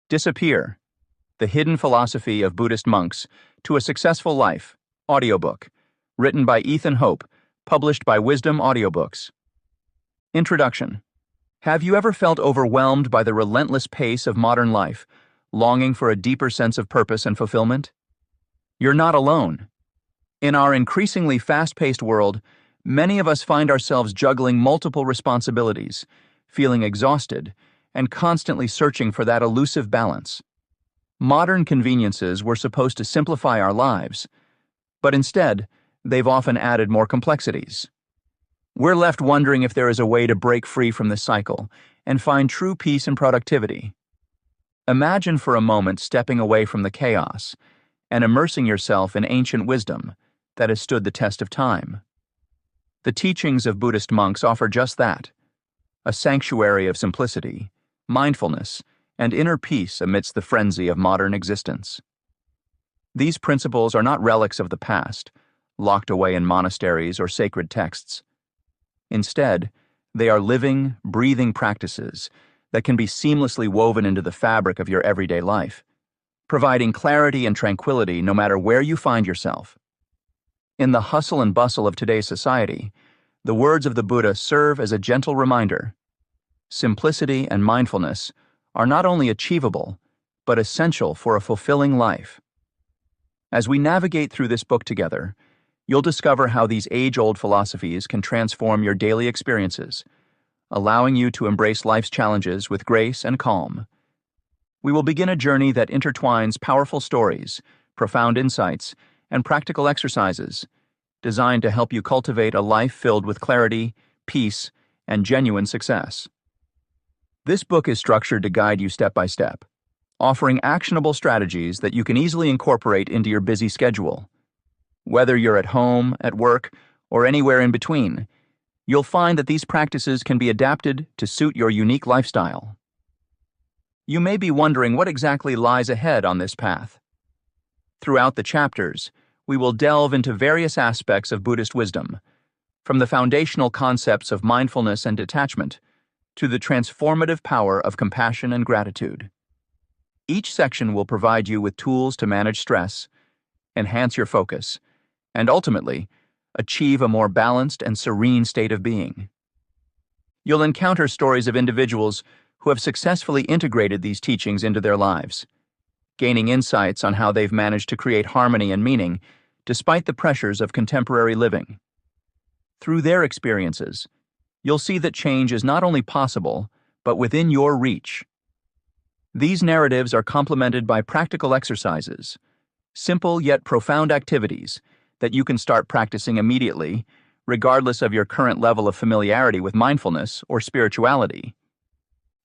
Disappear: The Hidden Philosophy of Buddhist Monks to a Successful Life, audiobook, written by Ethan Hope, published by Wisdom Audiobooks. Introduction. Have you ever felt overwhelmed by the relentless pace of modern life, longing for a deeper sense of purpose and fulfillment? You're not alone. In our increasingly fast-paced world, many of us find ourselves juggling multiple responsibilities, feeling exhausted, and constantly searching for that elusive balance. Modern conveniences were supposed to simplify our lives, but instead, they've often added more complexities. We're left wondering if there is a way to break free from this cycle and find true peace and productivity. Imagine for a moment stepping away from the chaos and immersing yourself in ancient wisdom that has stood the test of time. The teachings of Buddhist monks offer just that, a sanctuary of simplicity, mindfulness, and inner peace amidst the frenzy of modern existence. These principles are not relics of the past, locked away in monasteries or sacred texts. Instead, they are living, breathing practices that can be seamlessly woven into the fabric of your everyday life, providing clarity and tranquility no matter where you find yourself. In the hustle and bustle of today's society, the words of the Buddha serve as a gentle reminder. Simplicity and mindfulness are not only achievable, but essential for a fulfilling life. As we navigate through this book together, you'll discover how these age-old philosophies can transform your daily experiences, allowing you to embrace life's challenges with grace and calm. We will begin a journey that intertwines powerful stories, profound insights, and practical exercises, designed to help you cultivate a life filled with clarity, peace, and genuine success. This book is structured to guide you step by step, offering actionable strategies that you can easily incorporate into your busy schedule. Whether you're at home, at work, or anywhere in between, you'll find that these practices can be adapted to suit your unique lifestyle. You may be wondering what exactly lies ahead on this path. Throughout the chapters, we will delve into various aspects of Buddhist wisdom, from the foundational concepts of mindfulness and detachment to the transformative power of compassion and gratitude. Each section will provide you with tools to manage stress, enhance your focus, and ultimately, achieve a more balanced and serene state of being. You'll encounter stories of individuals who have successfully integrated these teachings into their lives, gaining insights on how they've managed to create harmony and meaning despite the pressures of contemporary living. Through their experiences, you'll see that change is not only possible, but within your reach. These narratives are complemented by practical exercises, simple yet profound activities that you can start practicing immediately, regardless of your current level of familiarity with mindfulness or spirituality.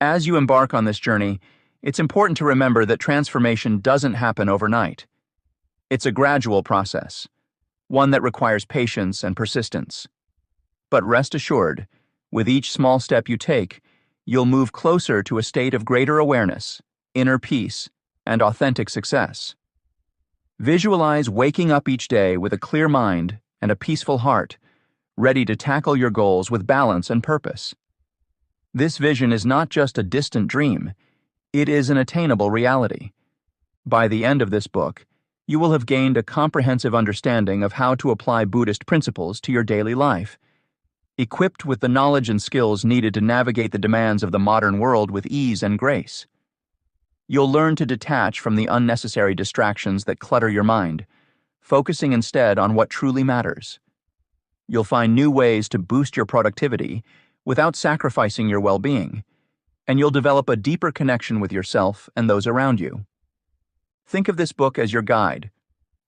As you embark on this journey, it's important to remember that transformation doesn't happen overnight. It's a gradual process, one that requires patience and persistence. But rest assured, with each small step you take, you'll move closer to a state of greater awareness, inner peace, and authentic success. Visualize waking up each day with a clear mind and a peaceful heart, ready to tackle your goals with balance and purpose. This vision is not just a distant dream, it is an attainable reality. By the end of this book, you will have gained a comprehensive understanding of how to apply Buddhist principles to your daily life, equipped with the knowledge and skills needed to navigate the demands of the modern world with ease and grace. You'll learn to detach from the unnecessary distractions that clutter your mind, focusing instead on what truly matters. You'll find new ways to boost your productivity without sacrificing your well-being, and you'll develop a deeper connection with yourself and those around you. Think of this book as your guide,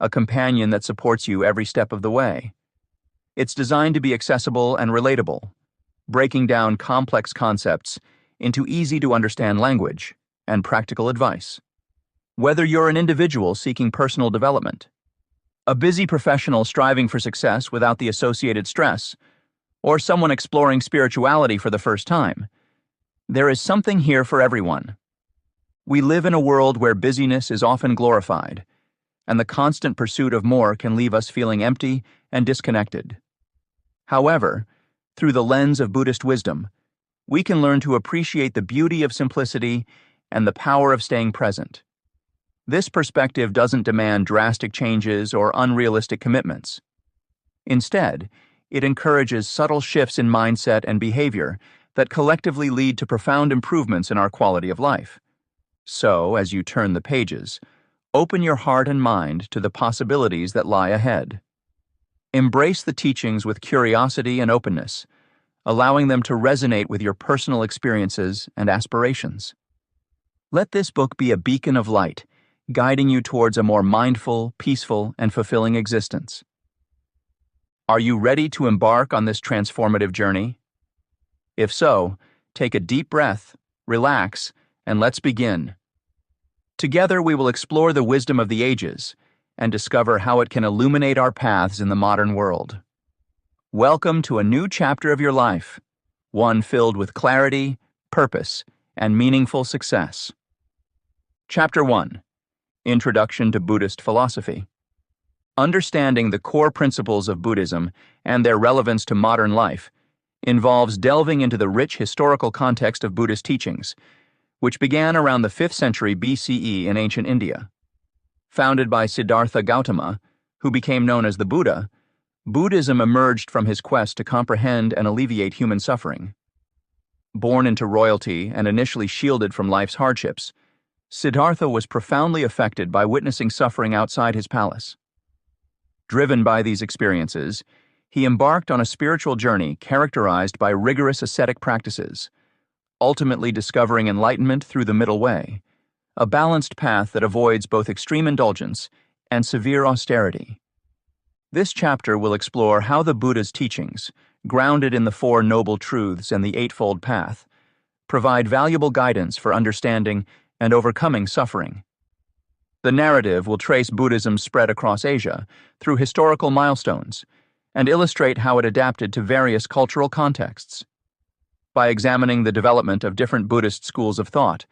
a companion that supports you every step of the way. It's designed to be accessible and relatable, breaking down complex concepts into easy-to-understand language and practical advice. Whether you're an individual seeking personal development, a busy professional striving for success without the associated stress, or someone exploring spirituality for the first time, there is something here for everyone. We live in a world where busyness is often glorified, and the constant pursuit of more can leave us feeling empty and disconnected. However, through the lens of Buddhist wisdom, we can learn to appreciate the beauty of simplicity and the power of staying present. This perspective doesn't demand drastic changes or unrealistic commitments. Instead, it encourages subtle shifts in mindset and behavior that collectively lead to profound improvements in our quality of life. So, as you turn the pages, open your heart and mind to the possibilities that lie ahead. Embrace the teachings with curiosity and openness, allowing them to resonate with your personal experiences and aspirations. Let this book be a beacon of light, guiding you towards a more mindful, peaceful, and fulfilling existence. Are you ready to embark on this transformative journey? If so, take a deep breath, relax, and let's begin. Together we will explore the wisdom of the ages and discover how it can illuminate our paths in the modern world. Welcome to a new chapter of your life, one filled with clarity, purpose, and meaningful success. Chapter 1. Introduction to Buddhist Philosophy. Understanding the core principles of Buddhism and their relevance to modern life involves delving into the rich historical context of Buddhist teachings, which began around the 5th century BCE in ancient India. Founded by Siddhartha Gautama, who became known as the Buddha, Buddhism emerged from his quest to comprehend and alleviate human suffering. Born into royalty and initially shielded from life's hardships, Siddhartha was profoundly affected by witnessing suffering outside his palace. Driven by these experiences, he embarked on a spiritual journey characterized by rigorous ascetic practices, ultimately discovering enlightenment through the middle way, a balanced path that avoids both extreme indulgence and severe austerity. This chapter will explore how the Buddha's teachings, grounded in the Four Noble Truths and the Eightfold Path, provide valuable guidance for understanding and overcoming suffering. The narrative will trace Buddhism's spread across Asia through historical milestones and illustrate how it adapted to various cultural contexts. By examining the development of different Buddhist schools of thought,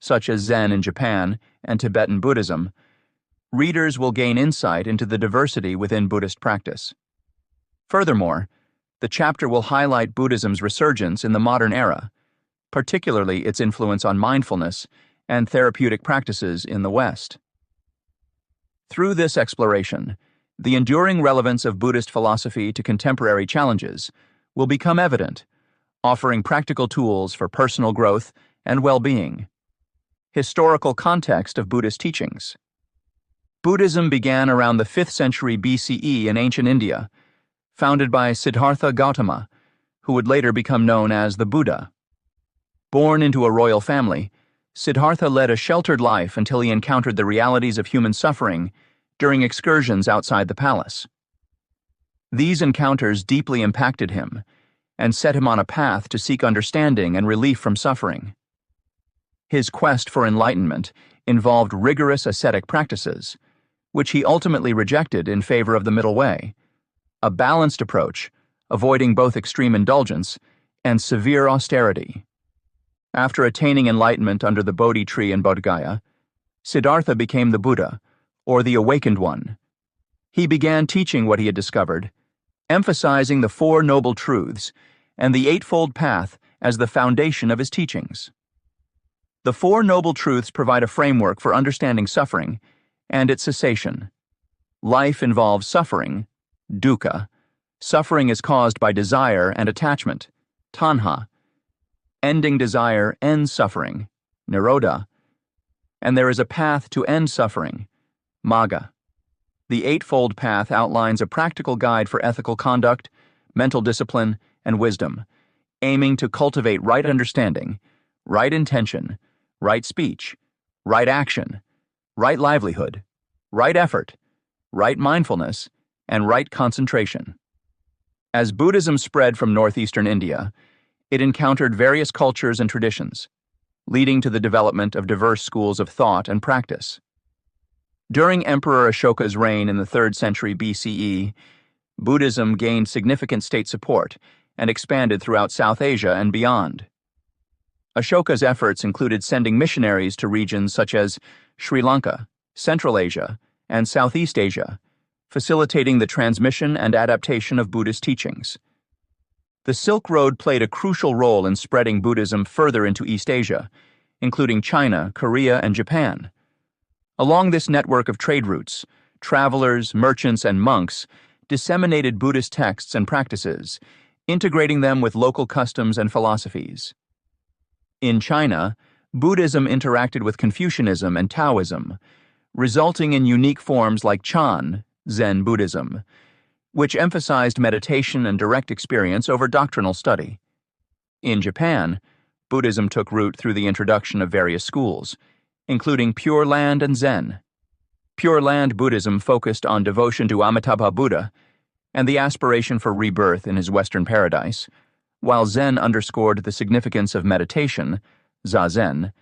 such as Zen in Japan and Tibetan Buddhism, readers will gain insight into the diversity within Buddhist practice. Furthermore, the chapter will highlight Buddhism's resurgence in the modern era, particularly its influence on mindfulness and therapeutic practices in the West. Through this exploration, the enduring relevance of Buddhist philosophy to contemporary challenges will become evident, offering practical tools for personal growth and well-being. Historical context of Buddhist teachings. Buddhism began around the 5th century BCE in ancient India, founded by Siddhartha Gautama, who would later become known as the Buddha. Born into a royal family, Siddhartha led a sheltered life until he encountered the realities of human suffering during excursions outside the palace. These encounters deeply impacted him and set him on a path to seek understanding and relief from suffering. His quest for enlightenment involved rigorous ascetic practices, which he ultimately rejected in favor of the middle way, a balanced approach, avoiding both extreme indulgence and severe austerity. After attaining enlightenment under the Bodhi tree in Bodh Gaya, Siddhartha became the Buddha, or the Awakened One. He began teaching what he had discovered, emphasizing the Four Noble Truths and the Eightfold Path as the foundation of his teachings. The Four Noble Truths provide a framework for understanding suffering and its cessation. Life involves suffering, dukkha. Suffering is caused by desire and attachment, tanha. Ending desire ends suffering, nirodha. And there is a path to end suffering, magga. The Eightfold Path outlines a practical guide for ethical conduct, mental discipline, and wisdom, aiming to cultivate right understanding, right intention, right speech, right action, right livelihood, right effort, right mindfulness, and right concentration. As Buddhism spread from northeastern India, it encountered various cultures and traditions, leading to the development of diverse schools of thought and practice. During Emperor Ashoka's reign in the 3rd century BCE, Buddhism gained significant state support and expanded throughout South Asia and beyond. Ashoka's efforts included sending missionaries to regions such as Sri Lanka, Central Asia, and Southeast Asia, facilitating the transmission and adaptation of Buddhist teachings. The Silk Road played a crucial role in spreading Buddhism further into East Asia, including China, Korea, and Japan. Along this network of trade routes, travelers, merchants, and monks disseminated Buddhist texts and practices, integrating them with local customs and philosophies. In China, Buddhism interacted with Confucianism and Taoism, resulting in unique forms like Chan, Zen Buddhism, which emphasized meditation and direct experience over doctrinal study. In Japan, Buddhism took root through the introduction of various schools, including Pure Land and Zen. Pure Land Buddhism focused on devotion to Amitabha Buddha and the aspiration for rebirth in his Western paradise, while Zen underscored the significance of meditation, zazen,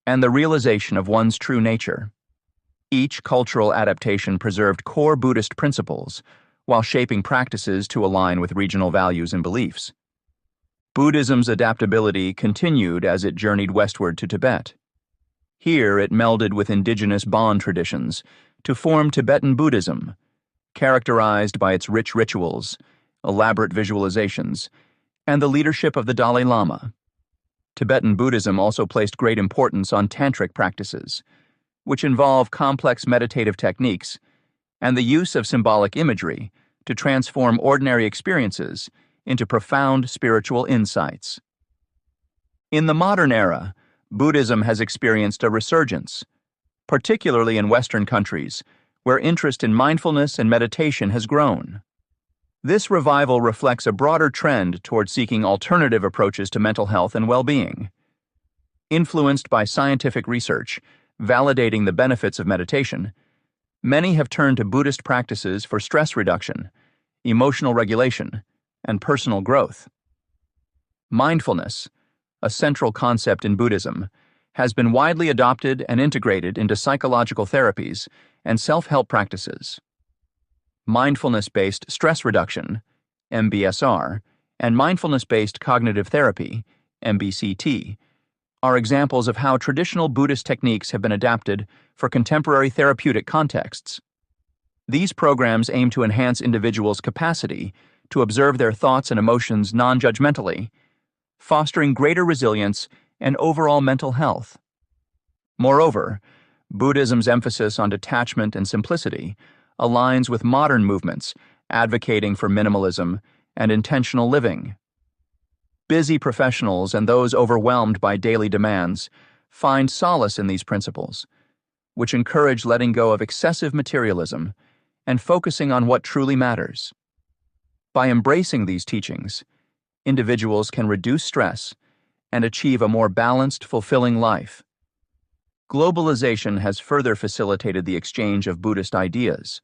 and the realization of one's true nature. Each cultural adaptation preserved core Buddhist principles while shaping practices to align with regional values and beliefs. Buddhism's adaptability continued as it journeyed westward to Tibet. Here it melded with indigenous Bon traditions to form Tibetan Buddhism, characterized by its rich rituals, elaborate visualizations, and the leadership of the Dalai Lama. Tibetan Buddhism also placed great importance on tantric practices, which involve complex meditative techniques and the use of symbolic imagery to transform ordinary experiences into profound spiritual insights. In the modern era, Buddhism has experienced a resurgence, particularly in Western countries, where interest in mindfulness and meditation has grown. This revival reflects a broader trend toward seeking alternative approaches to mental health and well-being. Influenced by scientific research validating the benefits of meditation, many have turned to Buddhist practices for stress reduction, emotional regulation, and personal growth. Mindfulness, a central concept in Buddhism, has been widely adopted and integrated into psychological therapies and self-help practices. Mindfulness-based stress reduction, MBSR, and mindfulness-based cognitive therapy, MBCT, are examples of how traditional Buddhist techniques have been adapted for contemporary therapeutic contexts. These programs aim to enhance individuals' capacity to observe their thoughts and emotions non-judgmentally, fostering greater resilience and overall mental health. Moreover, Buddhism's emphasis on detachment and simplicity aligns with modern movements advocating for minimalism and intentional living. Busy professionals and those overwhelmed by daily demands find solace in these principles, which encourage letting go of excessive materialism and focusing on what truly matters. By embracing these teachings, individuals can reduce stress and achieve a more balanced, fulfilling life. Globalization has further facilitated the exchange of Buddhist ideas,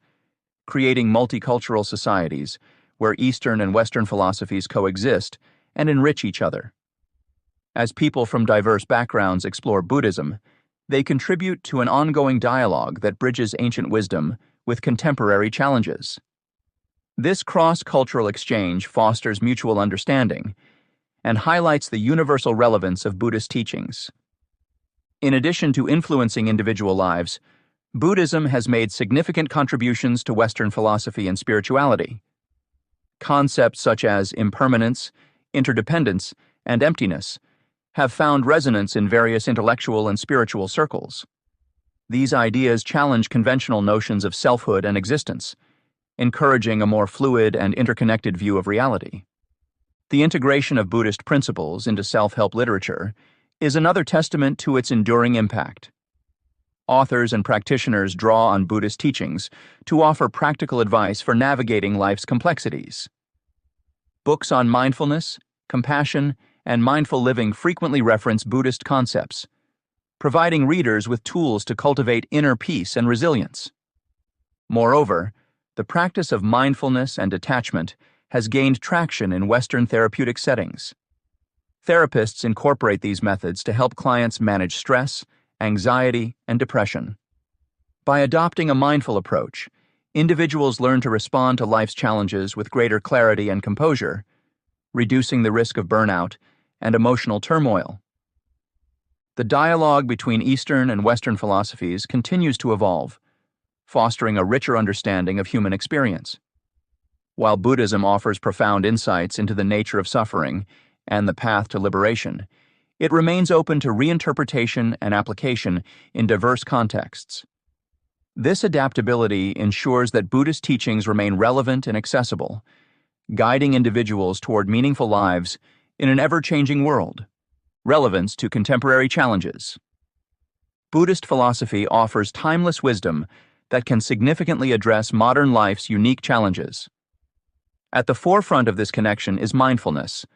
creating multicultural societies where Eastern and Western philosophies coexist and enrich each other. As people from diverse backgrounds explore Buddhism, they contribute to an ongoing dialogue that bridges ancient wisdom with contemporary challenges. This cross-cultural exchange fosters mutual understanding and highlights the universal relevance of Buddhist teachings. In addition to influencing individual lives, Buddhism has made significant contributions to Western philosophy and spirituality. Concepts such as impermanence, interdependence, and emptiness have found resonance in various intellectual and spiritual circles. These ideas challenge conventional notions of selfhood and existence, encouraging a more fluid and interconnected view of reality. The integration of Buddhist principles into self-help literature is another testament to its enduring impact. Authors and practitioners draw on Buddhist teachings to offer practical advice for navigating life's complexities. Books on mindfulness, compassion, and mindful living frequently reference Buddhist concepts, providing readers with tools to cultivate inner peace and resilience. Moreover, the practice of mindfulness and detachment has gained traction in Western therapeutic settings. Therapists incorporate these methods to help clients manage stress, anxiety, and depression. By adopting a mindful approach, individuals learn to respond to life's challenges with greater clarity and composure, reducing the risk of burnout and emotional turmoil. The dialogue between Eastern and Western philosophies continues to evolve, fostering a richer understanding of human experience. While Buddhism offers profound insights into the nature of suffering and the path to liberation, it remains open to reinterpretation and application in diverse contexts. This adaptability ensures that Buddhist teachings remain relevant and accessible, guiding individuals toward meaningful lives in an ever-changing world. Relevance to contemporary challenges. Buddhist philosophy offers timeless wisdom that can significantly address modern life's unique challenges. At the forefront of this connection is mindfulness,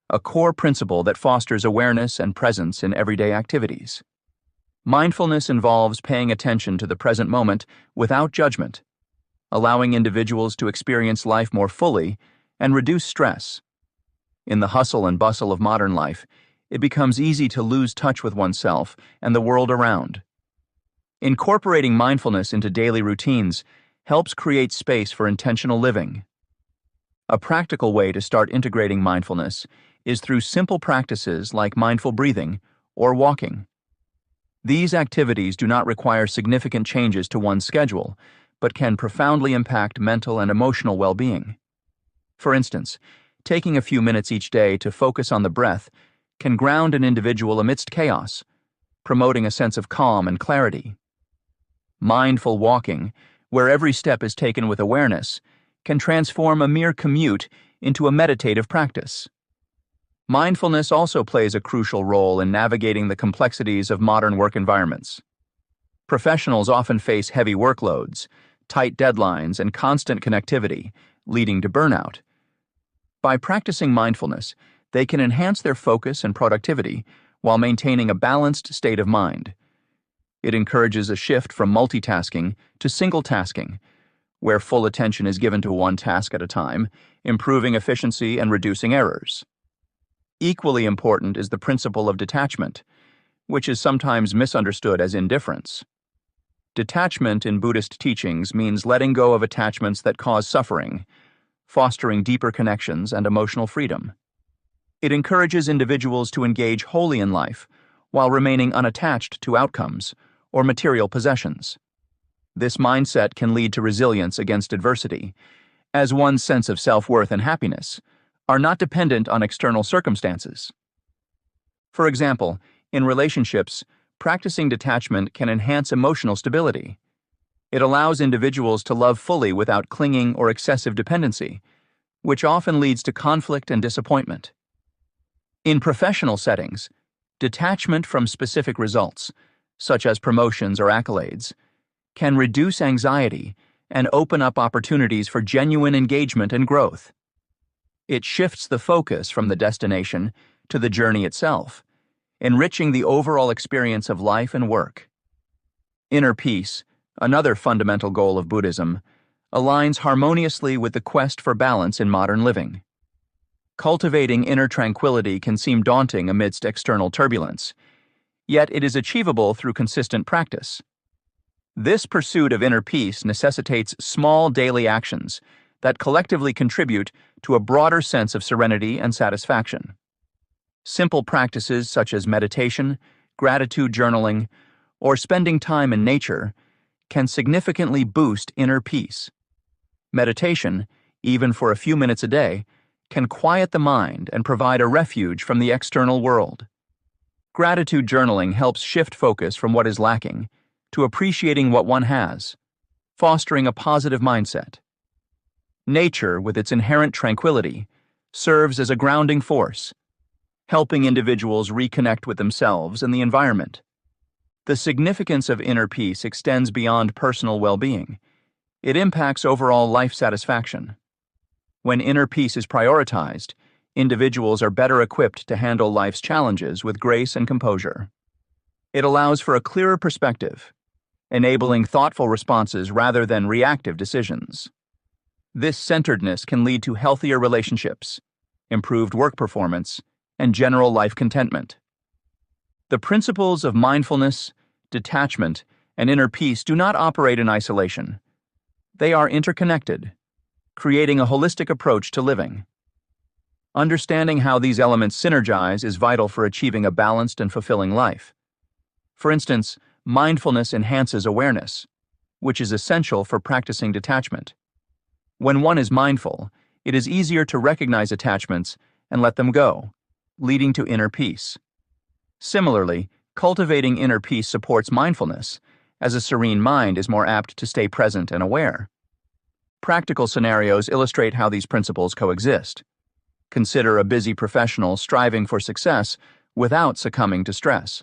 a core principle that fosters awareness and presence in everyday activities. Mindfulness involves paying attention to the present moment without judgment, allowing individuals to experience life more fully and reduce stress. In the hustle and bustle of modern life, it becomes easy to lose touch with oneself and the world around. Incorporating mindfulness into daily routines helps create space for intentional living. A practical way to start integrating mindfulness is through simple practices like mindful breathing or walking. These activities do not require significant changes to one's schedule, but can profoundly impact mental and emotional well-being. For instance, taking a few minutes each day to focus on the breath can ground an individual amidst chaos, promoting a sense of calm and clarity. Mindful walking, where every step is taken with awareness, can transform a mere commute into a meditative practice. Mindfulness also plays a crucial role in navigating the complexities of modern work environments. Professionals often face heavy workloads, tight deadlines, and constant connectivity, leading to burnout. By practicing mindfulness, they can enhance their focus and productivity while maintaining a balanced state of mind. It encourages a shift from multitasking to single tasking, where full attention is given to one task at a time, improving efficiency and reducing errors. Equally important is the principle of detachment, which is sometimes misunderstood as indifference. Detachment in Buddhist teachings means letting go of attachments that cause suffering, fostering deeper connections and emotional freedom. It encourages individuals to engage wholly in life while remaining unattached to outcomes or material possessions. This mindset can lead to resilience against adversity, as one's sense of self-worth and happiness are not dependent on external circumstances. For example, in relationships, practicing detachment can enhance emotional stability. It allows individuals to love fully without clinging or excessive dependency, which often leads to conflict and disappointment. In professional settings, detachment from specific results, such as promotions or accolades, can reduce anxiety and open up opportunities for genuine engagement and growth. It shifts the focus from the destination to the journey itself, enriching the overall experience of life and work. Inner peace, another fundamental goal of Buddhism, aligns harmoniously with the quest for balance in modern living. Cultivating inner tranquility can seem daunting amidst external turbulence, yet it is achievable through consistent practice. This pursuit of inner peace necessitates small daily actions that collectively contribute to a broader sense of serenity and satisfaction. Simple practices such as meditation, gratitude journaling, or spending time in nature can significantly boost inner peace. Meditation, even for a few minutes a day, can quiet the mind and provide a refuge from the external world. Gratitude journaling helps shift focus from what is lacking to appreciating what one has, fostering a positive mindset. Nature, with its inherent tranquility, serves as a grounding force, helping individuals reconnect with themselves and the environment. The significance of inner peace extends beyond personal well-being. It impacts overall life satisfaction. When inner peace is prioritized, individuals are better equipped to handle life's challenges with grace and composure. It allows for a clearer perspective, enabling thoughtful responses rather than reactive decisions. This centeredness can lead to healthier relationships, improved work performance, and general life contentment. The principles of mindfulness, detachment, and inner peace do not operate in isolation. They are interconnected, creating a holistic approach to living. Understanding how these elements synergize is vital for achieving a balanced and fulfilling life. For instance, mindfulness enhances awareness, which is essential for practicing detachment. When one is mindful, it is easier to recognize attachments and let them go, leading to inner peace. Similarly, cultivating inner peace supports mindfulness, as a serene mind is more apt to stay present and aware. Practical scenarios illustrate how these principles coexist. Consider a busy professional striving for success without succumbing to stress.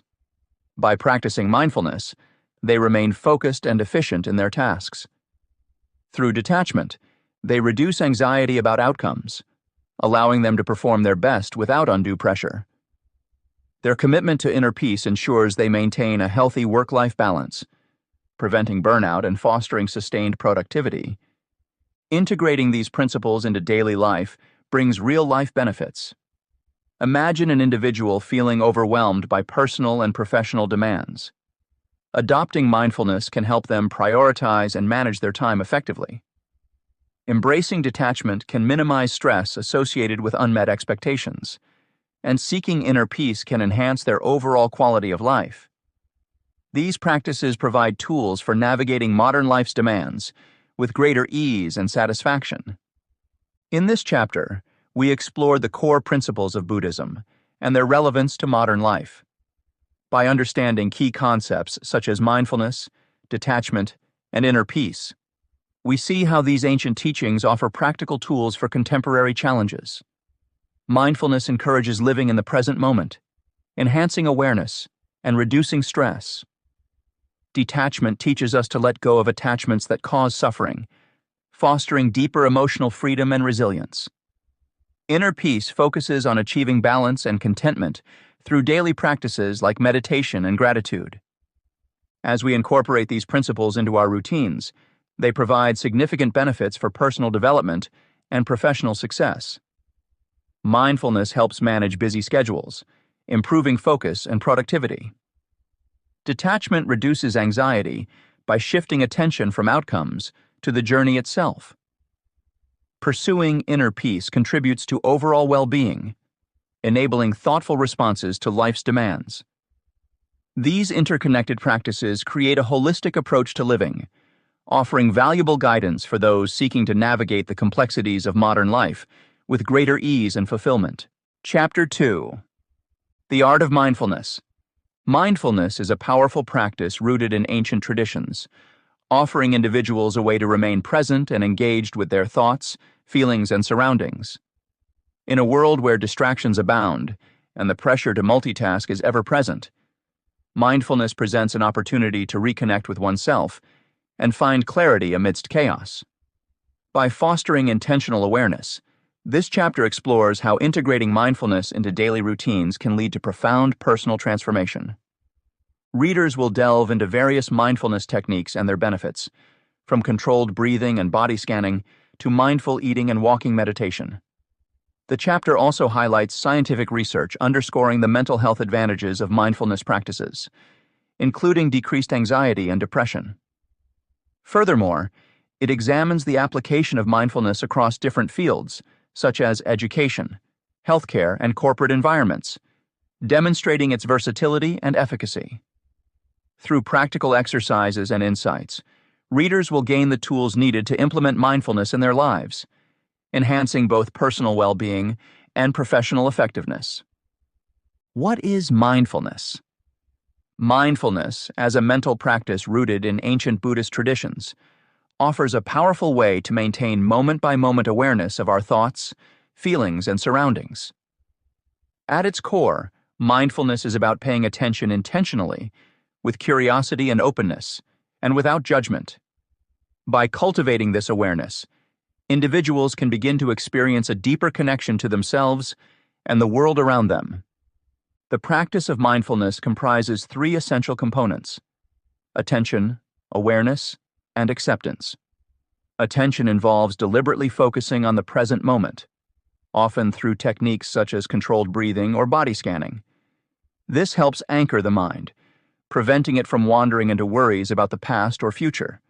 By practicing mindfulness, they remain focused and efficient in their tasks. Through detachment, they reduce anxiety about outcomes, allowing them to perform their best without undue pressure. Their commitment to inner peace ensures they maintain a healthy work-life balance, preventing burnout and fostering sustained productivity. Integrating these principles into daily life brings real-life benefits. Imagine an individual feeling overwhelmed by personal and professional demands. Adopting mindfulness can help them prioritize and manage their time effectively. Embracing detachment can minimize stress associated with unmet expectations, and seeking inner peace can enhance their overall quality of life. These practices provide tools for navigating modern life's demands with greater ease and satisfaction. In this chapter, we explore the core principles of Buddhism and their relevance to modern life. By understanding key concepts such as mindfulness, detachment, and inner peace, we see how these ancient teachings offer practical tools for contemporary challenges. Mindfulness encourages living in the present moment, enhancing awareness and reducing stress. Detachment teaches us to let go of attachments that cause suffering, fostering deeper emotional freedom and resilience. Inner peace focuses on achieving balance and contentment through daily practices like meditation and gratitude. As we incorporate these principles into our routines, they provide significant benefits for personal development and professional success. Mindfulness helps manage busy schedules, improving focus and productivity. Detachment reduces anxiety by shifting attention from outcomes to the journey itself. Pursuing inner peace contributes to overall well-being, enabling thoughtful responses to life's demands. These interconnected practices create a holistic approach to living, offering valuable guidance for those seeking to navigate the complexities of modern life with greater ease and fulfillment. Chapter 2. The Art of Mindfulness. Mindfulness is a powerful practice rooted in ancient traditions, offering individuals a way to remain present and engaged with their thoughts, feelings, and surroundings. In a world where distractions abound and the pressure to multitask is ever present, mindfulness presents an opportunity to reconnect with oneself and find clarity amidst chaos. By fostering intentional awareness, this chapter explores how integrating mindfulness into daily routines can lead to profound personal transformation. Readers will delve into various mindfulness techniques and their benefits, from controlled breathing and body scanning to mindful eating and walking meditation. The chapter also highlights scientific research underscoring the mental health advantages of mindfulness practices, including decreased anxiety and depression. Furthermore, it examines the application of mindfulness across different fields, such as education, healthcare, and corporate environments, demonstrating its versatility and efficacy. Through practical exercises and insights, readers will gain the tools needed to implement mindfulness in their lives, enhancing both personal well-being and professional effectiveness. What is mindfulness? Mindfulness, as a mental practice rooted in ancient Buddhist traditions, offers a powerful way to maintain moment-by-moment awareness of our thoughts, feelings, and surroundings. At its core, mindfulness is about paying attention intentionally, with curiosity and openness, and without judgment. By cultivating this awareness, individuals can begin to experience a deeper connection to themselves and the world around them. The practice of mindfulness comprises three essential components: attention, awareness, and acceptance. Attention involves deliberately focusing on the present moment, often through techniques such as controlled breathing or body scanning. This helps anchor the mind, preventing it from wandering into worries about the past or future.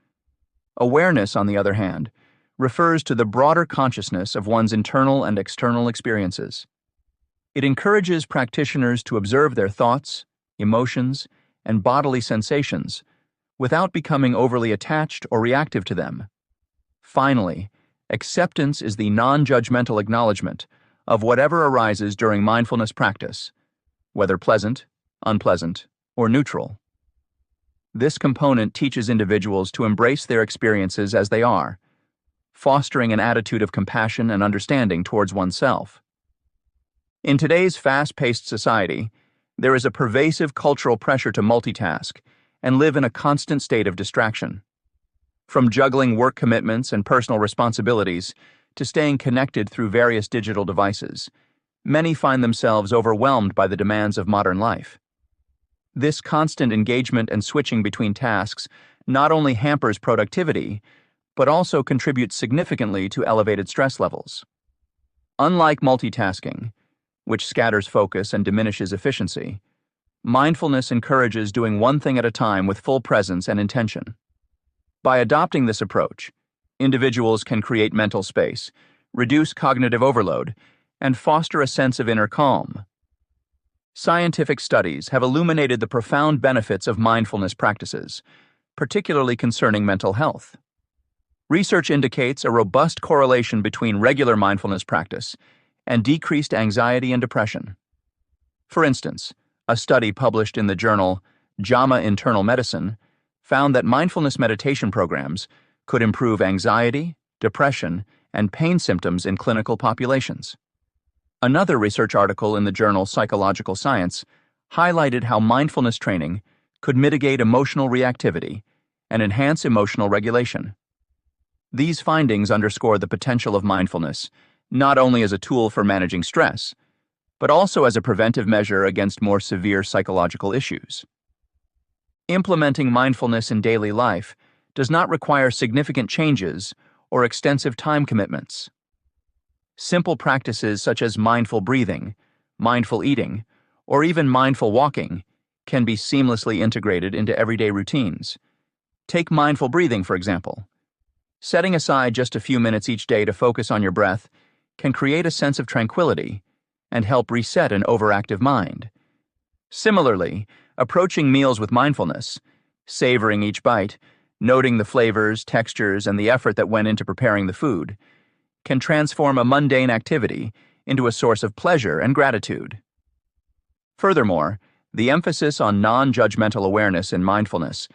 Awareness, on the other hand, refers to the broader consciousness of one's internal and external experiences. It encourages practitioners to observe their thoughts, emotions, and bodily sensations without becoming overly attached or reactive to them. Finally, acceptance is the non-judgmental acknowledgement of whatever arises during mindfulness practice, whether pleasant, unpleasant, or neutral. This component teaches individuals to embrace their experiences as they are, fostering an attitude of compassion and understanding towards oneself. In today's fast-paced society, there is a pervasive cultural pressure to multitask and live in a constant state of distraction. From juggling work commitments and personal responsibilities to staying connected through various digital devices, many find themselves overwhelmed by the demands of modern life. This constant engagement and switching between tasks not only hampers productivity, but also contributes significantly to elevated stress levels. Unlike multitasking, which scatters focus and diminishes efficiency, mindfulness encourages doing one thing at a time with full presence and intention. By adopting this approach, individuals can create mental space, reduce cognitive overload, and foster a sense of inner calm. Scientific studies have illuminated the profound benefits of mindfulness practices, particularly concerning mental health. Research indicates a robust correlation between regular mindfulness practice and decreased anxiety and depression. For instance, a study published in the journal JAMA Internal Medicine found that mindfulness meditation programs could improve anxiety, depression, and pain symptoms in clinical populations. Another research article in the journal Psychological Science highlighted how mindfulness training could mitigate emotional reactivity and enhance emotional regulation. These findings underscore the potential of mindfulness not only as a tool for managing stress, but also as a preventive measure against more severe psychological issues. Implementing mindfulness in daily life does not require significant changes or extensive time commitments. Simple practices such as mindful breathing, mindful eating, or even mindful walking can be seamlessly integrated into everyday routines. Take mindful breathing, for example. Setting aside just a few minutes each day to focus on your breath can create a sense of tranquility and help reset an overactive mind. Similarly, approaching meals with mindfulness, savoring each bite, noting the flavors, textures, and the effort that went into preparing the food, can transform a mundane activity into a source of pleasure and gratitude. Furthermore, the emphasis on non-judgmental awareness in mindfulness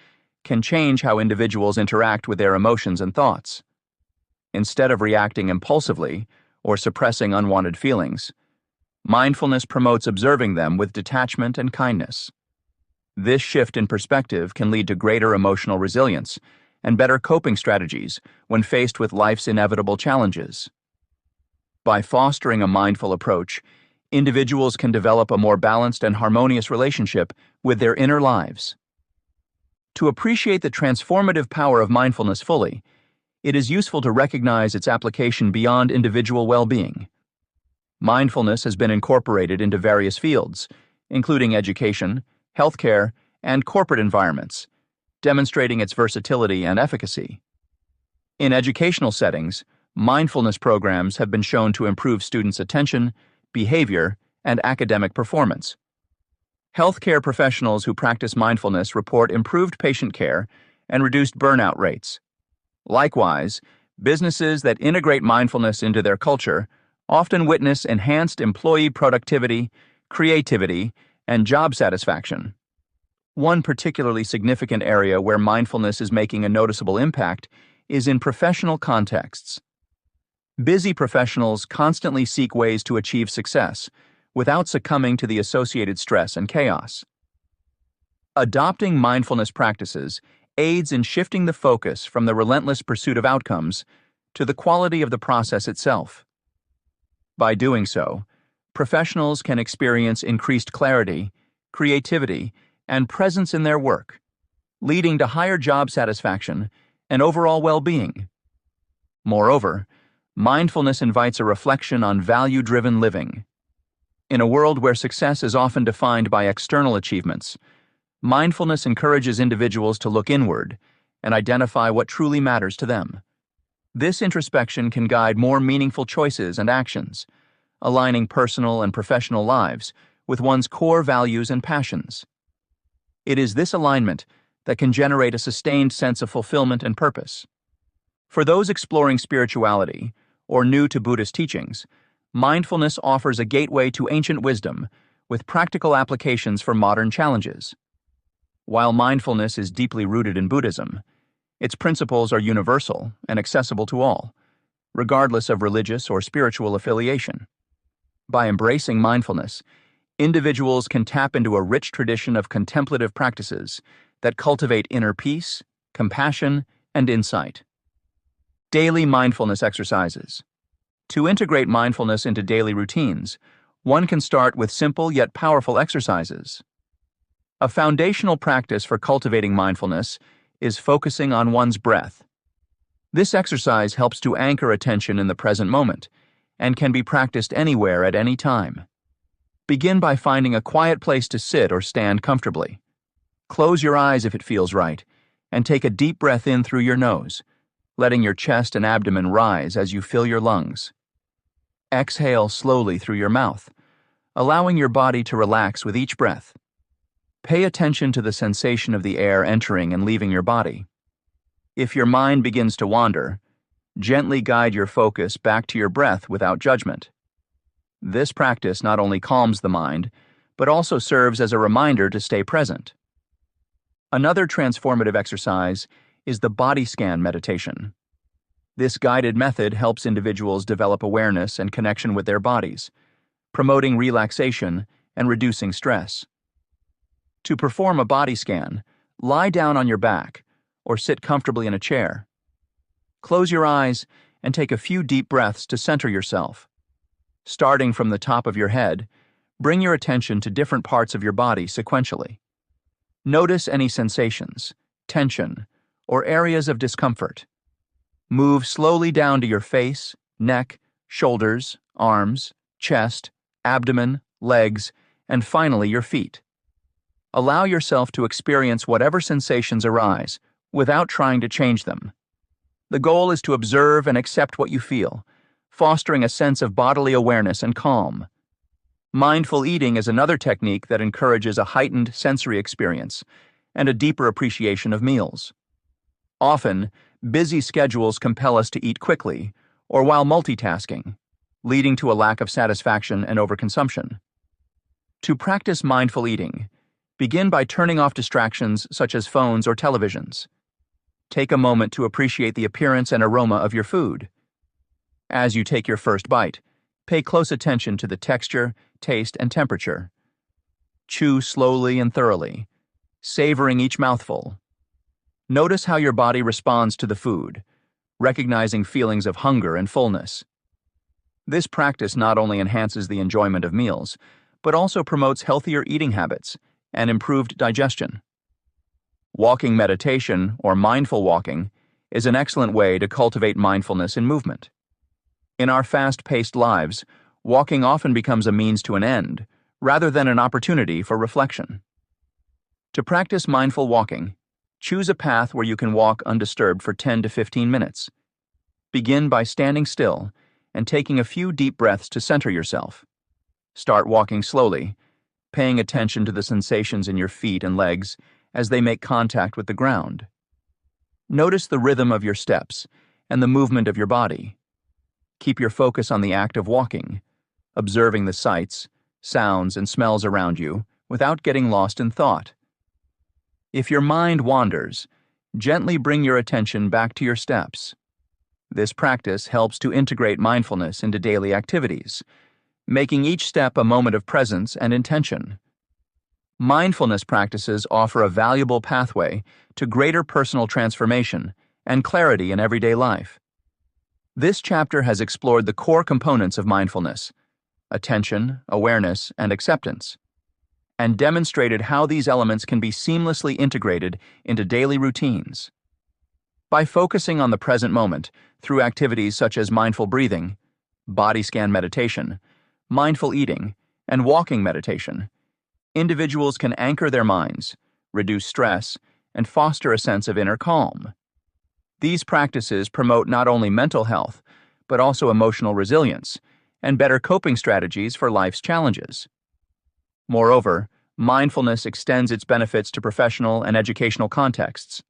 can change how individuals interact with their emotions and thoughts. Instead of reacting impulsively or suppressing unwanted feelings, mindfulness promotes observing them with detachment and kindness. This shift in perspective can lead to greater emotional resilience and better coping strategies when faced with life's inevitable challenges. By fostering a mindful approach, individuals can develop a more balanced and harmonious relationship with their inner lives. To appreciate the transformative power of mindfulness fully, it is useful to recognize its application beyond individual well-being. Mindfulness has been incorporated into various fields, including education, healthcare, and corporate environments, demonstrating its versatility and efficacy. In educational settings, mindfulness programs have been shown to improve students' attention, behavior, and academic performance. Healthcare professionals who practice mindfulness report improved patient care and reduced burnout rates. Likewise, businesses that integrate mindfulness into their culture often witness enhanced employee productivity, creativity, and job satisfaction. One particularly significant area where mindfulness is making a noticeable impact is in professional contexts. Busy professionals constantly seek ways to achieve success without succumbing to the associated stress and chaos. Adopting mindfulness practices aids in shifting the focus from the relentless pursuit of outcomes to the quality of the process itself. By doing so, professionals can experience increased clarity, creativity, and presence in their work, leading to higher job satisfaction and overall well-being. Moreover, mindfulness invites a reflection on value-driven living. In a world where success is often defined by external achievements, mindfulness encourages individuals to look inward and identify what truly matters to them. This introspection can guide more meaningful choices and actions, aligning personal and professional lives with one's core values and passions. It is this alignment that can generate a sustained sense of fulfillment and purpose. For those exploring spirituality or new to Buddhist teachings, mindfulness offers a gateway to ancient wisdom with practical applications for modern challenges. While mindfulness is deeply rooted in Buddhism, its principles are universal and accessible to all, regardless of religious or spiritual affiliation. By embracing mindfulness, individuals can tap into a rich tradition of contemplative practices that cultivate inner peace, compassion, and insight. Daily mindfulness exercises. To integrate mindfulness into daily routines, one can start with simple yet powerful exercises. A foundational practice for cultivating mindfulness is focusing on one's breath. This exercise helps to anchor attention in the present moment and can be practiced anywhere at any time. Begin by finding a quiet place to sit or stand comfortably. Close your eyes if it feels right, and take a deep breath in through your nose, letting your chest and abdomen rise as you fill your lungs. Exhale slowly through your mouth, allowing your body to relax with each breath. Pay attention to the sensation of the air entering and leaving your body. If your mind begins to wander, gently guide your focus back to your breath without judgment. This practice not only calms the mind, but also serves as a reminder to stay present. Another transformative exercise is the body scan meditation. This guided method helps individuals develop awareness and connection with their bodies, promoting relaxation and reducing stress. To perform a body scan, lie down on your back or sit comfortably in a chair. Close your eyes and take a few deep breaths to center yourself. Starting from the top of your head, bring your attention to different parts of your body sequentially. Notice any sensations, tension, or areas of discomfort. Move slowly down to your face, neck, shoulders, arms, chest, abdomen, legs, and finally your feet. Allow yourself to experience whatever sensations arise without trying to change them. The goal is to observe and accept what you feel, fostering a sense of bodily awareness and calm. Mindful eating is another technique that encourages a heightened sensory experience and a deeper appreciation of meals. Often, busy schedules compel us to eat quickly or while multitasking, leading to a lack of satisfaction and overconsumption. To practice mindful eating, begin by turning off distractions such as phones or televisions. Take a moment to appreciate the appearance and aroma of your food. As you take your first bite, pay close attention to the texture, taste, and temperature. Chew slowly and thoroughly, savoring each mouthful. Notice how your body responds to the food, recognizing feelings of hunger and fullness. This practice not only enhances the enjoyment of meals, but also promotes healthier eating habits and improved digestion. Walking meditation, or mindful walking, is an excellent way to cultivate mindfulness in movement. In our fast-paced lives, walking often becomes a means to an end, rather than an opportunity for reflection. To practice mindful walking, choose a path where you can walk undisturbed for 10 to 15 minutes. Begin by standing still and taking a few deep breaths to center yourself. Start walking slowly, paying attention to the sensations in your feet and legs as they make contact with the ground. Notice the rhythm of your steps and the movement of your body. Keep your focus on the act of walking, observing the sights, sounds, and smells around you without getting lost in thought. If your mind wanders, gently bring your attention back to your steps. This practice helps to integrate mindfulness into daily activities, making each step a moment of presence and intention. Mindfulness practices offer a valuable pathway to greater personal transformation and clarity in everyday life. This chapter has explored the core components of mindfulness: attention, awareness, and acceptance, and demonstrated how these elements can be seamlessly integrated into daily routines. By focusing on the present moment through activities such as mindful breathing, body scan meditation, mindful eating, and walking meditation, individuals can anchor their minds, reduce stress, and foster a sense of inner calm. These practices promote not only mental health, but also emotional resilience and better coping strategies for life's challenges. Moreover, mindfulness extends its benefits to professional and educational contexts,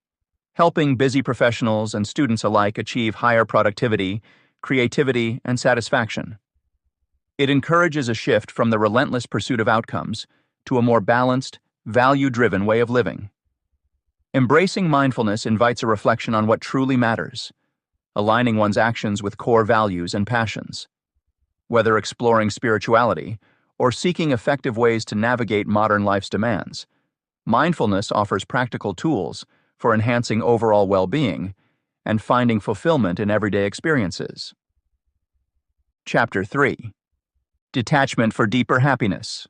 helping busy professionals and students alike achieve higher productivity, creativity, and satisfaction. It encourages a shift from the relentless pursuit of outcomes to a more balanced, value-driven way of living. Embracing mindfulness invites a reflection on what truly matters, aligning one's actions with core values and passions. Whether exploring spirituality or seeking effective ways to navigate modern life's demands, mindfulness offers practical tools for enhancing overall well-being and finding fulfillment in everyday experiences. Chapter 3. Detachment for Deeper Happiness.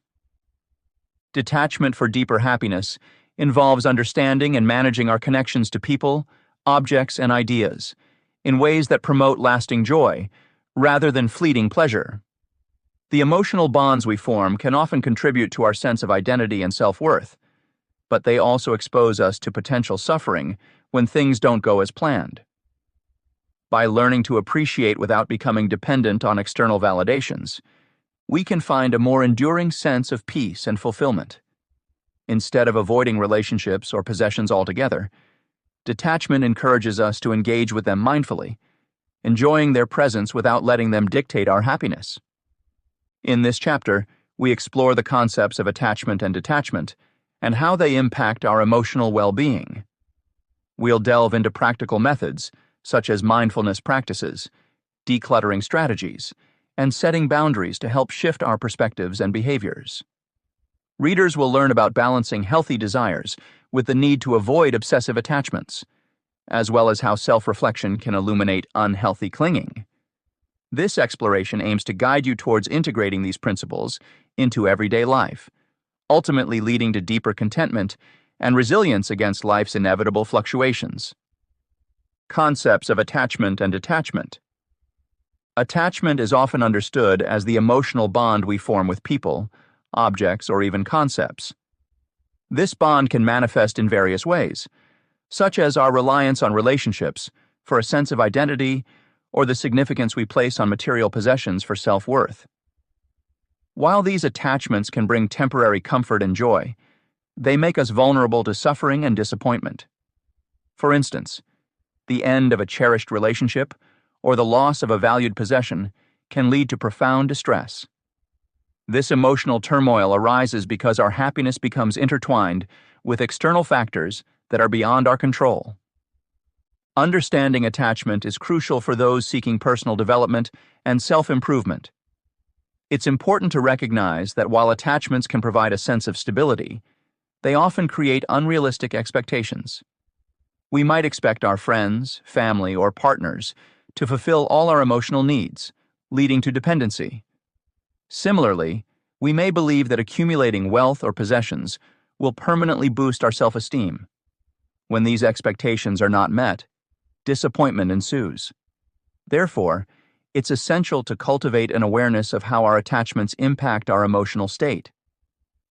Detachment for deeper happiness involves understanding and managing our connections to people, objects, and ideas in ways that promote lasting joy rather than fleeting pleasure. The emotional bonds we form can often contribute to our sense of identity and self-worth, but they also expose us to potential suffering when things don't go as planned. By learning to appreciate without becoming dependent on external validations, we can find a more enduring sense of peace and fulfillment. Instead of avoiding relationships or possessions altogether, detachment encourages us to engage with them mindfully, enjoying their presence without letting them dictate our happiness. In this chapter, we explore the concepts of attachment and detachment and how they impact our emotional well-being. We'll delve into practical methods such as mindfulness practices, decluttering strategies, and setting boundaries to help shift our perspectives and behaviors. Readers will learn about balancing healthy desires with the need to avoid obsessive attachments, as well as how self-reflection can illuminate unhealthy clinging. This exploration aims to guide you towards integrating these principles into everyday life, ultimately leading to deeper contentment and resilience against life's inevitable fluctuations. Concepts of attachment and detachment. Attachment is often understood as the emotional bond we form with people, objects, or even concepts. This bond can manifest in various ways, such as our reliance on relationships for a sense of identity or the significance we place on material possessions for self-worth. While these attachments can bring temporary comfort and joy, they make us vulnerable to suffering and disappointment. For instance, the end of a cherished relationship or the loss of a valued possession can lead to profound distress. This emotional turmoil arises because our happiness becomes intertwined with external factors that are beyond our control. Understanding attachment is crucial for those seeking personal development and self-improvement. It's important to recognize that while attachments can provide a sense of stability, they often create unrealistic expectations. We might expect our friends, family, or partners to fulfill all our emotional needs, leading to dependency. Similarly, we may believe that accumulating wealth or possessions will permanently boost our self-esteem. When these expectations are not met, disappointment ensues. Therefore, it's essential to cultivate an awareness of how our attachments impact our emotional state.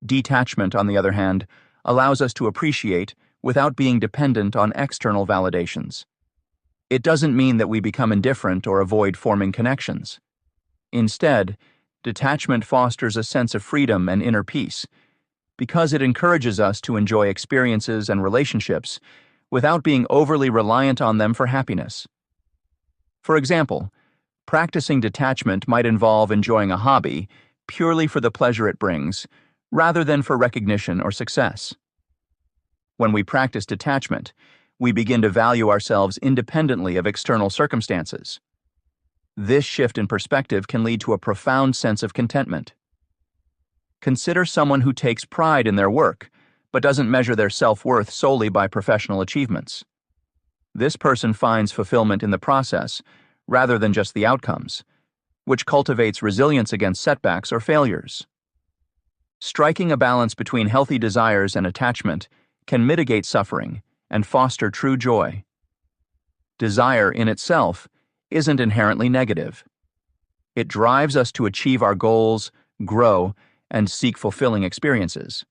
Detachment, on the other hand, allows us to appreciate without being dependent on external validations. It doesn't mean that we become indifferent or avoid forming connections. Instead, detachment fosters a sense of freedom and inner peace because it encourages us to enjoy experiences and relationships without being overly reliant on them for happiness. For example, practicing detachment might involve enjoying a hobby purely for the pleasure it brings, rather than for recognition or success. When we practice detachment, we begin to value ourselves independently of external circumstances. This shift in perspective can lead to a profound sense of contentment. Consider someone who takes pride in their work, but doesn't measure their self-worth solely by professional achievements. This person finds fulfillment in the process, rather than just the outcomes, which cultivates resilience against setbacks or failures. Striking a balance between healthy desires and attachment can mitigate suffering and foster true joy. Desire in itself isn't inherently negative. It drives us to achieve our goals, grow, and seek fulfilling experiences.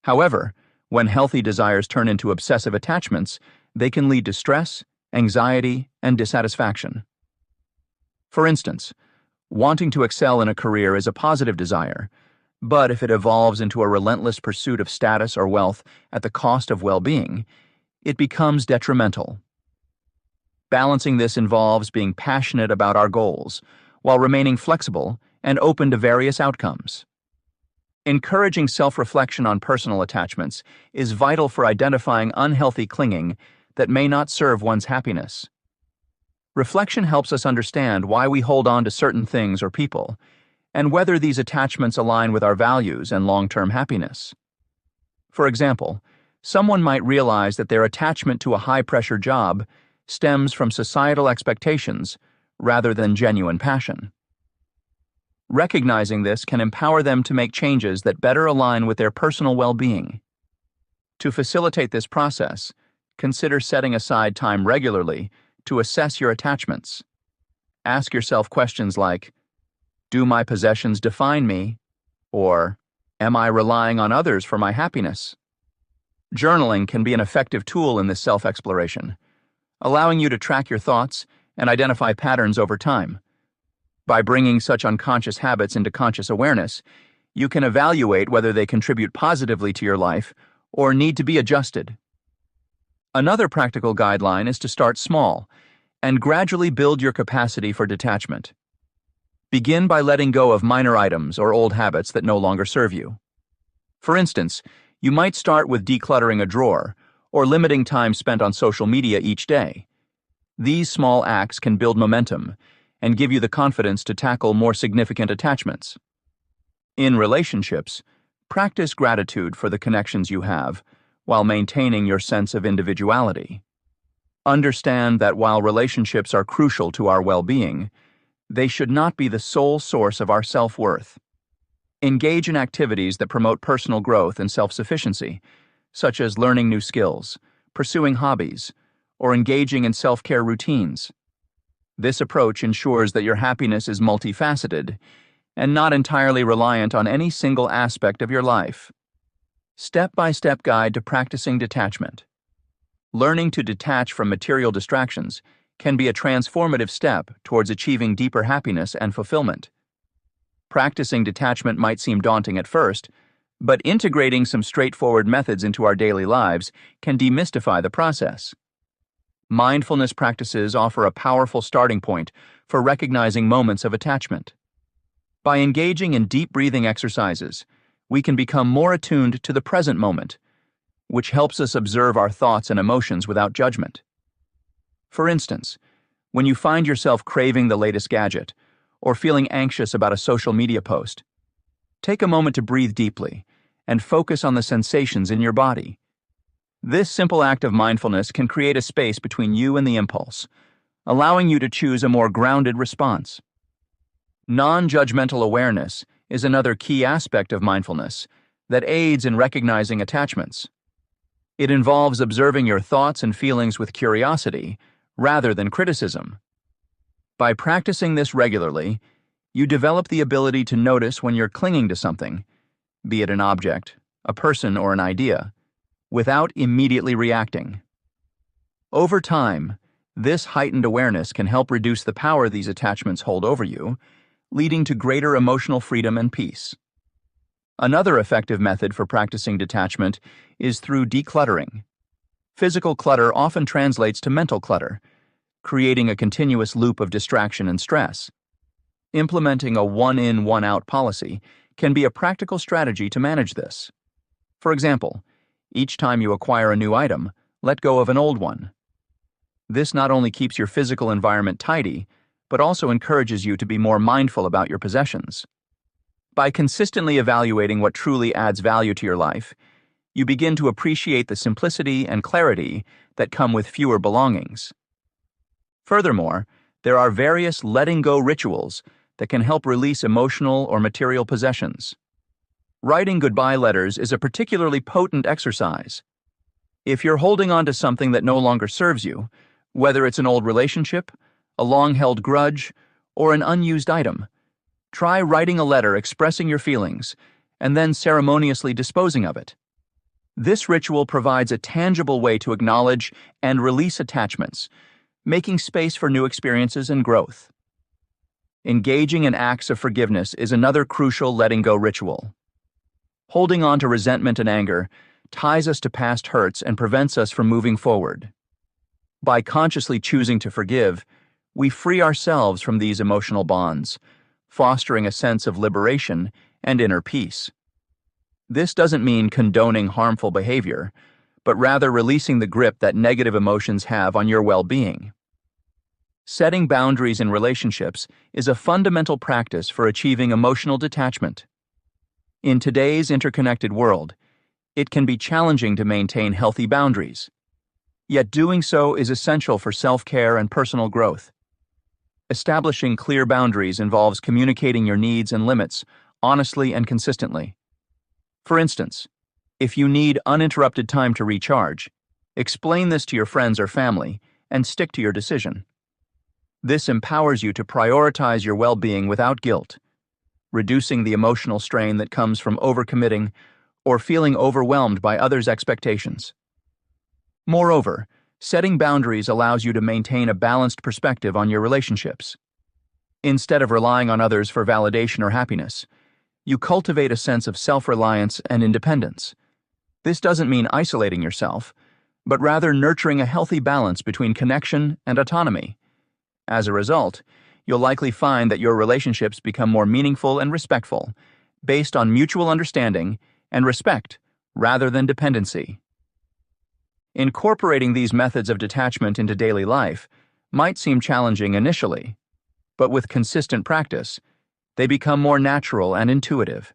However, when healthy desires turn into obsessive attachments, they can lead to stress, anxiety, and dissatisfaction. For instance, wanting to excel in a career is a positive desire, but if it evolves into a relentless pursuit of status or wealth at the cost of well-being, it becomes detrimental. Balancing this involves being passionate about our goals while remaining flexible and open to various outcomes. Encouraging self-reflection on personal attachments is vital for identifying unhealthy clinging that may not serve one's happiness. Reflection helps us understand why we hold on to certain things or people, and whether these attachments align with our values and long-term happiness. For example, someone might realize that their attachment to a high-pressure job stems from societal expectations rather than genuine passion. Recognizing this can empower them to make changes that better align with their personal well-being. To facilitate this process, consider setting aside time regularly to assess your attachments. Ask yourself questions like, "Do my possessions define me?" Or, "Am I relying on others for my happiness?" Journaling can be an effective tool in this self-exploration, allowing you to track your thoughts and identify patterns over time. By bringing such unconscious habits into conscious awareness, you can evaluate whether they contribute positively to your life or need to be adjusted. Another practical guideline is to start small and gradually build your capacity for detachment. Begin by letting go of minor items or old habits that no longer serve you. For instance, you might start with decluttering a drawer or limiting time spent on social media each day. These small acts can build momentum and give you the confidence to tackle more significant attachments. In relationships, practice gratitude for the connections you have while maintaining your sense of individuality. Understand that while relationships are crucial to our well-being, they should not be the sole source of our self-worth. Engage in activities that promote personal growth and self-sufficiency, such as learning new skills, pursuing hobbies, or engaging in self-care routines. This approach ensures that your happiness is multifaceted and not entirely reliant on any single aspect of your life. Step-by-step guide to practicing detachment. Learning to detach from material distractions can be a transformative step towards achieving deeper happiness and fulfillment. Practicing detachment might seem daunting at first, but integrating some straightforward methods into our daily lives can demystify the process. Mindfulness practices offer a powerful starting point for recognizing moments of attachment. By engaging in deep breathing exercises, we can become more attuned to the present moment, which helps us observe our thoughts and emotions without judgment. For instance, when you find yourself craving the latest gadget or feeling anxious about a social media post, take a moment to breathe deeply and focus on the sensations in your body. This simple act of mindfulness can create a space between you and the impulse, allowing you to choose a more grounded response. Non-judgmental awareness is another key aspect of mindfulness that aids in recognizing attachments. It involves observing your thoughts and feelings with curiosity rather than criticism. By practicing this regularly, you develop the ability to notice when you're clinging to something, be it an object, a person, or an idea, without immediately reacting. Over time, this heightened awareness can help reduce the power these attachments hold over you, leading to greater emotional freedom and peace. Another effective method for practicing detachment is through decluttering. Physical clutter often translates to mental clutter, creating a continuous loop of distraction and stress. Implementing a one-in, one-out policy can be a practical strategy to manage this. For example, each time you acquire a new item, let go of an old one. This not only keeps your physical environment tidy, but also encourages you to be more mindful about your possessions. By consistently evaluating what truly adds value to your life, you begin to appreciate the simplicity and clarity that come with fewer belongings. Furthermore, there are various letting go rituals that can help release emotional or material possessions. Writing goodbye letters is a particularly potent exercise. If you're holding on to something that no longer serves you, whether it's an old relationship, a long-held grudge, or an unused item, try writing a letter expressing your feelings and then ceremoniously disposing of it. This ritual provides a tangible way to acknowledge and release attachments, making space for new experiences and growth. Engaging in acts of forgiveness is another crucial letting go ritual. Holding on to resentment and anger ties us to past hurts and prevents us from moving forward. By consciously choosing to forgive, we free ourselves from these emotional bonds, fostering a sense of liberation and inner peace. This doesn't mean condoning harmful behavior, but rather releasing the grip that negative emotions have on your well-being. Setting boundaries in relationships is a fundamental practice for achieving emotional detachment. In today's interconnected world, it can be challenging to maintain healthy boundaries. Yet doing so is essential for self-care and personal growth. Establishing clear boundaries involves communicating your needs and limits honestly and consistently. For instance, if you need uninterrupted time to recharge, explain this to your friends or family and stick to your decision. This empowers you to prioritize your well-being without guilt, reducing the emotional strain that comes from overcommitting or feeling overwhelmed by others' expectations. Moreover, setting boundaries allows you to maintain a balanced perspective on your relationships. Instead of relying on others for validation or happiness, you cultivate a sense of self-reliance and independence. This doesn't mean isolating yourself, but rather nurturing a healthy balance between connection and autonomy. As a result, you'll likely find that your relationships become more meaningful and respectful, based on mutual understanding and respect rather than dependency. Incorporating these methods of detachment into daily life might seem challenging initially, but with consistent practice, they become more natural and intuitive.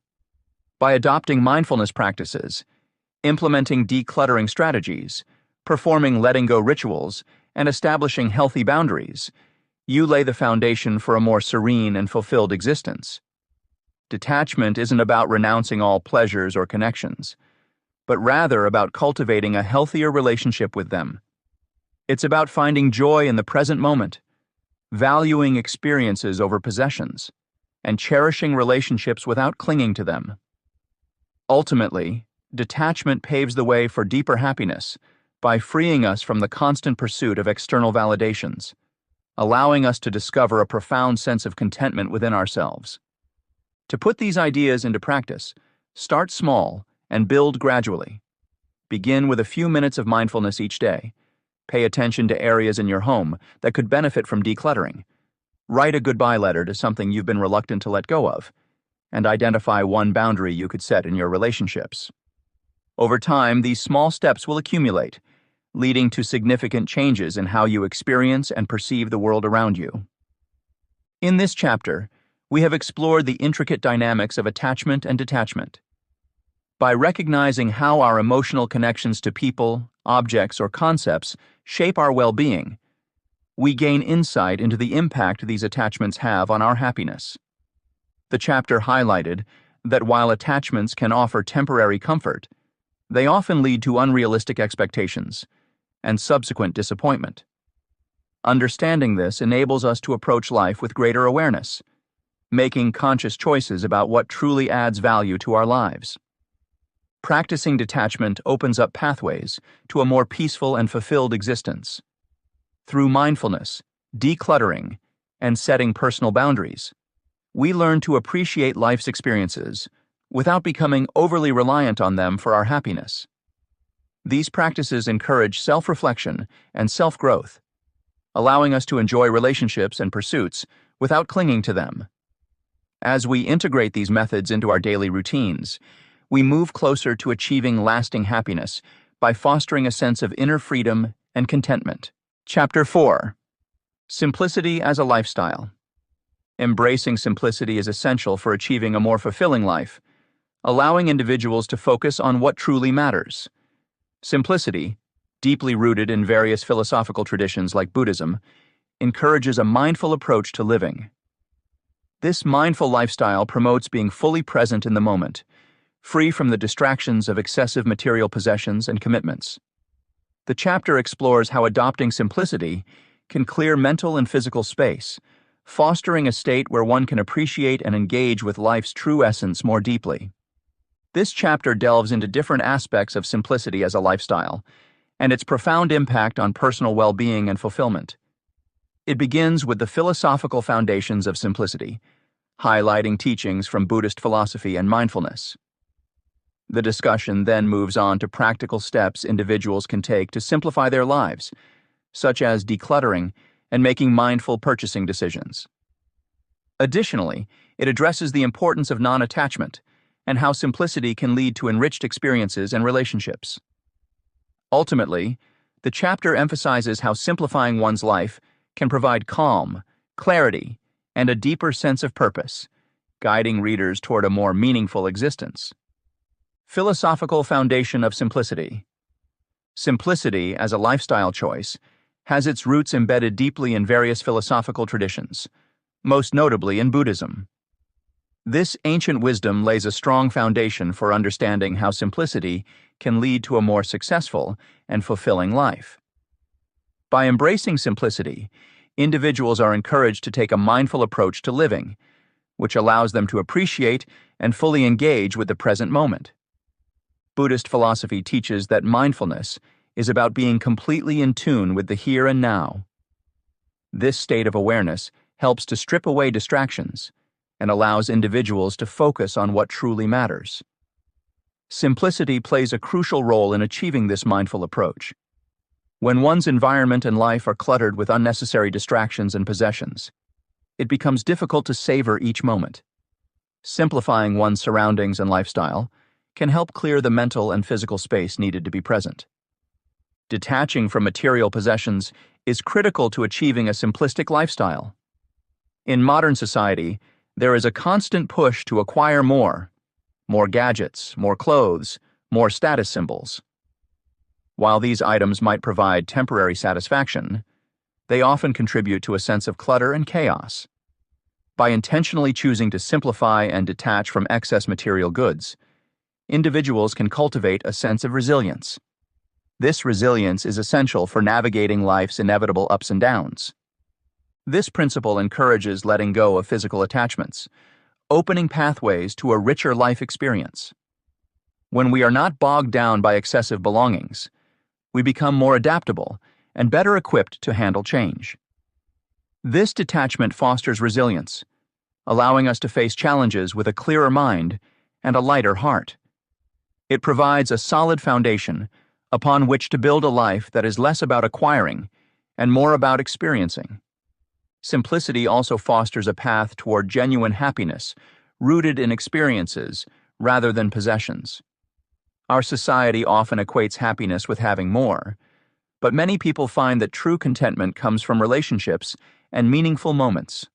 By adopting mindfulness practices, implementing decluttering strategies, performing letting-go rituals, and establishing healthy boundaries, you lay the foundation for a more serene and fulfilled existence. Detachment isn't about renouncing all pleasures or connections, but rather about cultivating a healthier relationship with them. It's about finding joy in the present moment, valuing experiences over possessions, and cherishing relationships without clinging to them. Ultimately, detachment paves the way for deeper happiness by freeing us from the constant pursuit of external validations, allowing us to discover a profound sense of contentment within ourselves. To put these ideas into practice, start small and build gradually. Begin with a few minutes of mindfulness each day. Pay attention to areas in your home that could benefit from decluttering. Write a goodbye letter to something you've been reluctant to let go of, and identify one boundary you could set in your relationships. Over time, these small steps will accumulate, leading to significant changes in how you experience and perceive the world around you. In this chapter, we have explored the intricate dynamics of attachment and detachment. By recognizing how our emotional connections to people, objects, or concepts shape our well-being, we gain insight into the impact these attachments have on our happiness. The chapter highlighted that while attachments can offer temporary comfort, they often lead to unrealistic expectations and subsequent disappointment. Understanding this enables us to approach life with greater awareness, making conscious choices about what truly adds value to our lives. Practicing detachment opens up pathways to a more peaceful and fulfilled existence. Through mindfulness, decluttering, and setting personal boundaries, we learn to appreciate life's experiences without becoming overly reliant on them for our happiness. These practices encourage self-reflection and self-growth, allowing us to enjoy relationships and pursuits without clinging to them. As we integrate these methods into our daily routines, we move closer to achieving lasting happiness by fostering a sense of inner freedom and contentment. Chapter 4. Simplicity as a Lifestyle. Embracing simplicity is essential for achieving a more fulfilling life, allowing individuals to focus on what truly matters. Simplicity, deeply rooted in various philosophical traditions like Buddhism, encourages a mindful approach to living. This mindful lifestyle promotes being fully present in the moment, free from the distractions of excessive material possessions and commitments. The chapter explores how adopting simplicity can clear mental and physical space, fostering a state where one can appreciate and engage with life's true essence more deeply. This chapter delves into different aspects of simplicity as a lifestyle and its profound impact on personal well-being and fulfillment. It begins with the philosophical foundations of simplicity, highlighting teachings from Buddhist philosophy and mindfulness. The discussion then moves on to practical steps individuals can take to simplify their lives, such as decluttering and making mindful purchasing decisions. Additionally, It addresses the importance of non-attachment and how simplicity can lead to enriched experiences and relationships. Ultimately, the chapter emphasizes how simplifying one's life can provide calm, clarity, and a deeper sense of purpose, guiding readers toward a more meaningful existence. Philosophical foundation of simplicity. Simplicity, as a lifestyle choice, has its roots embedded deeply in various philosophical traditions, most notably in Buddhism. This ancient wisdom lays a strong foundation for understanding how simplicity can lead to a more successful and fulfilling life. By embracing simplicity, individuals are encouraged to take a mindful approach to living, which allows them to appreciate and fully engage with the present moment. Buddhist philosophy teaches that mindfulness is about being completely in tune with the here and now. This state of awareness helps to strip away distractions and allows individuals to focus on what truly matters. Simplicity plays a crucial role in achieving this mindful approach. When one's environment and life are cluttered with unnecessary distractions and possessions, it becomes difficult to savor each moment. Simplifying one's surroundings and lifestyle can help clear the mental and physical space needed to be present. Detaching from material possessions is critical to achieving a simplistic lifestyle. In modern society, there is a constant push to acquire more gadgets, more clothes, more status symbols. While these items might provide temporary satisfaction, they often contribute to a sense of clutter and chaos. By intentionally choosing to simplify and detach from excess material goods, individuals can cultivate a sense of resilience. This resilience is essential for navigating life's inevitable ups and downs. This principle encourages letting go of physical attachments, opening pathways to a richer life experience. When we are not bogged down by excessive belongings, we become more adaptable and better equipped to handle change. This detachment fosters resilience, allowing us to face challenges with a clearer mind and a lighter heart. It provides a solid foundation upon which to build a life that is less about acquiring and more about experiencing. Simplicity also fosters a path toward genuine happiness, rooted in experiences rather than possessions. Our society often equates happiness with having more, but many people find that true contentment comes from relationships and meaningful moments.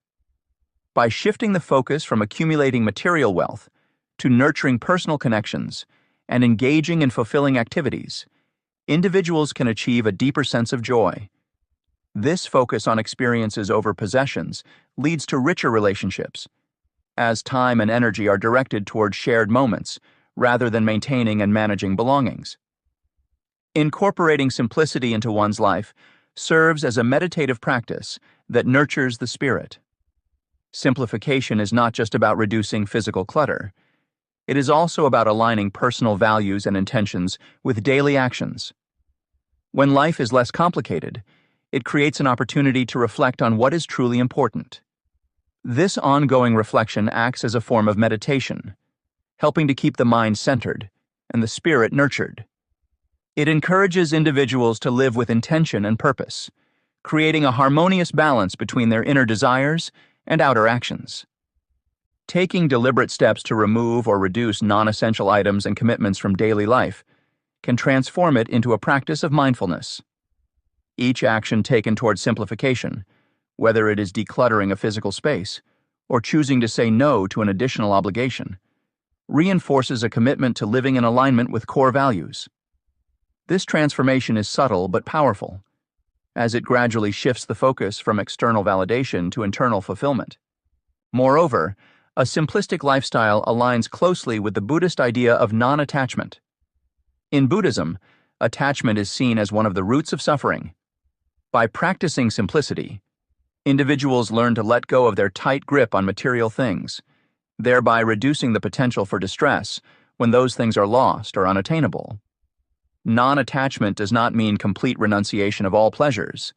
By shifting the focus from accumulating material wealth to nurturing personal connections and engaging in fulfilling activities, individuals can achieve a deeper sense of joy. This focus on experiences over possessions leads to richer relationships, as time and energy are directed toward shared moments rather than maintaining and managing belongings. Incorporating simplicity into one's life serves as a meditative practice that nurtures the spirit. Simplification is not just about reducing physical clutter. It is also about aligning personal values and intentions with daily actions. When life is less complicated, it creates an opportunity to reflect on what is truly important. This ongoing reflection acts as a form of meditation, helping to keep the mind centered and the spirit nurtured. It encourages individuals to live with intention and purpose, creating a harmonious balance between their inner desires and outer actions. Taking deliberate steps to remove or reduce non-essential items and commitments from daily life can transform it into a practice of mindfulness. Each action taken toward simplification, whether it is decluttering a physical space or choosing to say no to an additional obligation, reinforces a commitment to living in alignment with core values. This transformation is subtle but powerful, as it gradually shifts the focus from external validation to internal fulfillment. Moreover, a simplistic lifestyle aligns closely with the Buddhist idea of non-attachment. In Buddhism, attachment is seen as one of the roots of suffering. By practicing simplicity, individuals learn to let go of their tight grip on material things, thereby reducing the potential for distress when those things are lost or unattainable. Non-attachment does not mean complete renunciation of all pleasures,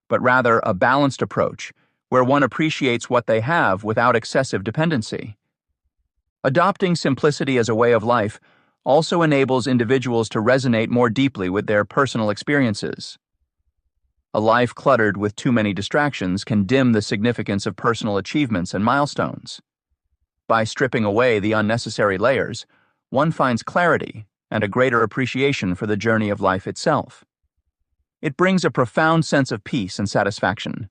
but rather a balanced approach where one appreciates what they have without excessive dependency. Adopting simplicity as a way of life also enables individuals to resonate more deeply with their personal experiences. A life cluttered with too many distractions can dim the significance of personal achievements and milestones. By stripping away the unnecessary layers, one finds clarity and a greater appreciation for the journey of life itself. It brings a profound sense of peace and satisfaction,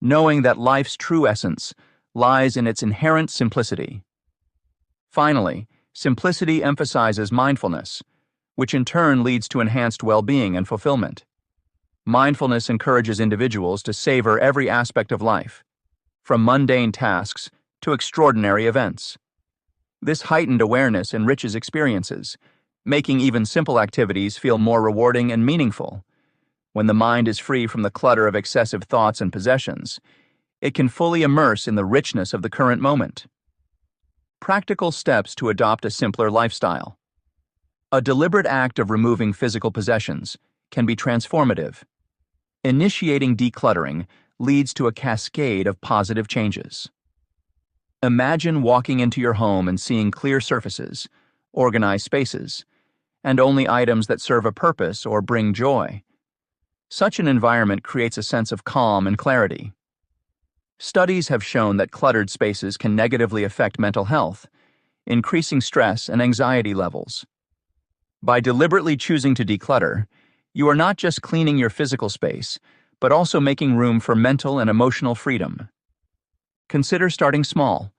knowing that life's true essence lies in its inherent simplicity. Finally, simplicity emphasizes mindfulness, which in turn leads to enhanced well-being and fulfillment. Mindfulness encourages individuals to savor every aspect of life, from mundane tasks to extraordinary events. This heightened awareness enriches experiences, making even simple activities feel more rewarding and meaningful. When the mind is free from the clutter of excessive thoughts and possessions, it can fully immerse in the richness of the current moment. Practical steps to adopt a simpler lifestyle. A deliberate act of removing physical possessions can be transformative. Initiating decluttering leads to a cascade of positive changes. Imagine walking into your home and seeing clear surfaces, organized spaces, and only items that serve a purpose or bring joy. Such an environment creates a sense of calm and clarity. Studies have shown that cluttered spaces can negatively affect mental health, increasing stress and anxiety levels. By deliberately choosing to declutter, you are not just cleaning your physical space, but also making room for mental and emotional freedom. Consider starting small,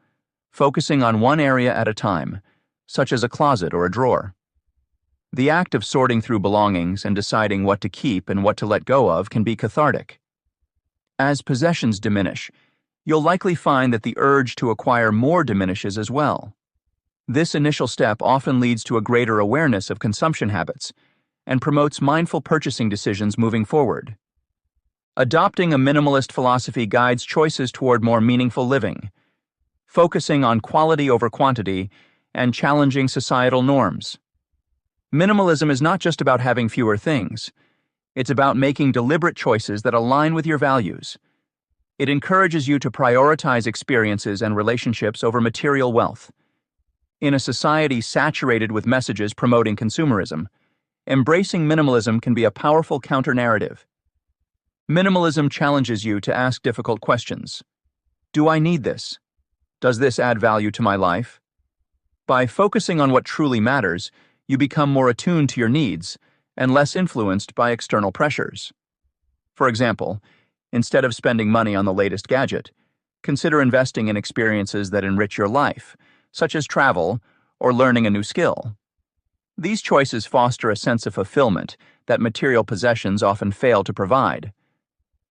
focusing on one area at a time, such as a closet or a drawer. The act of sorting through belongings and deciding what to keep and what to let go of can be cathartic. As possessions diminish, you'll likely find that the urge to acquire more diminishes as well. This initial step often leads to a greater awareness of consumption habits and promotes mindful purchasing decisions moving forward. Adopting a minimalist philosophy guides choices toward more meaningful living, focusing on quality over quantity and challenging societal norms. Minimalism is not just about having fewer things. It's about making deliberate choices that align with your values. It encourages you to prioritize experiences and relationships over material wealth. In a society saturated with messages promoting consumerism, embracing minimalism can be a powerful counter-narrative. Minimalism challenges you to ask difficult questions. Do I need this? Does this add value to my life? By focusing on what truly matters, you become more attuned to your needs and less influenced by external pressures. For example, instead of spending money on the latest gadget, consider investing in experiences that enrich your life, such as travel or learning a new skill. These choices foster a sense of fulfillment that material possessions often fail to provide.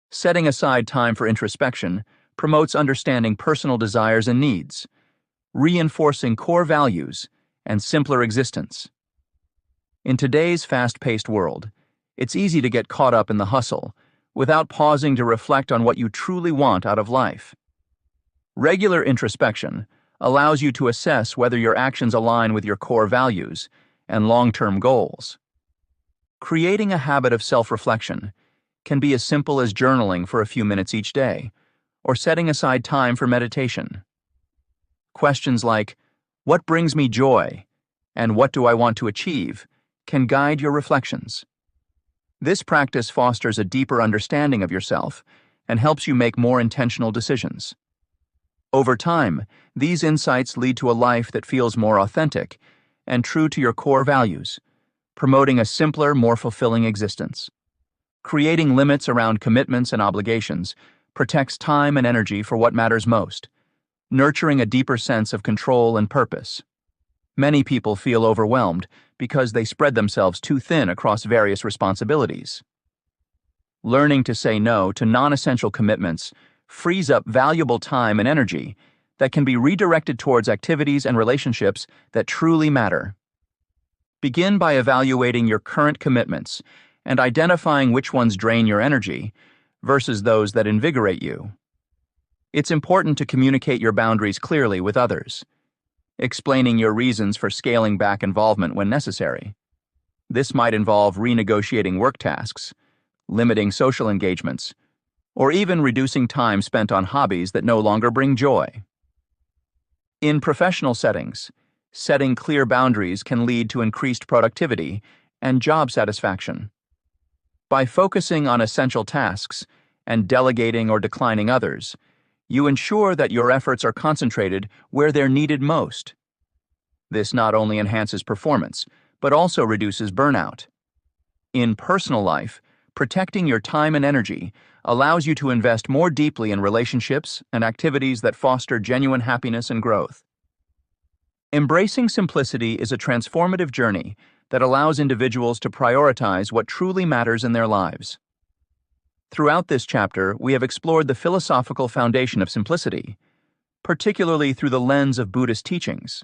Setting aside time for introspection promotes understanding personal desires and needs, reinforcing core values and simpler existence. In today's fast-paced world, it's easy to get caught up in the hustle without pausing to reflect on what you truly want out of life. Regular introspection allows you to assess whether your actions align with your core values and long-term goals. Creating a habit of self-reflection can be as simple as journaling for a few minutes each day, or setting aside time for meditation. Questions like, "What brings me joy?" and "What do I want to achieve?" can guide your reflections. This practice fosters a deeper understanding of yourself and helps you make more intentional decisions. Over time, these insights lead to a life that feels more authentic and true to your core values, promoting a simpler, more fulfilling existence. Creating limits around commitments and obligations protects time and energy for what matters most, nurturing a deeper sense of control and purpose. Many people feel overwhelmed because they spread themselves too thin across various responsibilities. Learning to say no to non-essential commitments frees up valuable time and energy that can be redirected towards activities and relationships that truly matter. Begin by evaluating your current commitments and identifying which ones drain your energy versus those that invigorate you. It's important to communicate your boundaries clearly with others, explaining your reasons for scaling back involvement when necessary. This might involve renegotiating work tasks, limiting social engagements, or even reducing time spent on hobbies that no longer bring joy. In professional settings, setting clear boundaries can lead to increased productivity and job satisfaction. By focusing on essential tasks and delegating or declining others, You ensure that your efforts are concentrated where they're needed most. This not only enhances performance, but also reduces burnout. In personal life, protecting your time and energy allows you to invest more deeply in relationships and activities that foster genuine happiness and growth. Embracing simplicity is a transformative journey that allows individuals to prioritize what truly matters in their lives. Throughout this chapter, we have explored the philosophical foundation of simplicity, particularly through the lens of Buddhist teachings.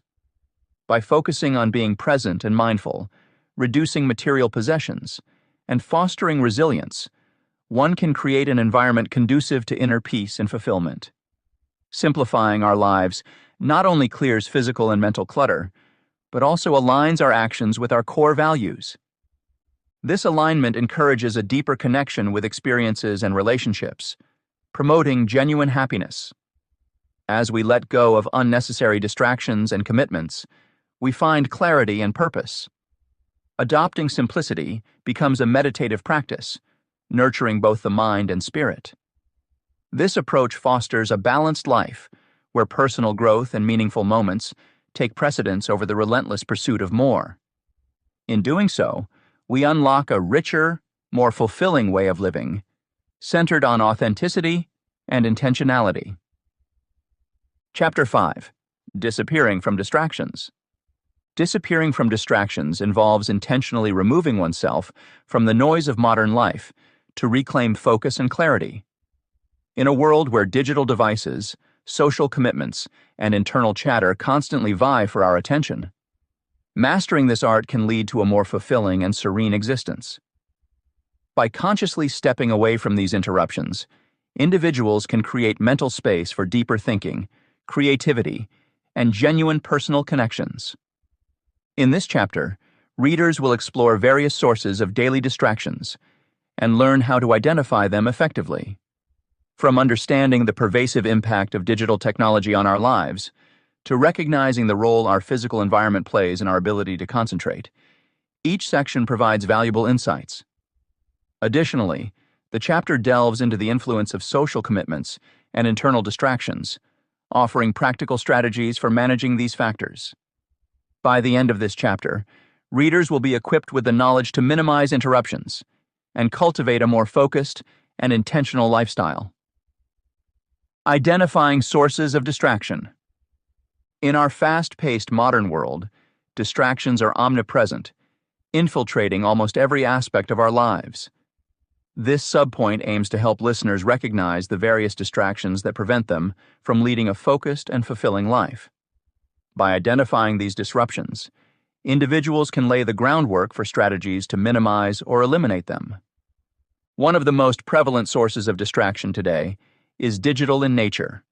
By focusing on being present and mindful, reducing material possessions, and fostering resilience, one can create an environment conducive to inner peace and fulfillment. Simplifying our lives not only clears physical and mental clutter, but also aligns our actions with our core values. This alignment encourages a deeper connection with experiences and relationships, promoting genuine happiness. As we let go of unnecessary distractions and commitments, we find clarity and purpose. Adopting simplicity becomes a meditative practice, nurturing both the mind and spirit. This approach fosters a balanced life, where personal growth and meaningful moments take precedence over the relentless pursuit of more. In doing so, we unlock a richer, more fulfilling way of living, centered on authenticity and intentionality. Chapter 5. Disappearing from distractions. Disappearing from distractions involves intentionally removing oneself from the noise of modern life to reclaim focus and clarity. In a world where digital devices, social commitments, and internal chatter constantly vie for our attention, mastering this art can lead to a more fulfilling and serene existence. By consciously stepping away from these interruptions, individuals can create mental space for deeper thinking, creativity, and genuine personal connections. In this chapter, readers will explore various sources of daily distractions and learn how to identify them effectively. From understanding the pervasive impact of digital technology on our lives, to recognizing the role our physical environment plays in our ability to concentrate, each section provides valuable insights. Additionally, the chapter delves into the influence of social commitments and internal distractions, offering practical strategies for managing these factors. By the end of this chapter, readers will be equipped with the knowledge to minimize interruptions and cultivate a more focused and intentional lifestyle. Identifying sources of distraction. In our fast-paced modern world, distractions are omnipresent, infiltrating almost every aspect of our lives. This subpoint aims to help listeners recognize the various distractions that prevent them from leading a focused and fulfilling life. By identifying these disruptions, individuals can lay the groundwork for strategies to minimize or eliminate them. One of the most prevalent sources of distraction today is digital in nature.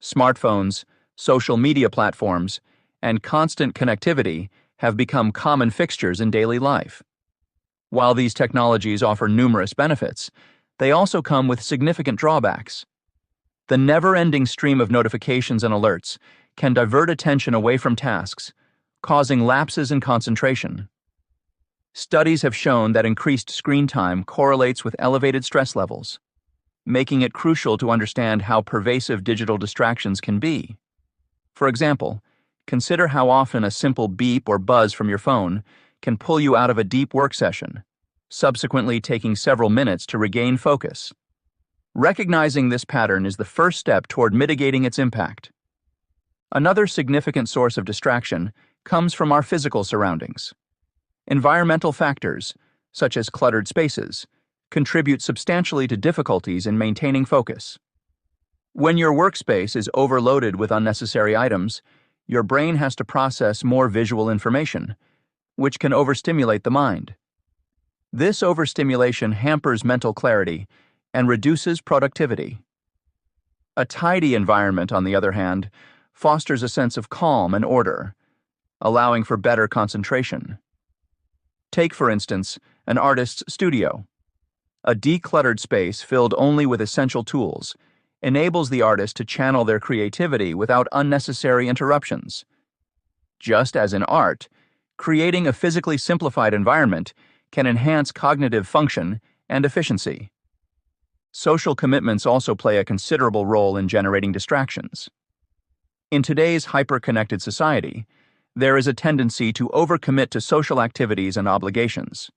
Smartphones, social media platforms, and constant connectivity have become common fixtures in daily life. While these technologies offer numerous benefits, they also come with significant drawbacks. The never-ending stream of notifications and alerts can divert attention away from tasks, causing lapses in concentration. Studies have shown that increased screen time correlates with elevated stress levels, making it crucial to understand how pervasive digital distractions can be. For example, consider how often a simple beep or buzz from your phone can pull you out of a deep work session, subsequently taking several minutes to regain focus. Recognizing this pattern is the first step toward mitigating its impact. Another significant source of distraction comes from our physical surroundings. Environmental factors, such as cluttered spaces, contribute substantially to difficulties in maintaining focus. When your workspace is overloaded with unnecessary items, your brain has to process more visual information, which can overstimulate the mind. This overstimulation hampers mental clarity and reduces productivity. A tidy environment, on the other hand, fosters a sense of calm and order, allowing for better concentration. Take, for instance, an artist's studio. A decluttered space filled only with essential tools enables the artist to channel their creativity without unnecessary interruptions. Just as in art, creating a physically simplified environment can enhance cognitive function and efficiency. social commitments also play a considerable role in generating distractions. In today's hyper-connected society, there is a tendency to overcommit to social activities and obligations.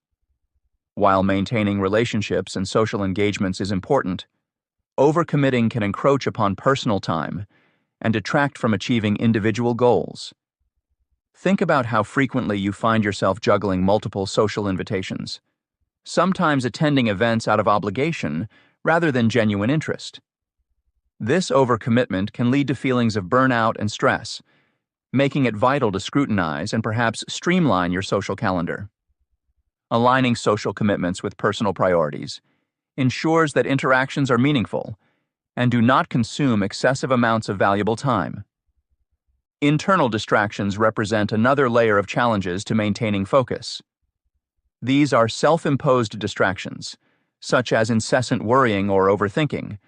While maintaining relationships and social engagements is important, overcommitting can encroach upon personal time and detract from achieving individual goals. Think about how frequently you find yourself juggling multiple social invitations, sometimes attending events out of obligation rather than genuine interest. This overcommitment can lead to feelings of burnout and stress, making it vital to scrutinize and perhaps streamline your social calendar. Aligning social commitments with personal priorities ensures that interactions are meaningful and do not consume excessive amounts of valuable time. Internal distractions represent another layer of challenges to maintaining focus. These are self-imposed distractions, such as incessant worrying or overthinking,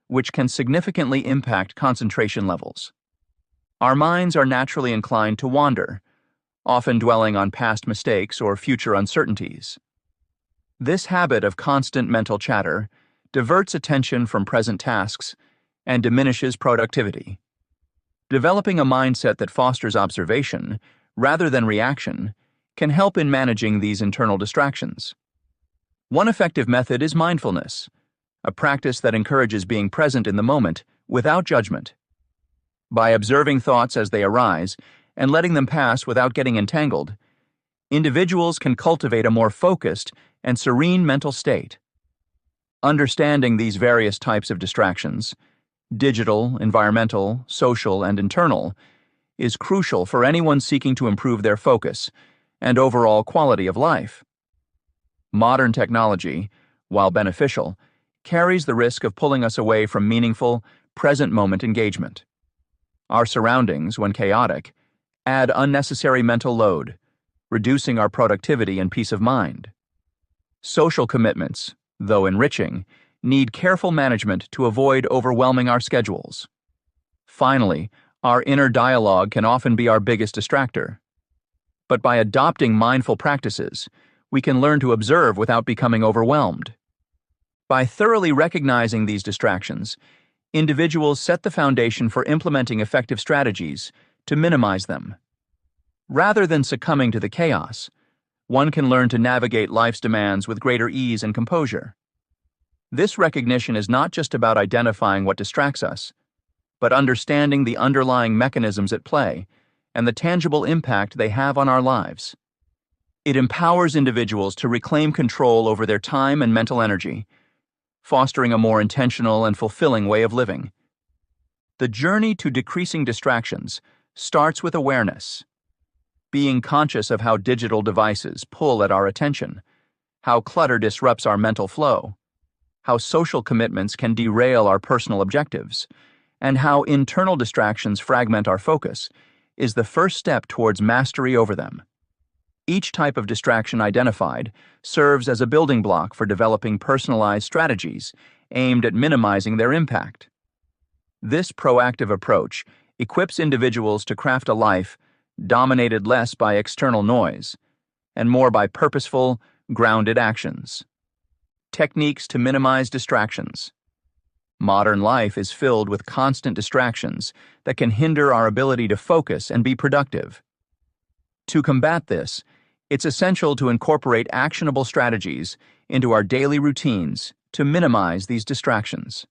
which can significantly impact concentration levels. Our minds are naturally inclined to wander, often dwelling on past mistakes or future uncertainties. This habit of constant mental chatter diverts attention from present tasks and diminishes productivity. Developing a mindset that fosters observation, rather than reaction, can help in managing these internal distractions. One effective method is mindfulness, a practice that encourages being present in the moment without judgment. By observing thoughts as they arise and letting them pass without getting entangled, individuals can cultivate a more focused and serene mental state. Understanding these various types of distractions, digital, environmental, social, and internal, is crucial for anyone seeking to improve their focus and overall quality of life. Modern technology, while beneficial, carries the risk of pulling us away from meaningful, present-moment engagement. Our surroundings, when chaotic, add unnecessary mental load, reducing our productivity and peace of mind. Social commitments, though enriching, need careful management to avoid overwhelming our schedules. Finally, our inner dialogue can often be our biggest distractor. But by adopting mindful practices, we can learn to observe without becoming overwhelmed. By thoroughly recognizing these distractions, individuals set the foundation for implementing effective strategies to minimize them. Rather than succumbing to the chaos, one can learn to navigate life's demands with greater ease and composure. This recognition is not just about identifying what distracts us, but understanding the underlying mechanisms at play and the tangible impact they have on our lives. It empowers individuals to reclaim control over their time and mental energy, fostering a more intentional and fulfilling way of living. The journey to decreasing distractions starts with awareness. Being conscious of how digital devices pull at our attention, how clutter disrupts our mental flow, how social commitments can derail our personal objectives, and how internal distractions fragment our focus, is the first step towards mastery over them. Each type of distraction identified serves as a building block for developing personalized strategies aimed at minimizing their impact. This proactive approach equips individuals to craft a life dominated less by external noise and more by purposeful, grounded actions. Techniques to minimize distractions. Modern life is filled with constant distractions that can hinder our ability to focus and be productive. To combat this, it's essential to incorporate actionable strategies into our daily routines to minimize these distractions.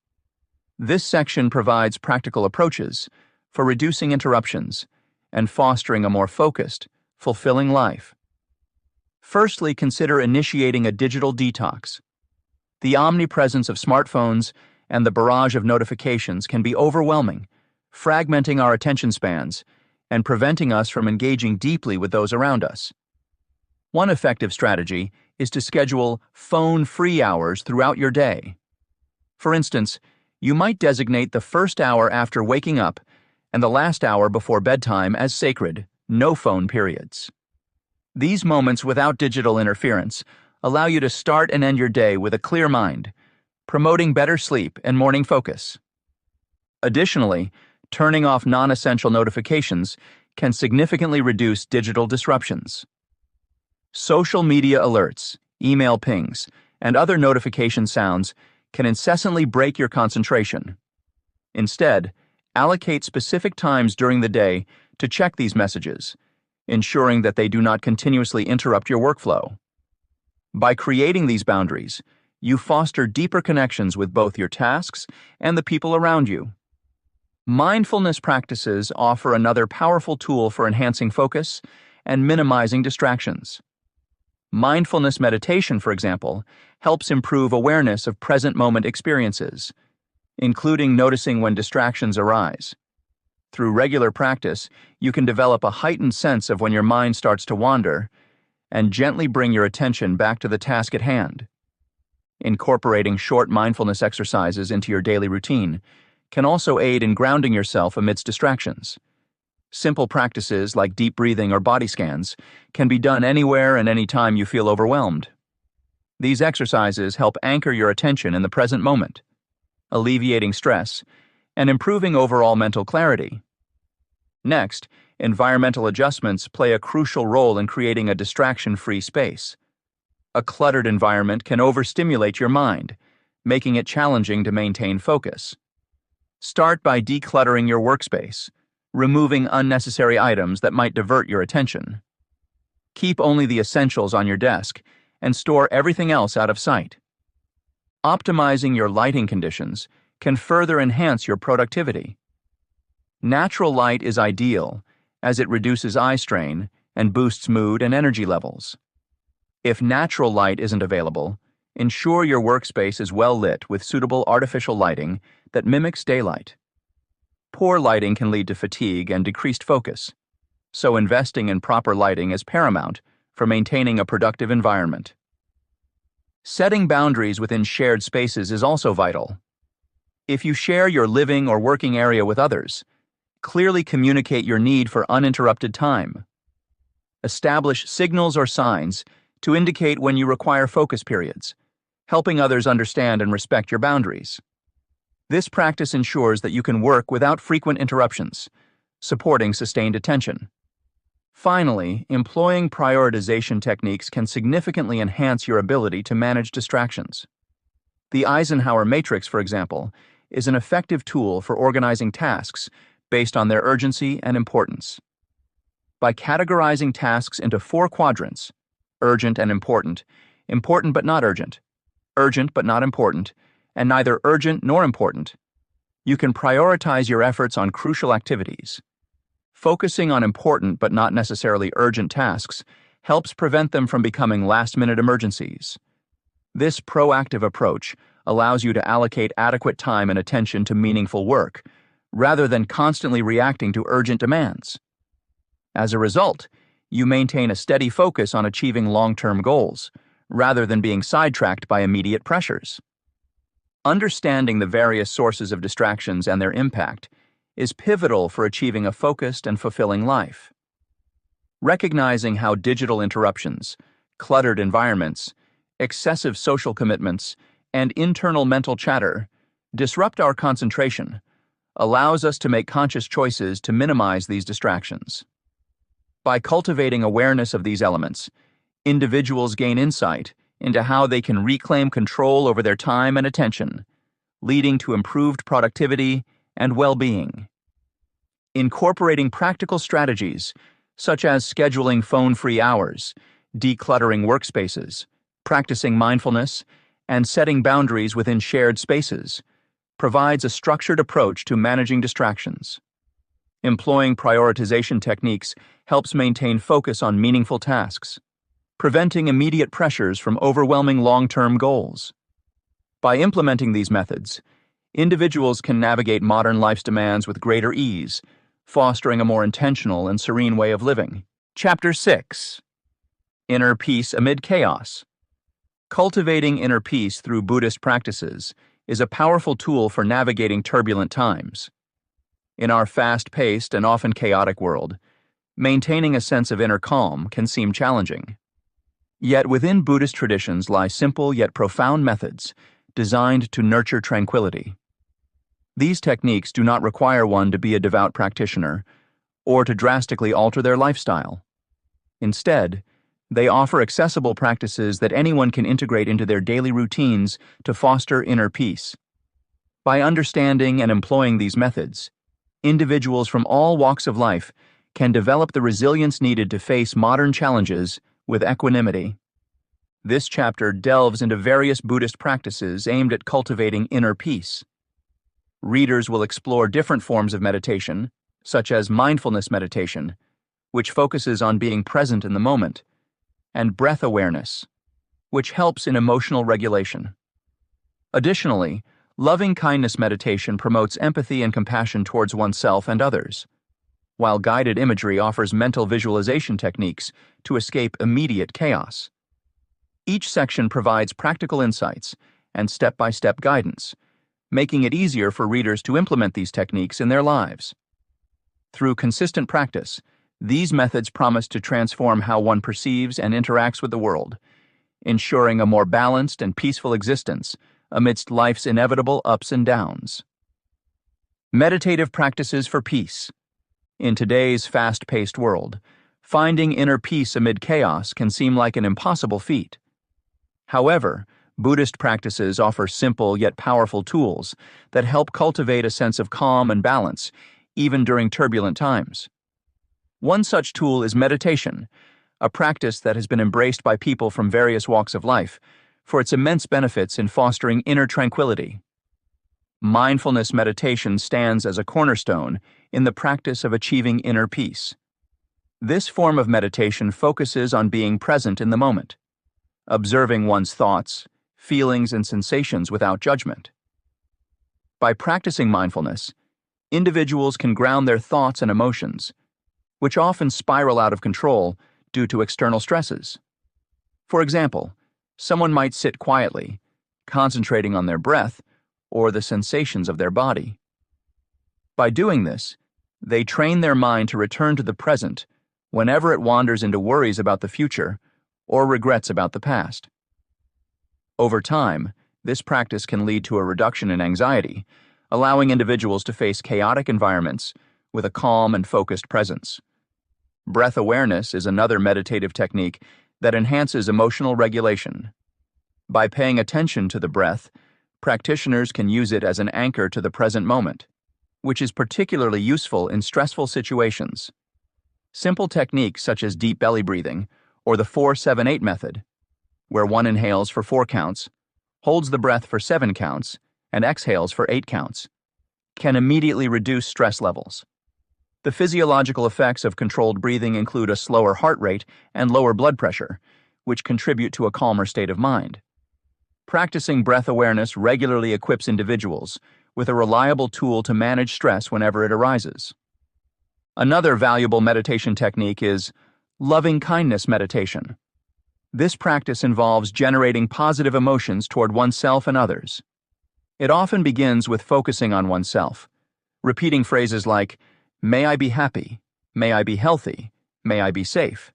This section provides practical approaches for reducing interruptions and fostering a more focused, fulfilling life. Firstly, consider initiating a digital detox. The omnipresence of smartphones and the barrage of notifications can be overwhelming, fragmenting our attention spans and preventing us from engaging deeply with those around us. One effective strategy is to schedule phone-free hours throughout your day. For instance, you might designate the first hour after waking up and the last hour before bedtime as sacred, no-phone periods. These moments without digital interference allow you to start and end your day with a clear mind, promoting better sleep and morning focus. Additionally, turning off non-essential notifications can significantly reduce digital disruptions. Social media alerts, email pings, and other notification sounds can incessantly break your concentration. Instead, allocate specific times during the day to check these messages, ensuring that they do not continuously interrupt your workflow. By creating these boundaries, you foster deeper connections with both your tasks and the people around you. Mindfulness practices offer another powerful tool for enhancing focus and minimizing distractions. Mindfulness meditation, for example, helps improve awareness of present moment experiences, including noticing when distractions arise. Through regular practice, you can develop a heightened sense of when your mind starts to wander and gently bring your attention back to the task at hand. Incorporating short mindfulness exercises into your daily routine can also aid in grounding yourself amidst distractions. Simple practices like deep breathing or body scans can be done anywhere and anytime you feel overwhelmed. These exercises help anchor your attention in the present moment, alleviating stress and improving overall mental clarity. Next, environmental adjustments play a crucial role in creating a distraction-free space. A cluttered environment can overstimulate your mind, making it challenging to maintain focus. Start by decluttering your workspace, removing unnecessary items that might divert your attention. Keep only the essentials on your desk and store everything else out of sight. Optimizing your lighting conditions can further enhance your productivity. Natural light is ideal as it reduces eye strain and boosts mood and energy levels. If natural light isn't available, ensure your workspace is well lit with suitable artificial lighting that mimics daylight. Poor lighting can lead to fatigue and decreased focus, so investing in proper lighting is paramount for maintaining a productive environment. Setting boundaries within shared spaces is also vital. If you share your living or working area with others, clearly communicate your need for uninterrupted time. Establish signals or signs to indicate when you require focus periods, helping others understand and respect your boundaries. This practice ensures that you can work without frequent interruptions, supporting sustained attention. Finally, employing prioritization techniques can significantly enhance your ability to manage distractions. The Eisenhower matrix, for example, is an effective tool for organizing tasks based on their urgency and importance. By categorizing tasks into 4 quadrants, urgent and important, important but not urgent, urgent but not important, and neither urgent nor important, you can prioritize your efforts on crucial activities. Focusing on important but not necessarily urgent tasks helps prevent them from becoming last-minute emergencies. This proactive approach allows you to allocate adequate time and attention to meaningful work, rather than constantly reacting to urgent demands. As a result, you maintain a steady focus on achieving long-term goals, rather than being sidetracked by immediate pressures. Understanding the various sources of distractions and their impact is pivotal for achieving a focused and fulfilling life. Recognizing how digital interruptions, cluttered environments, excessive social commitments, and internal mental chatter disrupt our concentration allows us to make conscious choices to minimize these distractions. By cultivating awareness of these elements, individuals gain insight into how they can reclaim control over their time and attention, leading to improved productivity and well-being. Incorporating practical strategies such as scheduling phone-free hours, decluttering workspaces, practicing mindfulness, and setting boundaries within shared spaces provides a structured approach to managing distractions. Employing prioritization techniques helps maintain focus on meaningful tasks, preventing immediate pressures from overwhelming long-term goals. By implementing these methods, individuals can navigate modern life's demands with greater ease, fostering a more intentional and serene way of living. Chapter 6. Inner Peace Amid Chaos. Cultivating inner peace through Buddhist practices is a powerful tool for navigating turbulent times. In our fast-paced and often chaotic world, maintaining a sense of inner calm can seem challenging. Yet within Buddhist traditions lie simple yet profound methods designed to nurture tranquility. These techniques do not require one to be a devout practitioner or to drastically alter their lifestyle. Instead, They offer accessible practices that anyone can integrate into their daily routines to foster inner peace. By understanding and employing these methods, individuals from all walks of life can develop the resilience needed to face modern challenges with equanimity. This chapter delves into various Buddhist practices aimed at cultivating inner peace. Readers will explore different forms of meditation, such as mindfulness meditation, which focuses on being present in the moment, and breath awareness, which helps in emotional regulation. Additionally, loving kindness meditation promotes empathy and compassion towards oneself and others, while guided imagery offers mental visualization techniques to escape immediate chaos. Each section provides practical insights and step-by-step guidance, making it easier for readers to implement these techniques in their lives. Through consistent practice, these methods promise to transform how one perceives and interacts with the world, ensuring a more balanced and peaceful existence amidst life's inevitable ups and downs. Meditative practices for peace. In today's fast-paced world, finding inner peace amid chaos can seem like an impossible feat. However, Buddhist practices offer simple yet powerful tools that help cultivate a sense of calm and balance, even during turbulent times. One such tool is meditation, a practice that has been embraced by people from various walks of life for its immense benefits in fostering inner tranquility. Mindfulness meditation stands as a cornerstone in the practice of achieving inner peace. This form of meditation focuses on being present in the moment, observing one's thoughts, feelings, and sensations without judgment. By practicing mindfulness, individuals can ground their thoughts and emotions, which often spiral out of control due to external stresses. For example, someone might sit quietly, concentrating on their breath or the sensations of their body. By doing this, they train their mind to return to the present whenever it wanders into worries about the future or regrets about the past. Over time, this practice can lead to a reduction in anxiety, allowing individuals to face chaotic environments with a calm and focused presence. Breath awareness is another meditative technique that enhances emotional regulation. By paying attention to the breath, practitioners can use it as an anchor to the present moment, which is particularly useful in stressful situations. Simple techniques such as deep belly breathing or the 4-7-8 method, where one inhales for 4 counts, holds the breath for 7 counts, and exhales for 8 counts, can immediately reduce stress levels. The physiological effects of controlled breathing include a slower heart rate and lower blood pressure, which contribute to a calmer state of mind. Practicing breath awareness regularly equips individuals with a reliable tool to manage stress whenever it arises. Another valuable meditation technique is loving kindness meditation. This practice involves generating positive emotions toward oneself and others. It often begins with focusing on oneself, repeating phrases like, "May I be happy," "May I be healthy," "May I be safe,"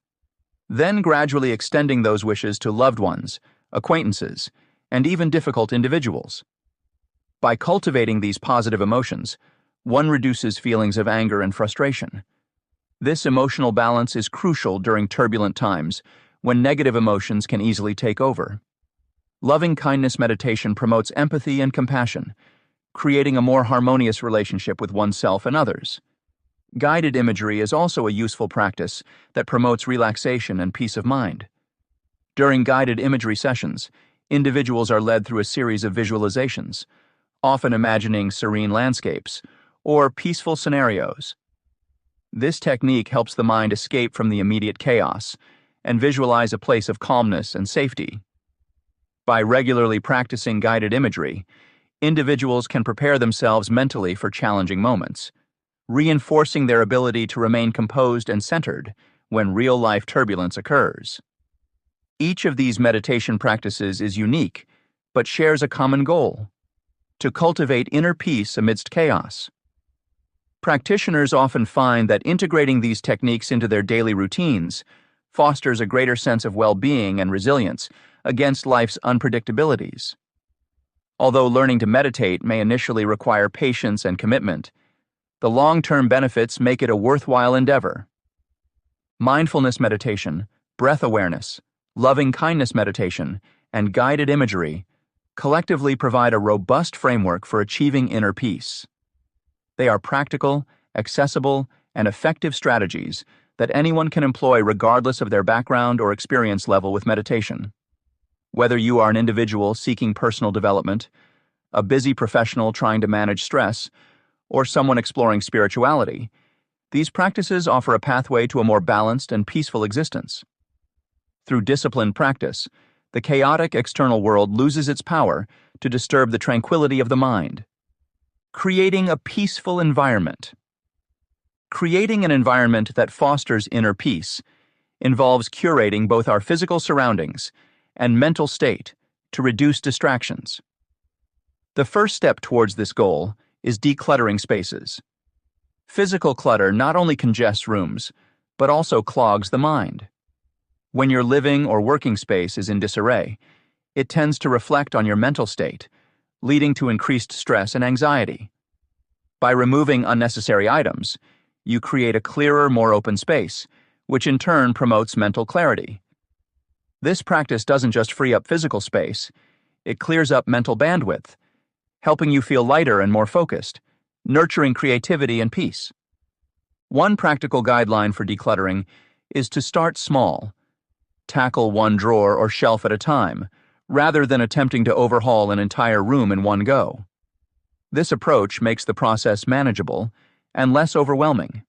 then gradually extending those wishes to loved ones, acquaintances, and even difficult individuals. By cultivating these positive emotions, one reduces feelings of anger and frustration. This emotional balance is crucial during turbulent times when negative emotions can easily take over. Loving kindness meditation promotes empathy and compassion, creating a more harmonious relationship with oneself and others. Guided imagery is also a useful practice that promotes relaxation and peace of mind. During guided imagery sessions, individuals are led through a series of visualizations, often imagining serene landscapes or peaceful scenarios. This technique helps the mind escape from the immediate chaos and visualize a place of calmness and safety. By regularly practicing guided imagery, individuals can prepare themselves mentally for challenging moments, reinforcing their ability to remain composed and centered when real-life turbulence occurs. Each of these meditation practices is unique, but shares a common goal: to cultivate inner peace amidst chaos. Practitioners often find that integrating these techniques into their daily routines fosters a greater sense of well-being and resilience against life's unpredictabilities. Although learning to meditate may initially require patience and commitment, the long-term benefits make it a worthwhile endeavor. Mindfulness meditation, breath awareness, loving kindness meditation, and guided imagery collectively provide a robust framework for achieving inner peace. They are practical, accessible, and effective strategies that anyone can employ regardless of their background or experience level with meditation. Whether you are an individual seeking personal development, a busy professional trying to manage stress, or someone exploring spirituality, these practices offer a pathway to a more balanced and peaceful existence. Through disciplined practice, the chaotic external world loses its power to disturb the tranquility of the mind. Creating a peaceful environment. Creating an environment that fosters inner peace involves curating both our physical surroundings and mental state to reduce distractions. The first step towards this goal is decluttering spaces. Physical clutter not only congests rooms, but also clogs the mind. When your living or working space is in disarray, it tends to reflect on your mental state, leading to increased stress and anxiety. By removing unnecessary items, you create a clearer, more open space, which in turn promotes mental clarity. This practice doesn't just free up physical space, it clears up mental bandwidth, helping you feel lighter and more focused, nurturing creativity and peace. One practical guideline for decluttering is to start small. Tackle one drawer or shelf at a time, rather than attempting to overhaul an entire room in one go. This approach makes the process manageable and less overwhelming.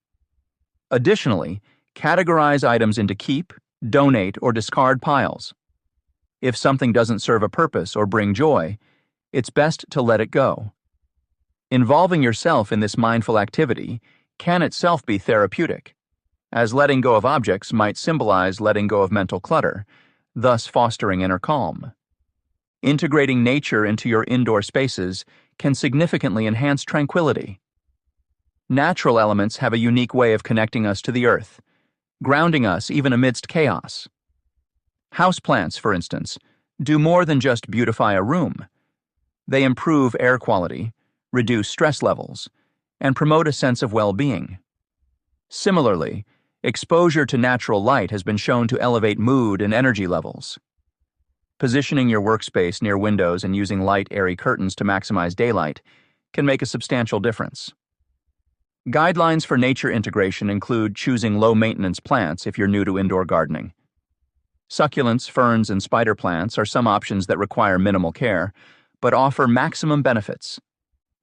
Additionally, categorize items into keep, donate, or discard piles. If something doesn't serve a purpose or bring joy, it's best to let it go. Involving yourself in this mindful activity can itself be therapeutic, as letting go of objects might symbolize letting go of mental clutter, thus fostering inner calm. Integrating nature into your indoor spaces can significantly enhance tranquility. Natural elements have a unique way of connecting us to the earth, grounding us even amidst chaos. Houseplants, for instance, do more than just beautify a room. They improve air quality, reduce stress levels, and promote a sense of well-being. Similarly, exposure to natural light has been shown to elevate mood and energy levels. Positioning your workspace near windows and using light, airy curtains to maximize daylight can make a substantial difference. Guidelines for nature integration include choosing low-maintenance plants if you're new to indoor gardening. Succulents, ferns, and spider plants are some options that require minimal care, but offer maximum benefits.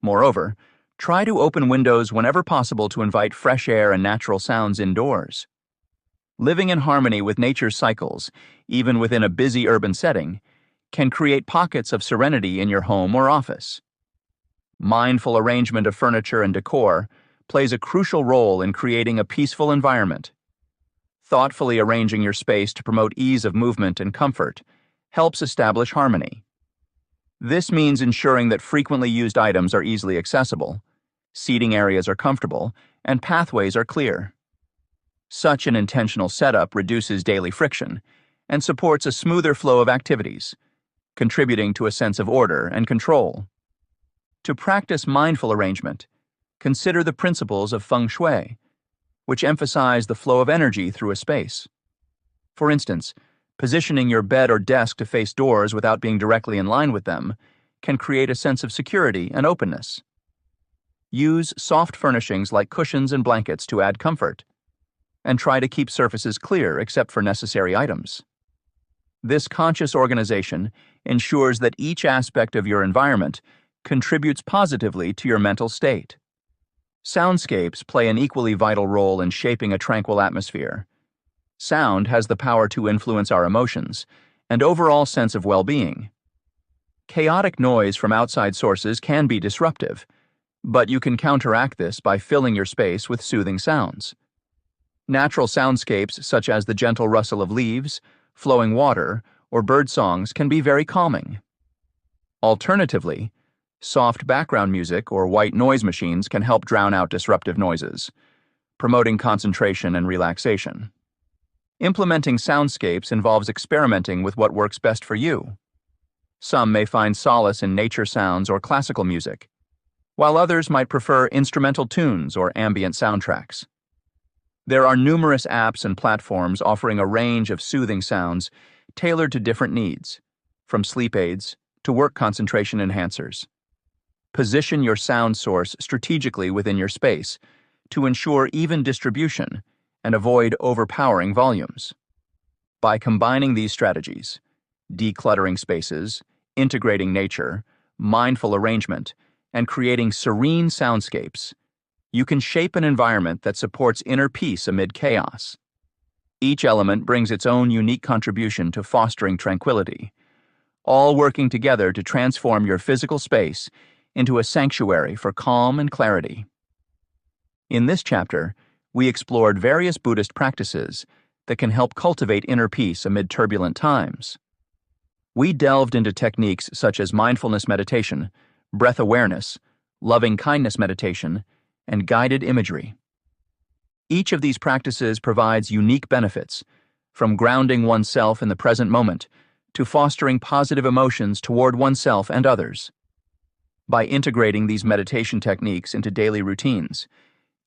Moreover, try to open windows whenever possible to invite fresh air and natural sounds indoors. Living in harmony with nature's cycles, even within a busy urban setting, can create pockets of serenity in your home or office. Mindful arrangement of furniture and decor plays a crucial role in creating a peaceful environment. Thoughtfully arranging your space to promote ease of movement and comfort helps establish harmony. This means ensuring that frequently used items are easily accessible, seating areas are comfortable, and pathways are clear. Such an intentional setup reduces daily friction and supports a smoother flow of activities, contributing to a sense of order and control. To practice mindful arrangement, consider the principles of feng shui, which emphasize the flow of energy through a space. For instance, positioning your bed or desk to face doors without being directly in line with them can create a sense of security and openness. Use soft furnishings like cushions and blankets to add comfort, and try to keep surfaces clear except for necessary items. This conscious organization ensures that each aspect of your environment contributes positively to your mental state. Soundscapes play an equally vital role in shaping a tranquil atmosphere. Sound has the power to influence our emotions and overall sense of well-being. Chaotic noise from outside sources can be disruptive, but you can counteract this by filling your space with soothing sounds. Natural soundscapes such as the gentle rustle of leaves, flowing water, or bird songs can be very calming. Alternatively, soft background music or white noise machines can help drown out disruptive noises, promoting concentration and relaxation. Implementing soundscapes involves experimenting with what works best for you. Some may find solace in nature sounds or classical music, while others might prefer instrumental tunes or ambient soundtracks. There are numerous apps and platforms offering a range of soothing sounds tailored to different needs, from sleep aids to work concentration enhancers. Position your sound source strategically within your space to ensure even distribution and avoid overpowering volumes. By combining these strategies, decluttering spaces, integrating nature, mindful arrangement, and creating serene soundscapes, you can shape an environment that supports inner peace amid chaos. Each element brings its own unique contribution to fostering tranquility, all working together to transform your physical space into a sanctuary for calm and clarity. In this chapter, we explored various Buddhist practices that can help cultivate inner peace amid turbulent times. We delved into techniques such as mindfulness meditation, breath awareness, loving kindness meditation, and guided imagery. Each of these practices provides unique benefits, from grounding oneself in the present moment to fostering positive emotions toward oneself and others. By integrating these meditation techniques into daily routines,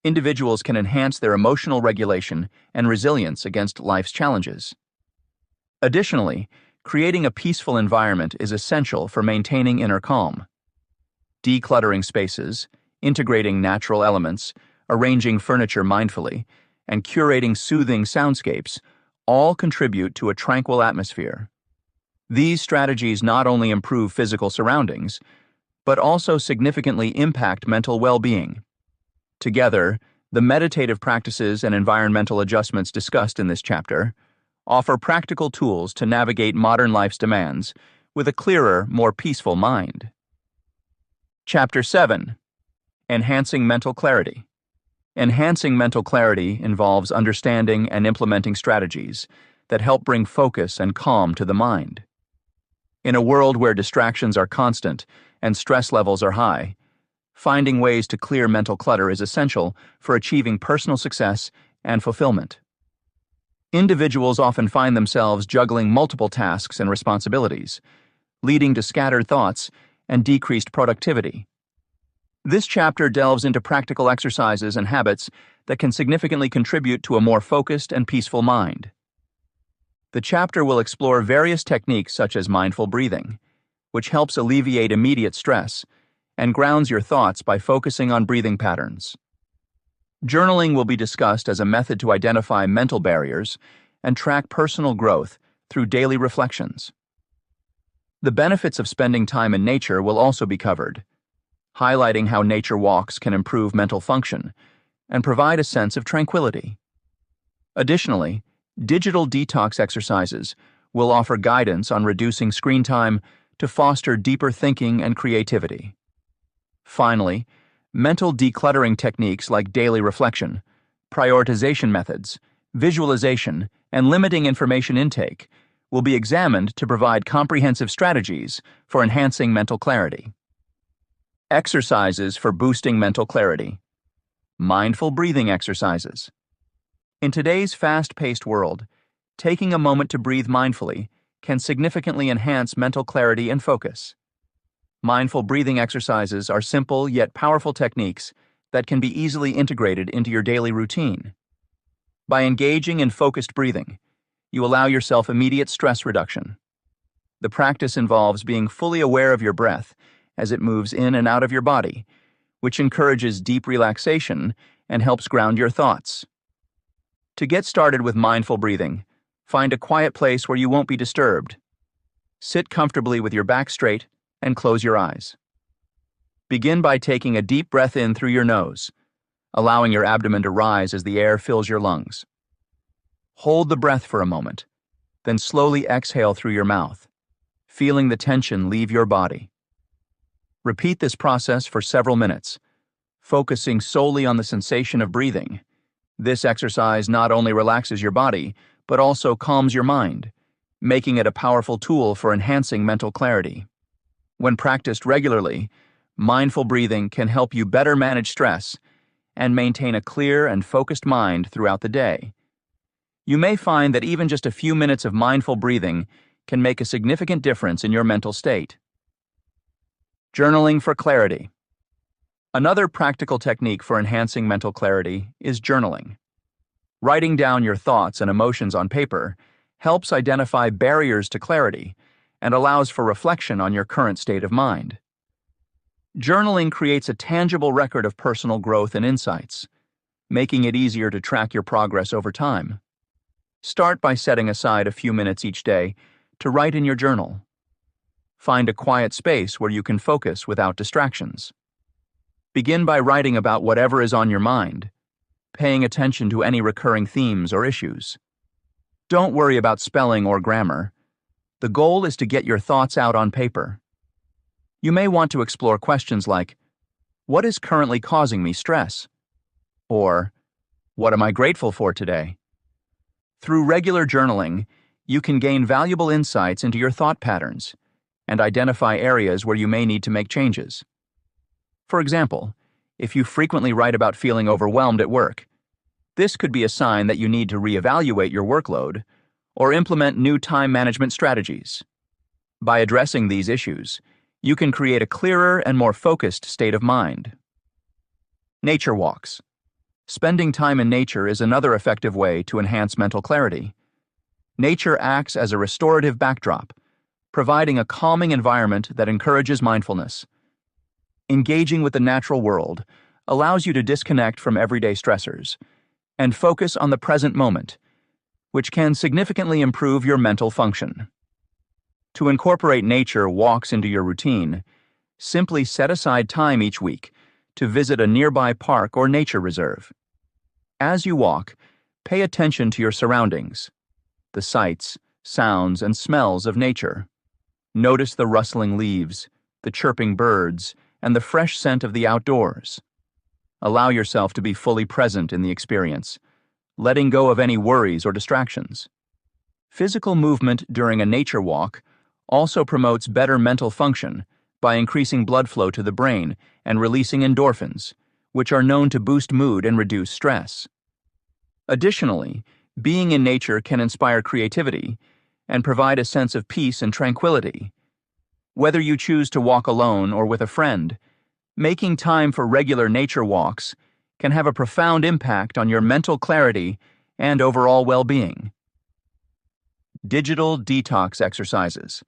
individuals can enhance their emotional regulation and resilience against life's challenges. Additionally, creating a peaceful environment is essential for maintaining inner calm. Decluttering spaces, integrating natural elements, arranging furniture mindfully, and curating soothing soundscapes all contribute to a tranquil atmosphere. These strategies not only improve physical surroundings, but also significantly impact mental well-being. Together, the meditative practices and environmental adjustments discussed in this chapter offer practical tools to navigate modern life's demands with a clearer, more peaceful mind. Chapter 7. Enhancing Mental Clarity. Enhancing mental clarity involves understanding and implementing strategies that help bring focus and calm to the mind. In a world where distractions are constant and stress levels are high, finding ways to clear mental clutter is essential for achieving personal success and fulfillment. Individuals often find themselves juggling multiple tasks and responsibilities, leading to scattered thoughts and decreased productivity. This chapter delves into practical exercises and habits that can significantly contribute to a more focused and peaceful mind. The chapter will explore various techniques such as mindful breathing, which helps alleviate immediate stress and grounds your thoughts by focusing on breathing patterns. Journaling will be discussed as a method to identify mental barriers and track personal growth through daily reflections. The benefits of spending time in nature will also be covered, highlighting how nature walks can improve mental function and provide a sense of tranquility. Additionally, digital detox exercises will offer guidance on reducing screen time to foster deeper thinking and creativity. Finally, mental decluttering techniques like daily reflection, prioritization methods, visualization, and limiting information intake will be examined to provide comprehensive strategies for enhancing mental clarity. Exercises for boosting mental clarity. Mindful breathing exercises. In today's fast-paced world, taking a moment to breathe mindfully can significantly enhance mental clarity and focus. Mindful breathing exercises are simple yet powerful techniques that can be easily integrated into your daily routine. By engaging in focused breathing, you allow yourself immediate stress reduction. The practice involves being fully aware of your breath as it moves in and out of your body, which encourages deep relaxation and helps ground your thoughts. To get started with mindful breathing, find a quiet place where you won't be disturbed. Sit comfortably with your back straight and close your eyes. Begin by taking a deep breath in through your nose, allowing your abdomen to rise as the air fills your lungs. Hold the breath for a moment, then slowly exhale through your mouth, feeling the tension leave your body. Repeat this process for several minutes, focusing solely on the sensation of breathing. This exercise not only relaxes your body, but also calms your mind, making it a powerful tool for enhancing mental clarity. When practiced regularly, mindful breathing can help you better manage stress and maintain a clear and focused mind throughout the day. You may find that even just a few minutes of mindful breathing can make a significant difference in your mental state. Journaling for clarity. Another practical technique for enhancing mental clarity is journaling. Writing down your thoughts and emotions on paper helps identify barriers to clarity and allows for reflection on your current state of mind. Journaling creates a tangible record of personal growth and insights, making it easier to track your progress over time. Start by setting aside a few minutes each day to write in your journal. Find a quiet space where you can focus without distractions. Begin by writing about whatever is on your mind, paying attention to any recurring themes or issues. Don't worry about spelling or grammar. The goal is to get your thoughts out on paper. You may want to explore questions like, what is currently causing me stress? Or, what am I grateful for today? Through regular journaling, you can gain valuable insights into your thought patterns and identify areas where you may need to make changes. For example, if you frequently write about feeling overwhelmed at work, this could be a sign that you need to reevaluate your workload or implement new time management strategies. By addressing these issues, you can create a clearer and more focused state of mind. Nature walks. Spending time in nature is another effective way to enhance mental clarity. Nature acts as a restorative backdrop, providing a calming environment that encourages mindfulness. Engaging with the natural world allows you to disconnect from everyday stressors and focus on the present moment, which can significantly improve your mental function. To incorporate nature walks into your routine, simply set aside time each week to visit a nearby park or nature reserve. As you walk, pay attention to your surroundings, the sights, sounds, and smells of nature. Notice the rustling leaves, the chirping birds, and the fresh scent of the outdoors. Allow yourself to be fully present in the experience, letting go of any worries or distractions. Physical movement during a nature walk also promotes better mental function by increasing blood flow to the brain and releasing endorphins, which are known to boost mood and reduce stress. Additionally, being in nature can inspire creativity and provide a sense of peace and tranquility. Whether you choose to walk alone or with a friend, making time for regular nature walks can have a profound impact on your mental clarity and overall well-being. Digital detox exercises.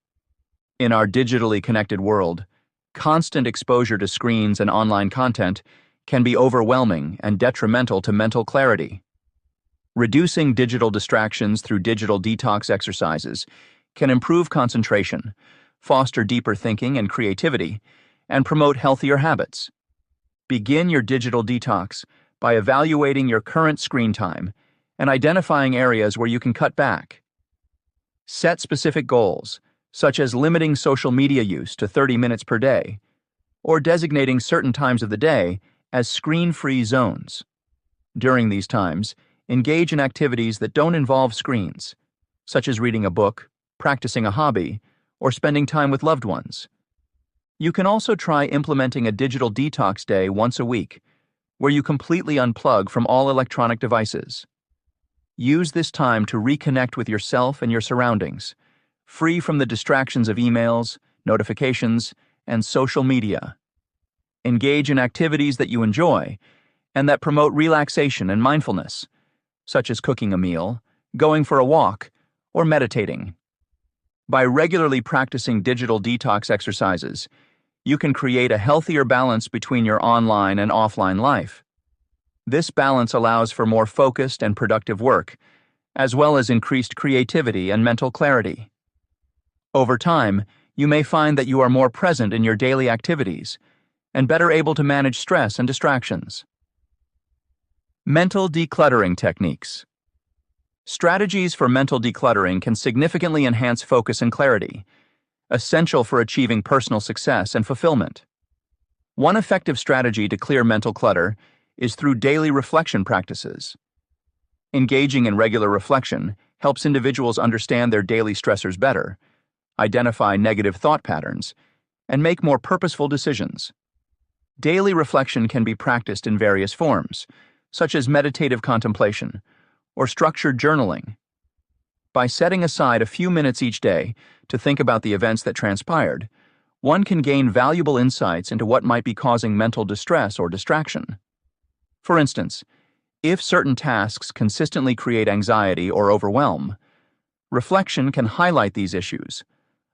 In our digitally connected world, constant exposure to screens and online content can be overwhelming and detrimental to mental clarity. Reducing digital distractions through digital detox exercises can improve concentration, foster deeper thinking and creativity, and promote healthier habits. Begin your digital detox by evaluating your current screen time and identifying areas where you can cut back. Set specific goals, such as limiting social media use to 30 minutes per day, or designating certain times of the day as screen-free zones. During these times, engage in activities that don't involve screens, such as reading a book, practicing a hobby, or spending time with loved ones. You can also try implementing a digital detox day once a week, where you completely unplug from all electronic devices. Use this time to reconnect with yourself and your surroundings, free from the distractions of emails, notifications, and social media. Engage in activities that you enjoy and that promote relaxation and mindfulness, such as cooking a meal, going for a walk, or meditating. By regularly practicing digital detox exercises, you can create a healthier balance between your online and offline life. This balance allows for more focused and productive work, as well as increased creativity and mental clarity. Over time, you may find that you are more present in your daily activities and better able to manage stress and distractions. Mental decluttering techniques. Strategies for mental decluttering can significantly enhance focus and clarity, essential for achieving personal success and fulfillment. One effective strategy to clear mental clutter is through daily reflection practices. Engaging in regular reflection helps individuals understand their daily stressors better, identify negative thought patterns, and make more purposeful decisions. Daily reflection can be practiced in various forms, such as meditative contemplation or structured journaling. By setting aside a few minutes each day to think about the events that transpired, one can gain valuable insights into what might be causing mental distress or distraction. For instance, If certain tasks consistently create anxiety or overwhelm, reflection can highlight these issues,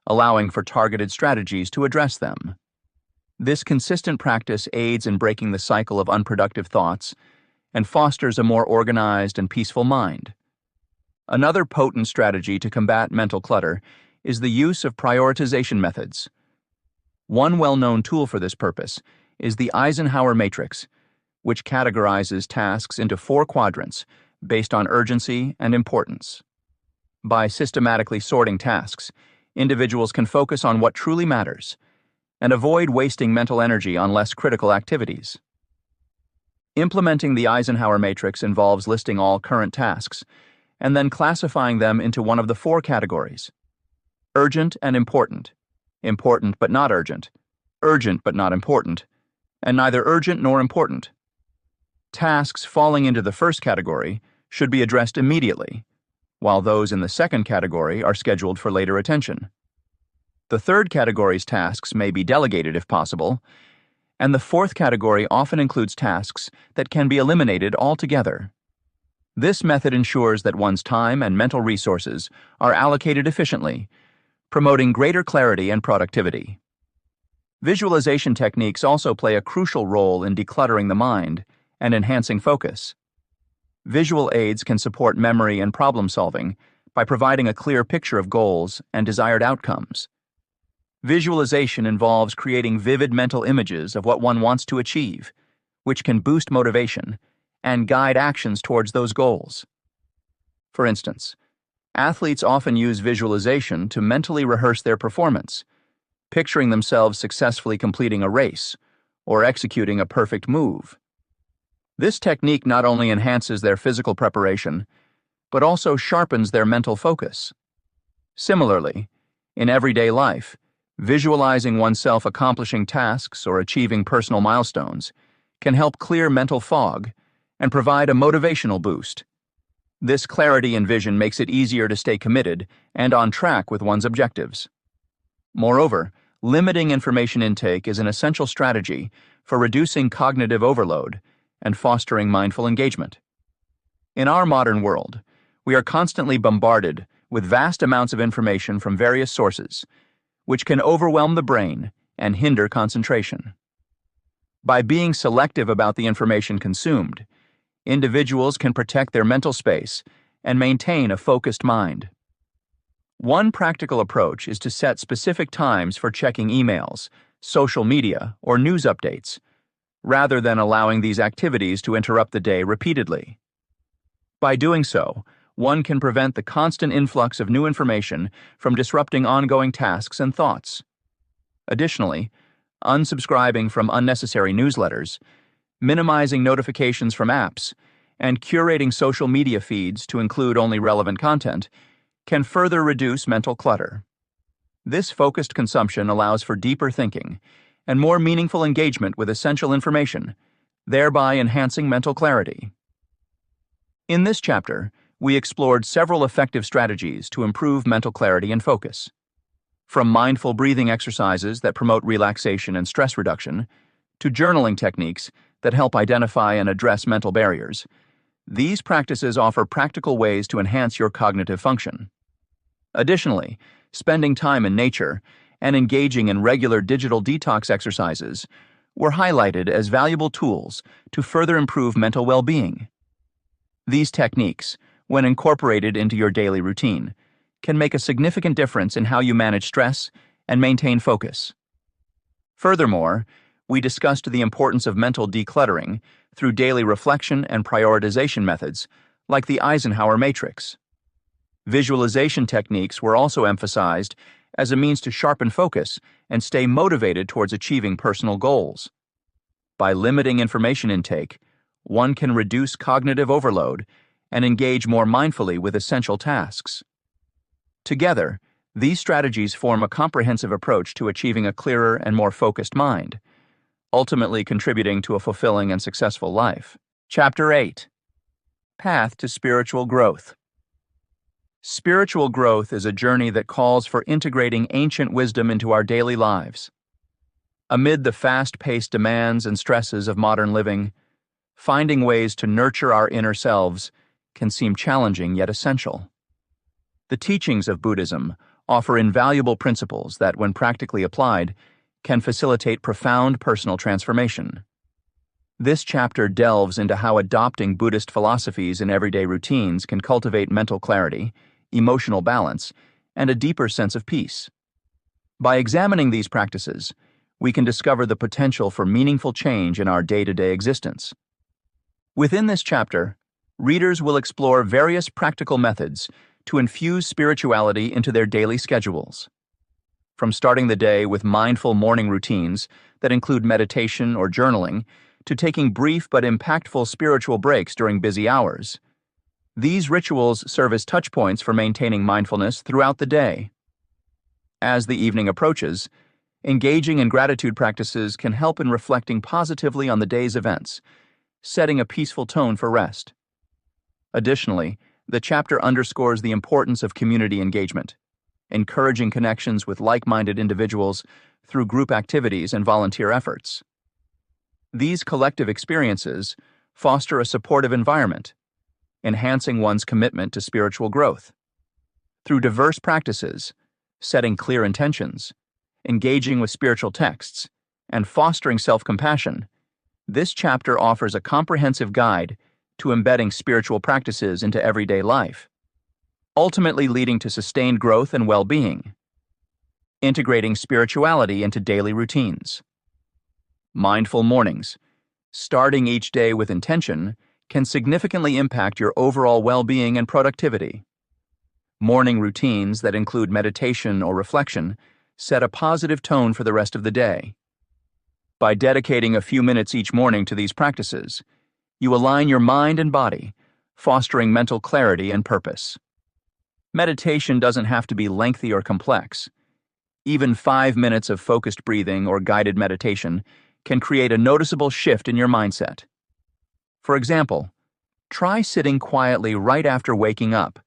allowing for targeted strategies to address them. This consistent practice aids in breaking the cycle of unproductive thoughts and fosters a more organized and peaceful mind. Another potent strategy to combat mental clutter is the use of prioritization methods. One well-known tool for this purpose is the Eisenhower matrix, which categorizes tasks into 4 quadrants based on urgency and importance. By systematically sorting tasks, individuals can focus on what truly matters and avoid wasting mental energy on less critical activities. Implementing the Eisenhower matrix involves listing all current tasks and then classifying them into one of the 4 categories: urgent and important, important but not urgent, urgent but not important, and neither urgent nor important. Tasks falling into the first category should be addressed immediately, while those in the second category are scheduled for later attention. The third category's tasks may be delegated if possible, and the fourth category often includes tasks that can be eliminated altogether. This method ensures that one's time and mental resources are allocated efficiently, promoting greater clarity and productivity. Visualization techniques also play a crucial role in decluttering the mind and enhancing focus. Visual aids can support memory and problem solving by providing a clear picture of goals and desired outcomes. Visualization involves creating vivid mental images of what one wants to achieve, which can boost motivation and guide actions towards those goals. For instance, athletes often use visualization to mentally rehearse their performance, picturing themselves successfully completing a race or executing a perfect move. This technique not only enhances their physical preparation, but also sharpens their mental focus. Similarly, in everyday life, visualizing oneself accomplishing tasks or achieving personal milestones can help clear mental fog and provide a motivational boost. This clarity and vision makes it easier to stay committed and on track with one's objectives. Moreover, limiting information intake is an essential strategy for reducing cognitive overload and fostering mindful engagement. In our modern world, we are constantly bombarded with vast amounts of information from various sources, which can overwhelm the brain and hinder concentration. By being selective about the information consumed, individuals can protect their mental space and maintain a focused mind. One practical approach is to set specific times for checking emails, social media, or news updates, rather than allowing these activities to interrupt the day repeatedly. By doing so, one can prevent the constant influx of new information from disrupting ongoing tasks and thoughts. Additionally, unsubscribing from unnecessary newsletters, minimizing notifications from apps, and curating social media feeds to include only relevant content can further reduce mental clutter. This focused consumption allows for deeper thinking and more meaningful engagement with essential information, thereby enhancing mental clarity. In this chapter, we explored several effective strategies to improve mental clarity and focus. From mindful breathing exercises that promote relaxation and stress reduction, to journaling techniques that help identify and address mental barriers, these practices offer practical ways to enhance your cognitive function. Additionally, spending time in nature and engaging in regular digital detox exercises were highlighted as valuable tools to further improve mental well-being. These techniques, when incorporated into your daily routine, can make a significant difference in how you manage stress and maintain focus. Furthermore, we discussed the importance of mental decluttering through daily reflection and prioritization methods like the Eisenhower matrix. Visualization techniques were also emphasized as a means to sharpen focus and stay motivated towards achieving personal goals. By limiting information intake, one can reduce cognitive overload and engage more mindfully with essential tasks. Together, these strategies form a comprehensive approach to achieving a clearer and more focused mind, ultimately contributing to a fulfilling and successful life. Chapter 8: Path to Spiritual Growth. Spiritual growth is a journey that calls for integrating ancient wisdom into our daily lives. Amid the fast-paced demands and stresses of modern living, finding ways to nurture our inner selves can seem challenging yet essential. The teachings of Buddhism offer invaluable principles that, when practically applied, can facilitate profound personal transformation. This chapter delves into how adopting Buddhist philosophies in everyday routines can cultivate mental clarity, emotional balance, and a deeper sense of peace. By examining these practices, we can discover the potential for meaningful change in our day-to-day existence. Within this chapter, readers will explore various practical methods to infuse spirituality into their daily schedules. From starting the day with mindful morning routines that include meditation or journaling, to taking brief but impactful spiritual breaks during busy hours. These rituals serve as touchpoints for maintaining mindfulness throughout the day. As the evening approaches, engaging in gratitude practices can help in reflecting positively on the day's events, setting a peaceful tone for rest. Additionally, the chapter underscores the importance of community engagement, encouraging connections with like-minded individuals through group activities and volunteer efforts. These collective experiences foster a supportive environment, enhancing one's commitment to spiritual growth. Through diverse practices, setting clear intentions, engaging with spiritual texts, and fostering self-compassion, this chapter offers a comprehensive guide to embedding spiritual practices into everyday life, ultimately leading to sustained growth and well-being. Integrating spirituality into daily routines. Mindful mornings, starting each day with intention, can significantly impact your overall well-being and productivity. Morning routines that include meditation or reflection set a positive tone for the rest of the day. By dedicating a few minutes each morning to these practices, you align your mind and body, fostering mental clarity and purpose. Meditation doesn't have to be lengthy or complex. Even 5 minutes of focused breathing or guided meditation can create a noticeable shift in your mindset. For example, try sitting quietly right after waking up,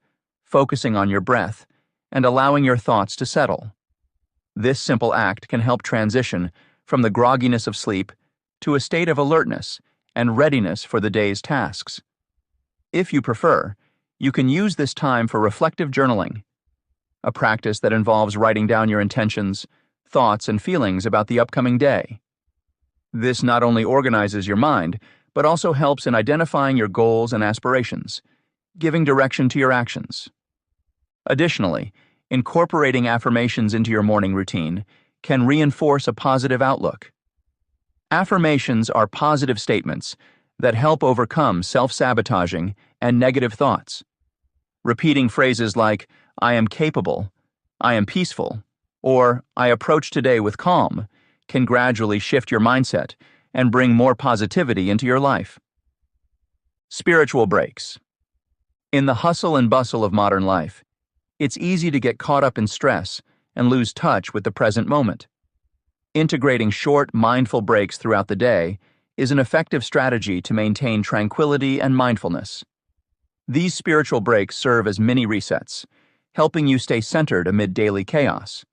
focusing on your breath, and allowing your thoughts to settle. This simple act can help transition from the grogginess of sleep to a state of alertness and readiness for the day's tasks. If you prefer, you can use this time for reflective journaling, a practice that involves writing down your intentions, thoughts, and feelings about the upcoming day. This not only organizes your mind, but also helps in identifying your goals and aspirations, giving direction to your actions. Additionally, incorporating affirmations into your morning routine can reinforce a positive outlook. Affirmations are positive statements that help overcome self-sabotaging and negative thoughts. Repeating phrases like, "I am capable," "I am peaceful," or "I approach today with calm," can gradually shift your mindset and bring more positivity into your life. Spiritual breaks. In the hustle and bustle of modern life, it's easy to get caught up in stress and lose touch with the present moment. Integrating short, mindful breaks throughout the day is an effective strategy to maintain tranquility and mindfulness. These spiritual breaks serve as mini resets, helping you stay centered amid daily chaos.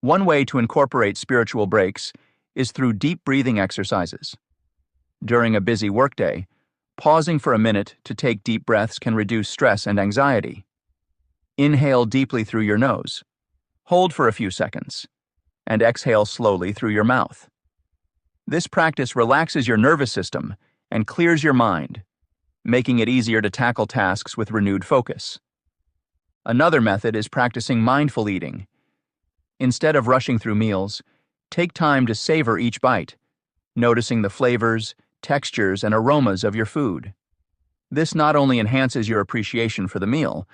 One way to incorporate spiritual breaks is through deep breathing exercises. During a busy workday, pausing for a minute to take deep breaths can reduce stress and anxiety. Inhale deeply through your nose, hold for a few seconds, and exhale slowly through your mouth. This practice relaxes your nervous system and clears your mind, making it easier to tackle tasks with renewed focus. Another method is practicing mindful eating. Instead of rushing through meals, take time to savor each bite, noticing the flavors, textures, and aromas of your food. This not only enhances your appreciation for the meal,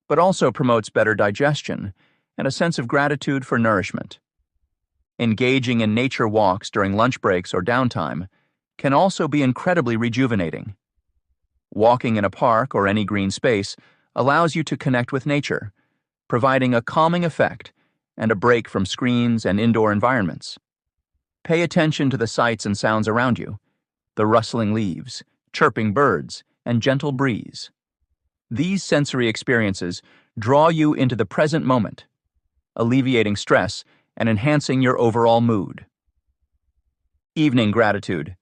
but also promotes better digestion and a sense of gratitude for nourishment. Engaging in nature walks during lunch breaks or downtime can also be incredibly rejuvenating. Walking in a park or any green space allows you to connect with nature, providing a calming effect and a break from screens and indoor environments. Pay attention to the sights and sounds around you, the rustling leaves, chirping birds, and gentle breeze. These sensory experiences draw you into the present moment, alleviating stress and enhancing your overall mood. Evening gratitude.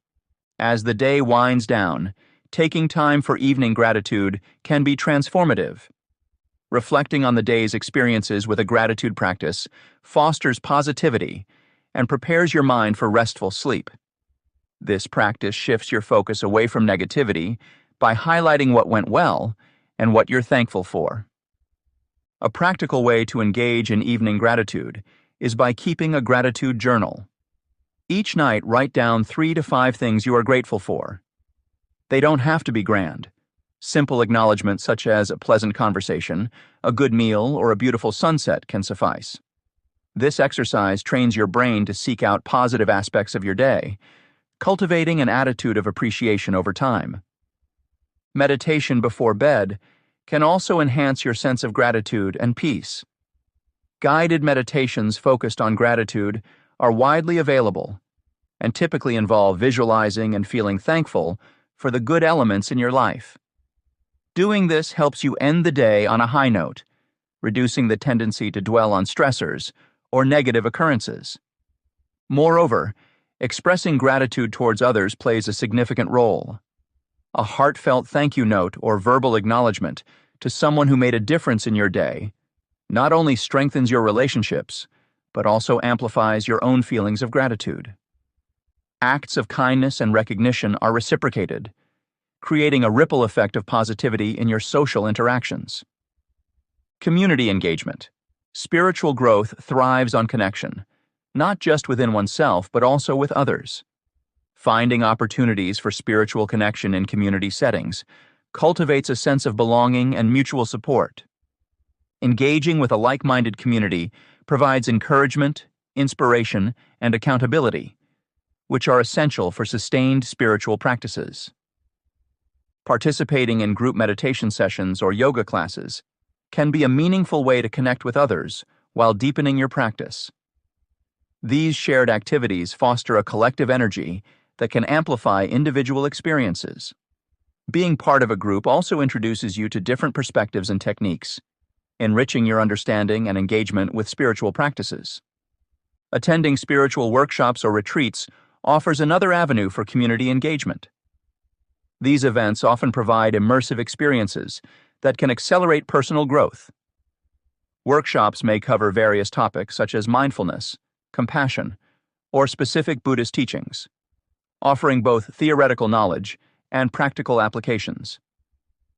As the day winds down, taking time for evening gratitude can be transformative. Reflecting on the day's experiences with a gratitude practice fosters positivity and prepares your mind for restful sleep. This practice shifts your focus away from negativity by highlighting what went well and what you're thankful for. A practical way to engage in evening gratitude is by keeping a gratitude journal. Each night, write down 3 to 5 things you are grateful for. They don't have to be grand. Simple acknowledgments such as a pleasant conversation, a good meal, or a beautiful sunset can suffice. This exercise trains your brain to seek out positive aspects of your day, cultivating an attitude of appreciation over time. Meditation before bed can also enhance your sense of gratitude and peace. Guided meditations focused on gratitude are widely available and typically involve visualizing and feeling thankful for the good elements in your life. Doing this helps you end the day on a high note, reducing the tendency to dwell on stressors or negative occurrences. Moreover, expressing gratitude towards others plays a significant role. A heartfelt thank you note or verbal acknowledgement to someone who made a difference in your day not only strengthens your relationships, but also amplifies your own feelings of gratitude. Acts of kindness and recognition are reciprocated, creating a ripple effect of positivity in your social interactions. Community engagement. Spiritual growth thrives on connection, not just within oneself, but also with others. Finding opportunities for spiritual connection in community settings cultivates a sense of belonging and mutual support. Engaging with a like-minded community provides encouragement, inspiration, and accountability, which are essential for sustained spiritual practices. Participating in group meditation sessions or yoga classes can be a meaningful way to connect with others while deepening your practice. These shared activities foster a collective energy that can amplify individual experiences. Being part of a group also introduces you to different perspectives and techniques, enriching your understanding and engagement with spiritual practices. Attending spiritual workshops or retreats offers another avenue for community engagement. These events often provide immersive experiences that can accelerate personal growth. Workshops may cover various topics such as mindfulness, compassion, or specific Buddhist teachings, offering both theoretical knowledge and practical applications.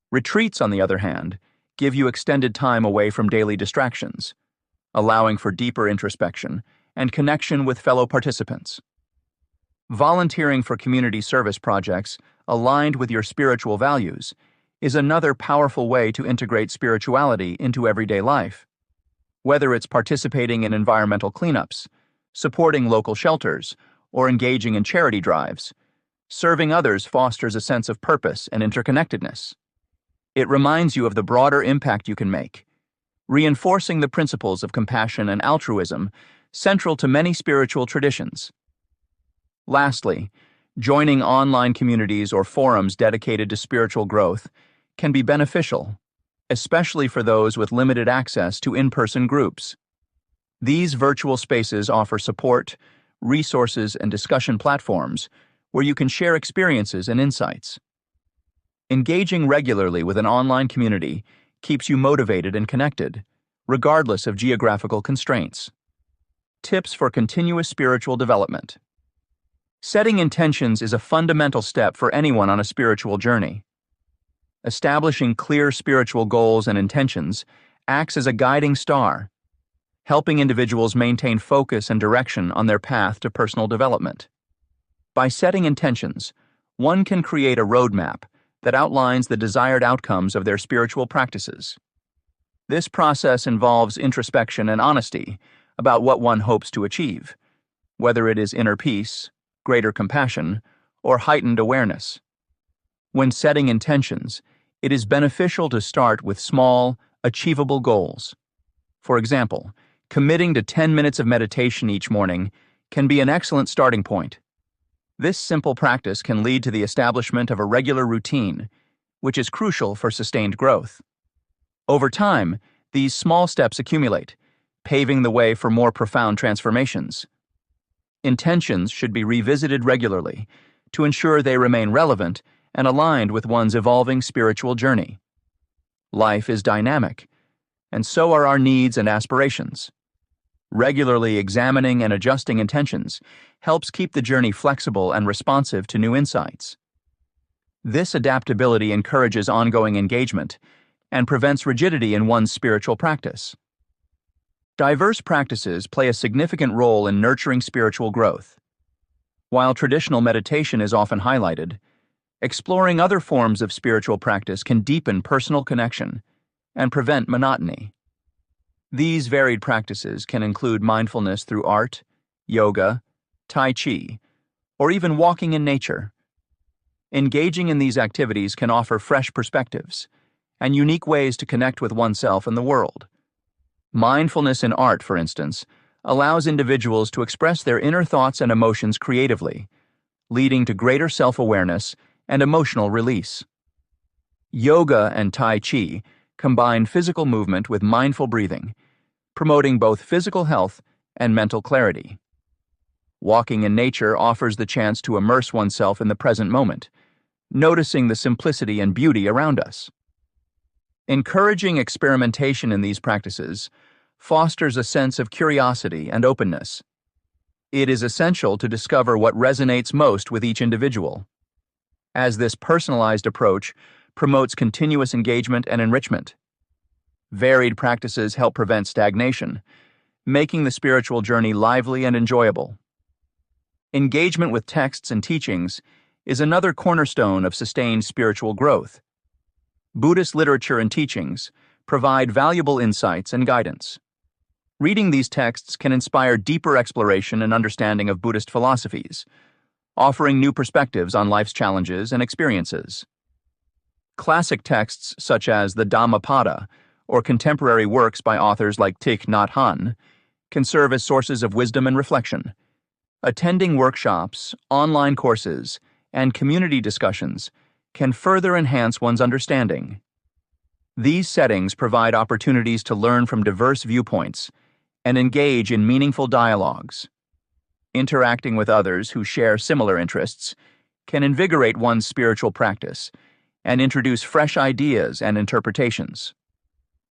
Retreats, on the other hand, give you extended time away from daily distractions, allowing for deeper introspection and connection with fellow participants. Volunteering for community service projects aligned with your spiritual values is another powerful way to integrate spirituality into everyday life. Whether it's participating in environmental cleanups, supporting local shelters, or engaging in charity drives, serving others fosters a sense of purpose and interconnectedness. It reminds you of the broader impact you can make, reinforcing the principles of compassion and altruism central to many spiritual traditions. Lastly, joining online communities or forums dedicated to spiritual growth can be beneficial, especially for those with limited access to in-person groups. These virtual spaces offer support, resources, and discussion platforms where you can share experiences and insights. Engaging regularly with an online community keeps you motivated and connected, regardless of geographical constraints. Tips for continuous spiritual development. Setting intentions is a fundamental step for anyone on a spiritual journey. Establishing clear spiritual goals and intentions acts as a guiding star, helping individuals maintain focus and direction on their path to personal development. By setting intentions, one can create a roadmap that outlines the desired outcomes of their spiritual practices. This process involves introspection and honesty about what one hopes to achieve, whether it is inner peace, greater compassion, or heightened awareness. When setting intentions, it is beneficial to start with small, achievable goals. For example, committing to 10 minutes of meditation each morning can be an excellent starting point. This simple practice can lead to the establishment of a regular routine, which is crucial for sustained growth. Over time, these small steps accumulate, paving the way for more profound transformations. Intentions should be revisited regularly to ensure they remain relevant and aligned with one's evolving spiritual journey. Life is dynamic, and so are our needs and aspirations. Regularly examining and adjusting intentions helps keep the journey flexible and responsive to new insights. This adaptability encourages ongoing engagement and prevents rigidity in one's spiritual practice. Diverse practices play a significant role in nurturing spiritual growth. While traditional meditation is often highlighted, exploring other forms of spiritual practice can deepen personal connection and prevent monotony. These varied practices can include mindfulness through art, yoga, tai chi, or even walking in nature. Engaging in these activities can offer fresh perspectives and unique ways to connect with oneself and the world. Mindfulness in art, for instance, allows individuals to express their inner thoughts and emotions creatively, leading to greater self-awareness and emotional release. Yoga and Tai Chi combine physical movement with mindful breathing, promoting both physical health and mental clarity. Walking in nature offers the chance to immerse oneself in the present moment, noticing the simplicity and beauty around us. Encouraging experimentation in these practices fosters a sense of curiosity and openness. It is essential to discover what resonates most with each individual, as this personalized approach promotes continuous engagement and enrichment. Varied practices help prevent stagnation, making the spiritual journey lively and enjoyable. Engagement with texts and teachings is another cornerstone of sustained spiritual growth. Buddhist literature and teachings provide valuable insights and guidance. Reading these texts can inspire deeper exploration and understanding of Buddhist philosophies, offering new perspectives on life's challenges and experiences. Classic texts such as the Dhammapada or contemporary works by authors like Thich Nhat Hanh can serve as sources of wisdom and reflection. Attending workshops, online courses, and community discussions can further enhance one's understanding. These settings provide opportunities to learn from diverse viewpoints and engage in meaningful dialogues. Interacting with others who share similar interests can invigorate one's spiritual practice and introduce fresh ideas and interpretations.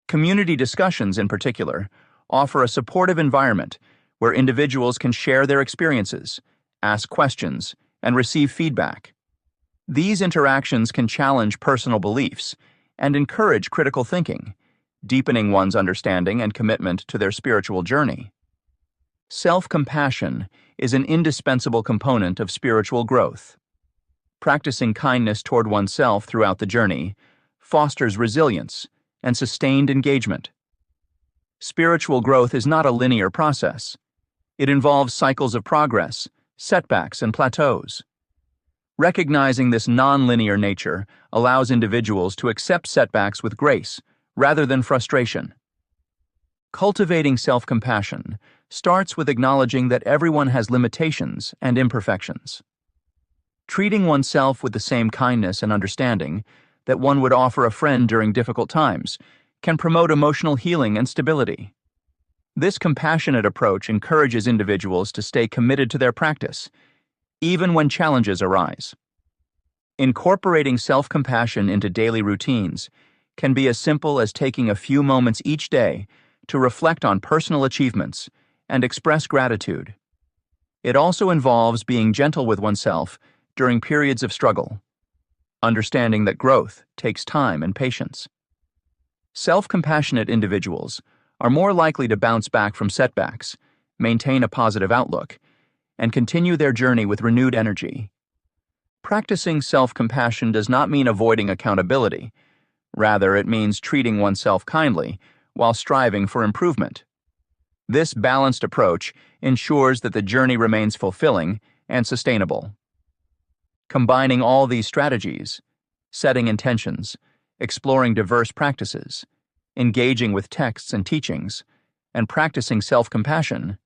Community discussions, in particular, offer a supportive environment where individuals can share their experiences, ask questions, and receive feedback. These interactions can challenge personal beliefs and encourage critical thinking, deepening one's understanding and commitment to their spiritual journey. Self-compassion is an indispensable component of spiritual growth. Practicing kindness toward oneself throughout the journey fosters resilience and sustained engagement. Spiritual growth is not a linear process. It involves cycles of progress, setbacks, and plateaus. Recognizing this non-linear nature allows individuals to accept setbacks with grace rather than frustration. Cultivating self-compassion starts with acknowledging that everyone has limitations and imperfections. Treating oneself with the same kindness and understanding that one would offer a friend during difficult times can promote emotional healing and stability. This compassionate approach encourages individuals to stay committed to their practice, even when challenges arise. Incorporating self-compassion into daily routines can be as simple as taking a few moments each day to reflect on personal achievements and express gratitude. It also involves being gentle with oneself during periods of struggle, understanding that growth takes time and patience. Self-compassionate individuals are more likely to bounce back from setbacks, maintain a positive outlook, and continue their journey with renewed energy. Practicing self-compassion does not mean avoiding accountability. Rather, it means treating oneself kindly while striving for improvement. This balanced approach ensures that the journey remains fulfilling and sustainable. Combining all these strategies, setting intentions, exploring diverse practices, engaging with texts and teachings, and practicing self-compassion,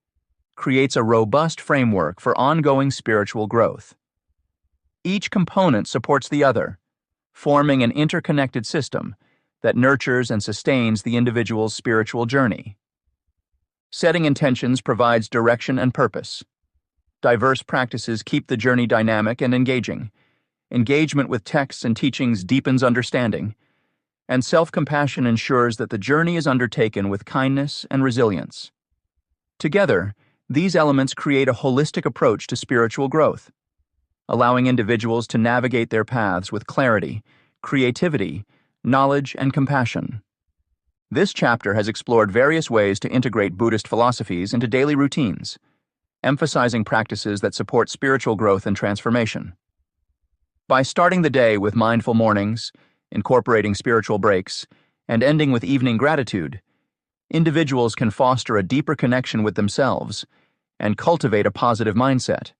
creates a robust framework for ongoing spiritual growth. Each component supports the other, forming an interconnected system that nurtures and sustains the individual's spiritual journey. Setting intentions provides direction and purpose. diverse practices keep the journey dynamic and engaging. Engagement with texts and teachings deepens understanding, and self-compassion ensures that the journey is undertaken with kindness and resilience. Together, these elements create a holistic approach to spiritual growth, allowing individuals to navigate their paths with clarity, creativity, knowledge, and compassion. This chapter has explored various ways to integrate Buddhist philosophies into daily routines, emphasizing practices that support spiritual growth and transformation. By starting the day with mindful mornings, incorporating spiritual breaks, and ending with evening gratitude, individuals can foster a deeper connection with themselves and cultivate a positive mindset.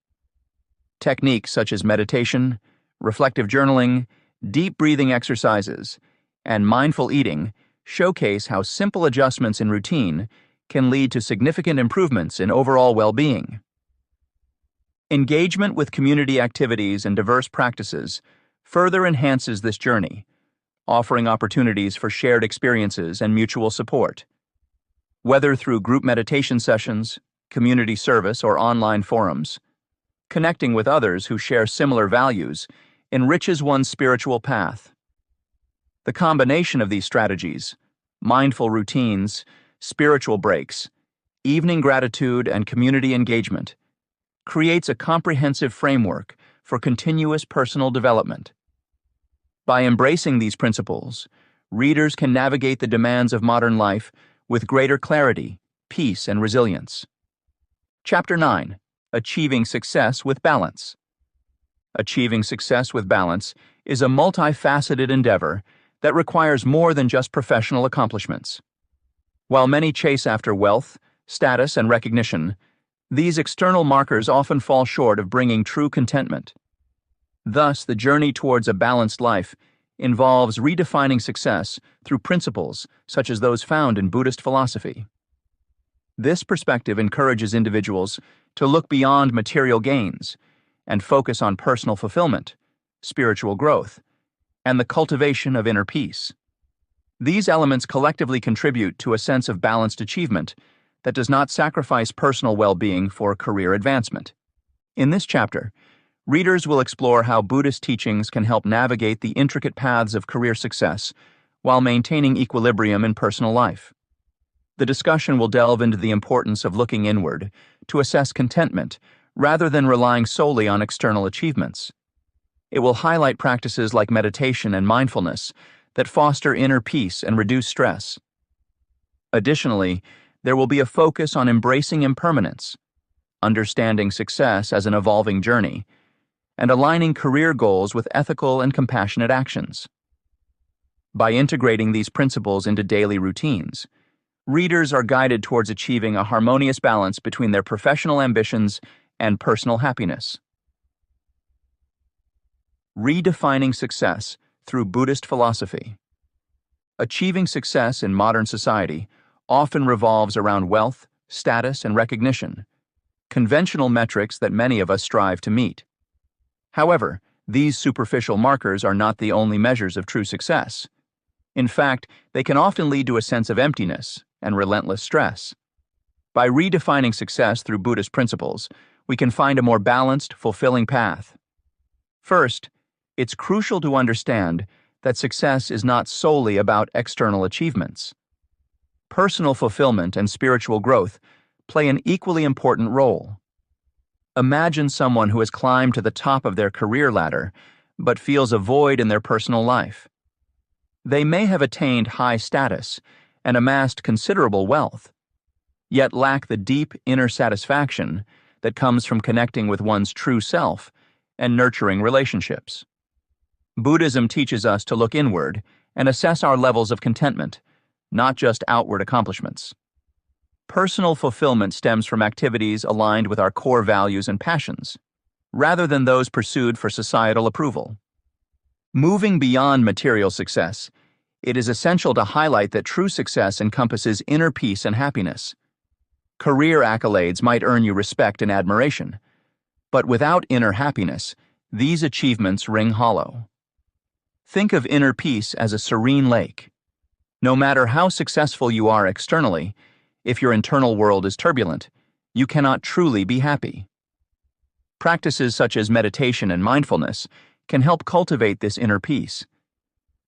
Techniques such as meditation, reflective journaling, deep breathing exercises, and mindful eating showcase how simple adjustments in routine can lead to significant improvements in overall well-being. Engagement with community activities and diverse practices further enhances this journey, offering opportunities for shared experiences and mutual support. Whether through group meditation sessions, community service, or online forums, connecting with others who share similar values enriches one's spiritual path. The combination of these strategies, mindful routines, spiritual breaks, evening gratitude, and community engagement, creates a comprehensive framework for continuous personal development. By embracing these principles, readers can navigate the demands of modern life with greater clarity, peace, and resilience. Chapter 9. Achieving Success with Balance. Achieving success with balance is a multifaceted endeavor that requires more than just professional accomplishments. While many chase after wealth, status, and recognition, these external markers often fall short of bringing true contentment. Thus, the journey towards a balanced life involves redefining success through principles such as those found in Buddhist philosophy. This perspective encourages individuals to look beyond material gains and focus on personal fulfillment, spiritual growth, and the cultivation of inner peace. These elements collectively contribute to a sense of balanced achievement that does not sacrifice personal well-being for career advancement. In this chapter, readers will explore how Buddhist teachings can help navigate the intricate paths of career success while maintaining equilibrium in personal life. The discussion will delve into the importance of looking inward to assess contentment rather than relying solely on external achievements. It will highlight practices like meditation and mindfulness that foster inner peace and reduce stress. Additionally, there will be a focus on embracing impermanence, understanding success as an evolving journey, and aligning career goals with ethical and compassionate actions. By integrating these principles into daily routines, readers are guided towards achieving a harmonious balance between their professional ambitions and personal happiness. Redefining success through Buddhist philosophy. Achieving success in modern society often revolves around wealth, status, and recognition, conventional metrics that many of us strive to meet. However, these superficial markers are not the only measures of true success. In fact, they can often lead to a sense of emptiness and relentless stress. By redefining success through Buddhist principles, we can find a more balanced, fulfilling path. First, it's crucial to understand that success is not solely about external achievements. Personal fulfillment and spiritual growth play an equally important role. Imagine someone who has climbed to the top of their career ladder but feels a void in their personal life. They may have attained high status and amassed considerable wealth, yet lack the deep inner satisfaction that comes from connecting with one's true self and nurturing relationships. Buddhism teaches us to look inward and assess our levels of contentment, not just outward accomplishments. Personal fulfillment stems from activities aligned with our core values and passions, rather than those pursued for societal approval. Moving beyond material success, it is essential to highlight that true success encompasses inner peace and happiness. Career accolades might earn you respect and admiration, but without inner happiness, these achievements ring hollow. Think of inner peace as a serene lake. No matter how successful you are externally, if your internal world is turbulent, you cannot truly be happy. Practices such as meditation and mindfulness can help cultivate this inner peace.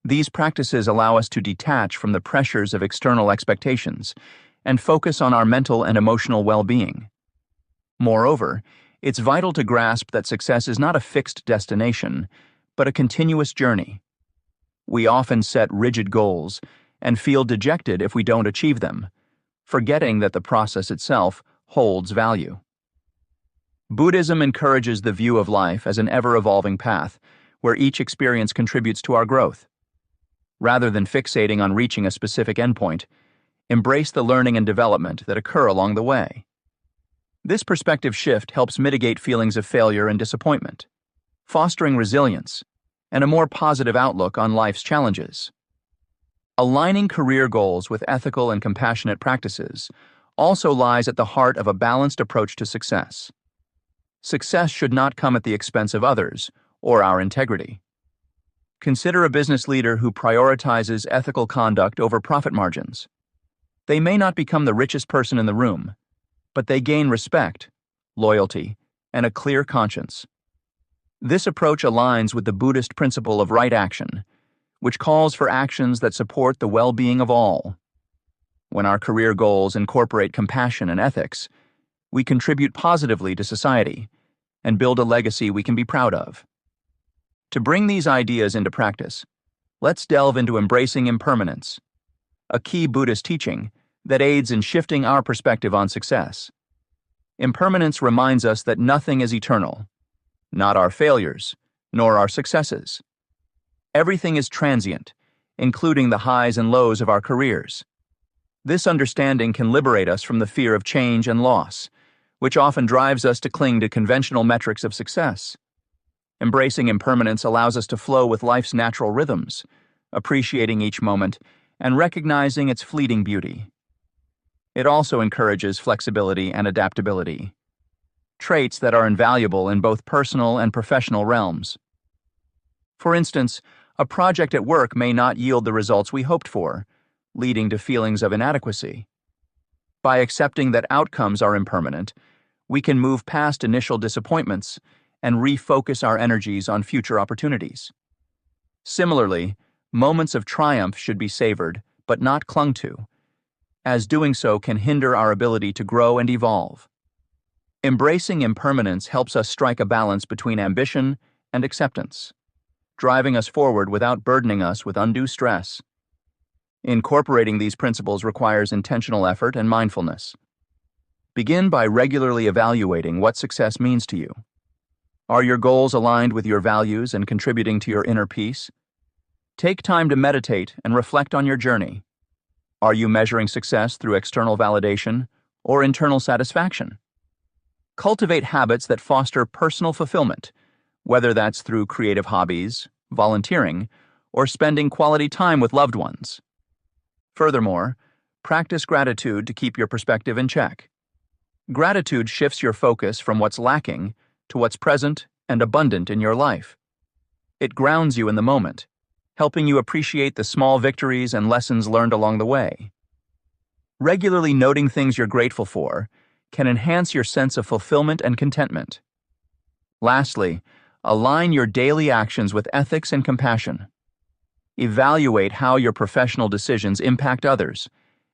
These practices allow us to detach from the pressures of external expectations and focus on our mental and emotional well-being. Moreover, it's vital to grasp that success is not a fixed destination, but a continuous journey. We often set rigid goals and feel dejected if we don't achieve them, forgetting that the process itself holds value. Buddhism encourages the view of life as an ever-evolving path, where each experience contributes to our growth. Rather than fixating on reaching a specific endpoint, embrace the learning and development that occur along the way. This perspective shift helps mitigate feelings of failure and disappointment, fostering resilience and a more positive outlook on life's challenges. Aligning career goals with ethical and compassionate practices also lies at the heart of a balanced approach to success. Success should not come at the expense of others or our integrity. Consider a business leader who prioritizes ethical conduct over profit margins. They may not become the richest person in the room, but they gain respect, loyalty, and a clear conscience. This approach aligns with the Buddhist principle of right action, which calls for actions that support the well-being of all. When our career goals incorporate compassion and ethics, we contribute positively to society and build a legacy we can be proud of. To bring these ideas into practice, let's delve into embracing impermanence, a key Buddhist teaching that aids in shifting our perspective on success. Impermanence reminds us that nothing is eternal, not our failures, nor our successes. Everything is transient, including the highs and lows of our careers. This understanding can liberate us from the fear of change and loss, which often drives us to cling to conventional metrics of success. Embracing impermanence allows us to flow with life's natural rhythms, appreciating each moment and recognizing its fleeting beauty. It also encourages flexibility and adaptability, traits that are invaluable in both personal and professional realms. For instance, a project at work may not yield the results we hoped for, leading to feelings of inadequacy. By accepting that outcomes are impermanent, we can move past initial disappointments and refocus our energies on future opportunities. Similarly, moments of triumph should be savored, but not clung to, as doing so can hinder our ability to grow and evolve. Embracing impermanence helps us strike a balance between ambition and acceptance, driving us forward without burdening us with undue stress. Incorporating these principles requires intentional effort and mindfulness. Begin by regularly evaluating what success means to you. Are your goals aligned with your values and contributing to your inner peace? Take time to meditate and reflect on your journey. Are you measuring success through external validation or internal satisfaction? Cultivate habits that foster personal fulfillment, whether that's through creative hobbies, volunteering, or spending quality time with loved ones. Furthermore, practice gratitude to keep your perspective in check. Gratitude shifts your focus from what's lacking to what's present and abundant in your life. It grounds you in the moment, helping you appreciate the small victories and lessons learned along the way. Regularly noting things you're grateful for can enhance your sense of fulfillment and contentment. Lastly, align your daily actions with ethics and compassion. Evaluate how your professional decisions impact others,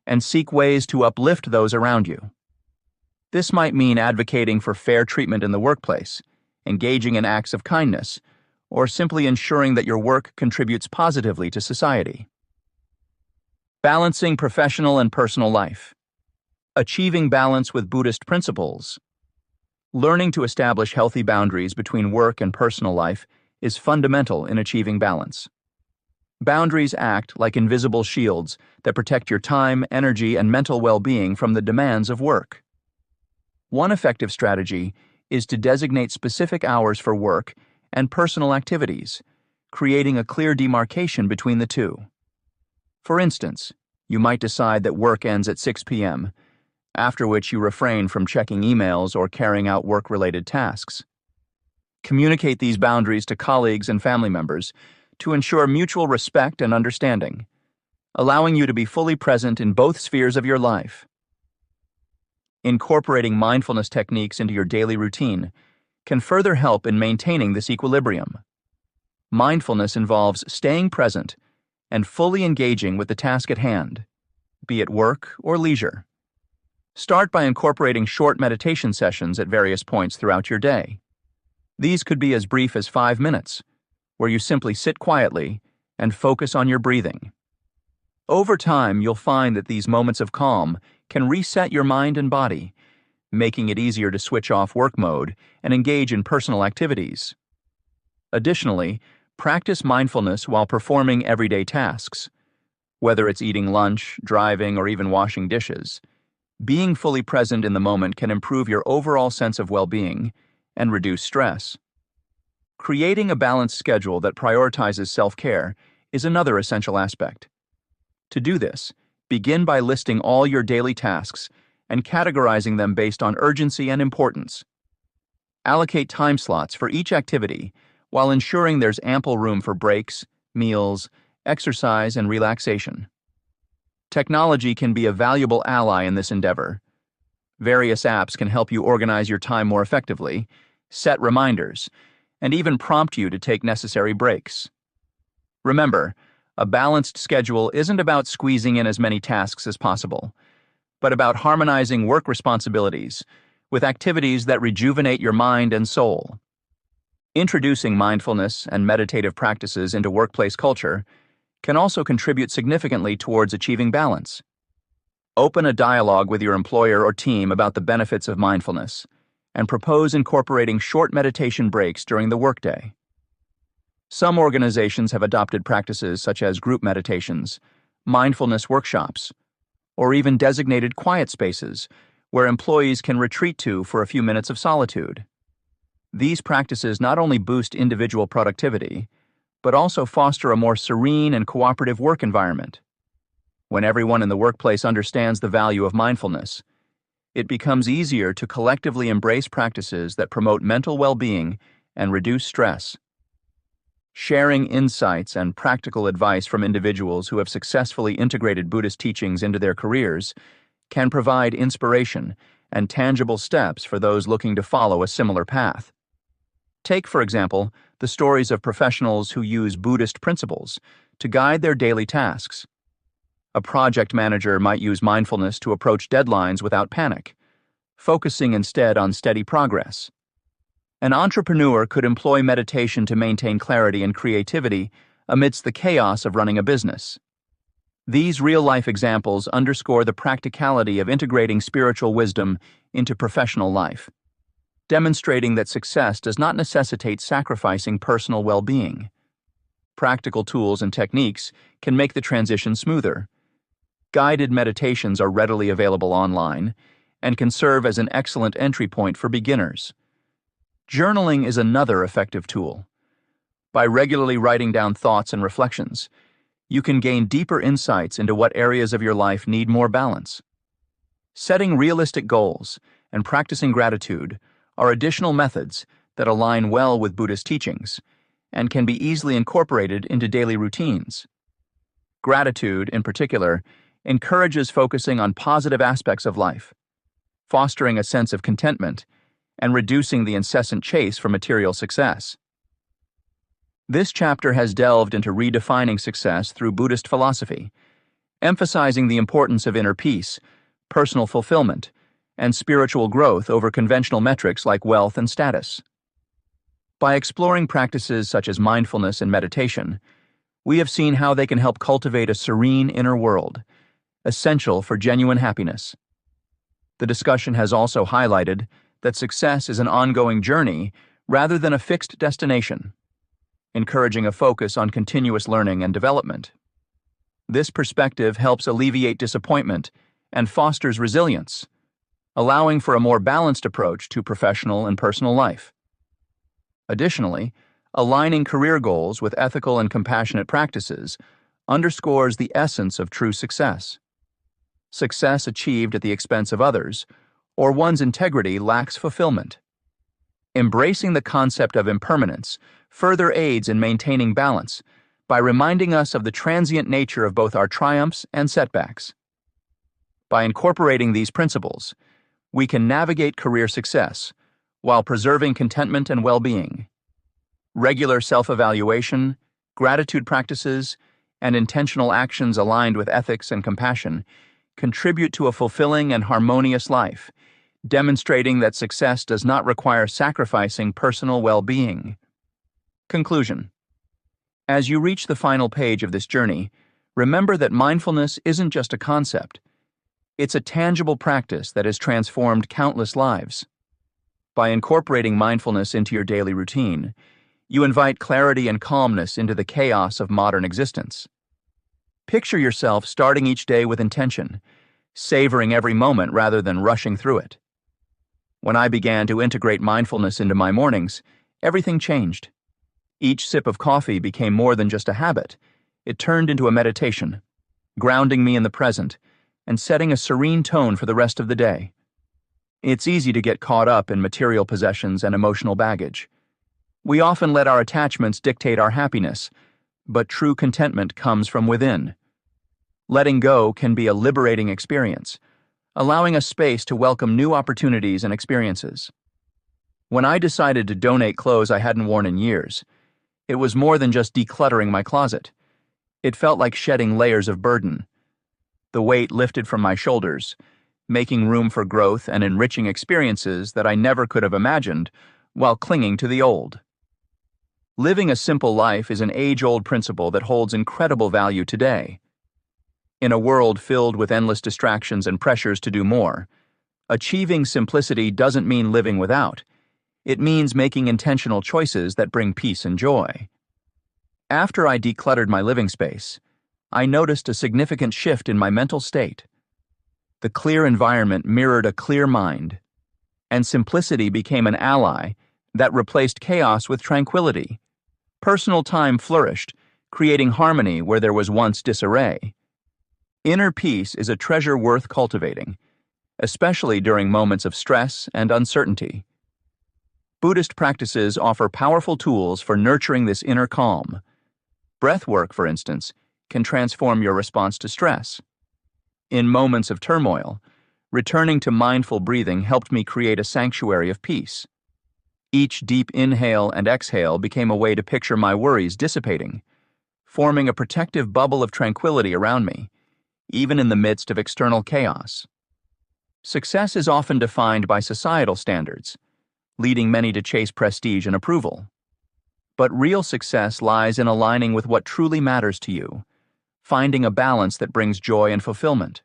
and seek ways to uplift those around you. This might mean advocating for fair treatment in the workplace, engaging in acts of kindness, or simply ensuring that your work contributes positively to society. Balancing professional and personal life. Achieving balance with Buddhist principles. Learning to establish healthy boundaries between work and personal life is fundamental in achieving balance. Boundaries act like invisible shields that protect your time, energy, and mental well-being from the demands of work. One effective strategy is to designate specific hours for work and personal activities, creating a clear demarcation between the two. For instance, you might decide that work ends at 6 p.m., after which you refrain from checking emails or carrying out work-related tasks. Communicate these boundaries to colleagues and family members to ensure mutual respect and understanding, allowing you to be fully present in both spheres of your life. Incorporating mindfulness techniques into your daily routine can further help in maintaining this equilibrium. Mindfulness involves staying present and fully engaging with the task at hand, be it work or leisure. Start by incorporating short meditation sessions at various points throughout your day. These could be as brief as 5 minutes, where you simply sit quietly and focus on your breathing. Over time, you'll find that these moments of calm can reset your mind and body, making it easier to switch off work mode and engage in personal activities. Additionally, practice mindfulness while performing everyday tasks. Whether it's eating lunch, driving, or even washing dishes, being fully present in the moment can improve your overall sense of well-being and reduce stress. Creating a balanced schedule that prioritizes self-care is another essential aspect. To do this, begin by listing all your daily tasks and categorizing them based on urgency and importance. Allocate time slots for each activity while ensuring there's ample room for breaks, meals, exercise, and relaxation. Technology can be a valuable ally in this endeavor. Various apps can help you organize your time more effectively, set reminders, and even prompt you to take necessary breaks. Remember, a balanced schedule isn't about squeezing in as many tasks as possible, but about harmonizing work responsibilities with activities that rejuvenate your mind and soul. Introducing mindfulness and meditative practices into workplace culture can also contribute significantly towards achieving balance. Open a dialogue with your employer or team about the benefits of mindfulness, and propose incorporating short meditation breaks during the workday. Some organizations have adopted practices such as group meditations, mindfulness workshops, or even designated quiet spaces where employees can retreat to for a few minutes of solitude. These practices not only boost individual productivity, but also foster a more serene and cooperative work environment. When everyone in the workplace understands the value of mindfulness, it becomes easier to collectively embrace practices that promote mental well-being and reduce stress. Sharing insights and practical advice from individuals who have successfully integrated Buddhist teachings into their careers can provide inspiration and tangible steps for those looking to follow a similar path. Take, for example, the stories of professionals who use Buddhist principles to guide their daily tasks. A project manager might use mindfulness to approach deadlines without panic, focusing instead on steady progress. An entrepreneur could employ meditation to maintain clarity and creativity amidst the chaos of running a business. These real-life examples underscore the practicality of integrating spiritual wisdom into professional life, demonstrating that success does not necessitate sacrificing personal well-being. Practical tools and techniques can make the transition smoother. Guided meditations are readily available online and can serve as an excellent entry point for beginners. Journaling is another effective tool. By regularly writing down thoughts and reflections, you can gain deeper insights into what areas of your life need more balance. Setting realistic goals and practicing gratitude are additional methods that align well with Buddhist teachings and can be easily incorporated into daily routines. Gratitude, in particular, encourages focusing on positive aspects of life, fostering a sense of contentment and reducing the incessant chase for material success. This chapter has delved into redefining success through Buddhist philosophy, emphasizing the importance of inner peace, personal fulfillment, and spiritual growth over conventional metrics like wealth and status. By exploring practices such as mindfulness and meditation, we have seen how they can help cultivate a serene inner world, essential for genuine happiness. The discussion has also highlighted that success is an ongoing journey rather than a fixed destination, encouraging a focus on continuous learning and development. This perspective helps alleviate disappointment and fosters resilience, allowing for a more balanced approach to professional and personal life. Additionally, aligning career goals with ethical and compassionate practices underscores the essence of true success. Success achieved at the expense of others, or one's integrity, lacks fulfillment. Embracing the concept of impermanence further aids in maintaining balance by reminding us of the transient nature of both our triumphs and setbacks. By incorporating these principles, we can navigate career success while preserving contentment and well-being. Regular self-evaluation, gratitude practices, and intentional actions aligned with ethics and compassion contribute to a fulfilling and harmonious life, demonstrating that success does not require sacrificing personal well-being. Conclusion. As you reach the final page of this journey, remember that mindfulness isn't just a concept. It's a tangible practice that has transformed countless lives. By incorporating mindfulness into your daily routine, you invite clarity and calmness into the chaos of modern existence. Picture yourself starting each day with intention, savoring every moment rather than rushing through it. When I began to integrate mindfulness into my mornings, everything changed. Each sip of coffee became more than just a habit. It turned into a meditation, grounding me in the present and setting a serene tone for the rest of the day. It's easy to get caught up in material possessions and emotional baggage. We often let our attachments dictate our happiness, but true contentment comes from within. Letting go can be a liberating experience, allowing us space to welcome new opportunities and experiences. When I decided to donate clothes I hadn't worn in years, it was more than just decluttering my closet. It felt like shedding layers of burden. The weight lifted from my shoulders, making room for growth and enriching experiences that I never could have imagined while clinging to the old. Living a simple life is an age-old principle that holds incredible value today. In a world filled with endless distractions and pressures to do more, achieving simplicity doesn't mean living without. It means making intentional choices that bring peace and joy. After I decluttered my living space, I noticed a significant shift in my mental state. The clear environment mirrored a clear mind, and simplicity became an ally that replaced chaos with tranquility. Personal time flourished, creating harmony where there was once disarray. Inner peace is a treasure worth cultivating, especially during moments of stress and uncertainty. Buddhist practices offer powerful tools for nurturing this inner calm. Breath work, for instance, can transform your response to stress. In moments of turmoil, returning to mindful breathing helped me create a sanctuary of peace. Each deep inhale and exhale became a way to picture my worries dissipating, forming a protective bubble of tranquility around me, even in the midst of external chaos. Success is often defined by societal standards, leading many to chase prestige and approval. But real success lies in aligning with what truly matters to you, finding a balance that brings joy and fulfillment.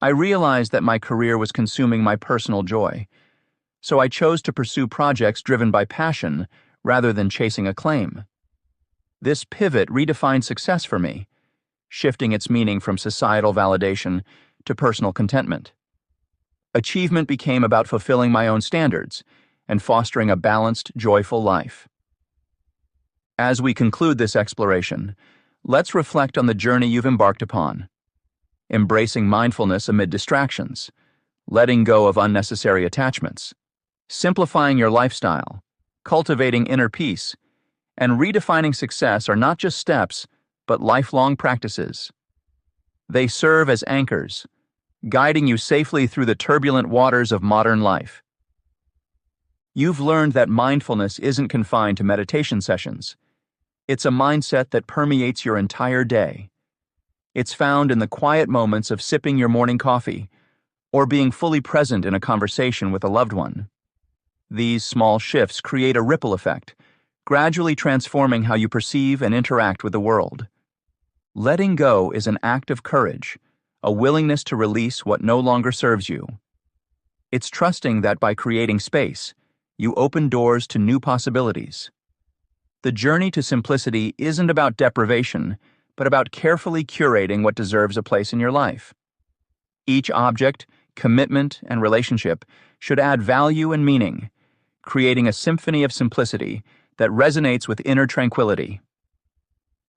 I realized that my career was consuming my personal joy, so I chose to pursue projects driven by passion rather than chasing acclaim. This pivot redefined success for me, shifting its meaning from societal validation to personal contentment. Achievement became about fulfilling my own standards and fostering a balanced, joyful life. As we conclude this exploration, let's reflect on the journey you've embarked upon. Embracing mindfulness amid distractions, letting go of unnecessary attachments, simplifying your lifestyle, cultivating inner peace, and redefining success are not just steps, but lifelong practices. They serve as anchors, guiding you safely through the turbulent waters of modern life. You've learned that mindfulness isn't confined to meditation sessions. It's a mindset that permeates your entire day. It's found in the quiet moments of sipping your morning coffee or being fully present in a conversation with a loved one. These small shifts create a ripple effect, gradually transforming how you perceive and interact with the world. Letting go is an act of courage, a willingness to release what no longer serves you. It's trusting that by creating space, you open doors to new possibilities. The journey to simplicity isn't about deprivation, but about carefully curating what deserves a place in your life. Each object, commitment, and relationship should add value and meaning, creating a symphony of simplicity that resonates with inner tranquility.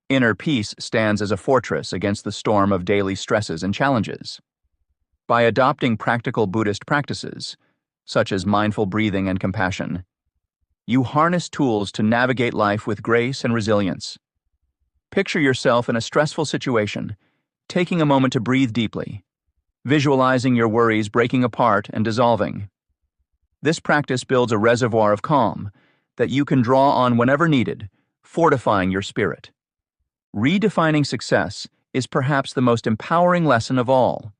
Inner peace stands as a fortress against the storm of daily stresses and challenges. By adopting practical Buddhist practices, such as mindful breathing and compassion, you harness tools to navigate life with grace and resilience. Picture yourself in a stressful situation, taking a moment to breathe deeply, visualizing your worries breaking apart and dissolving. This practice builds a reservoir of calm that you can draw on whenever needed, fortifying your spirit. Redefining success is perhaps the most empowering lesson of all.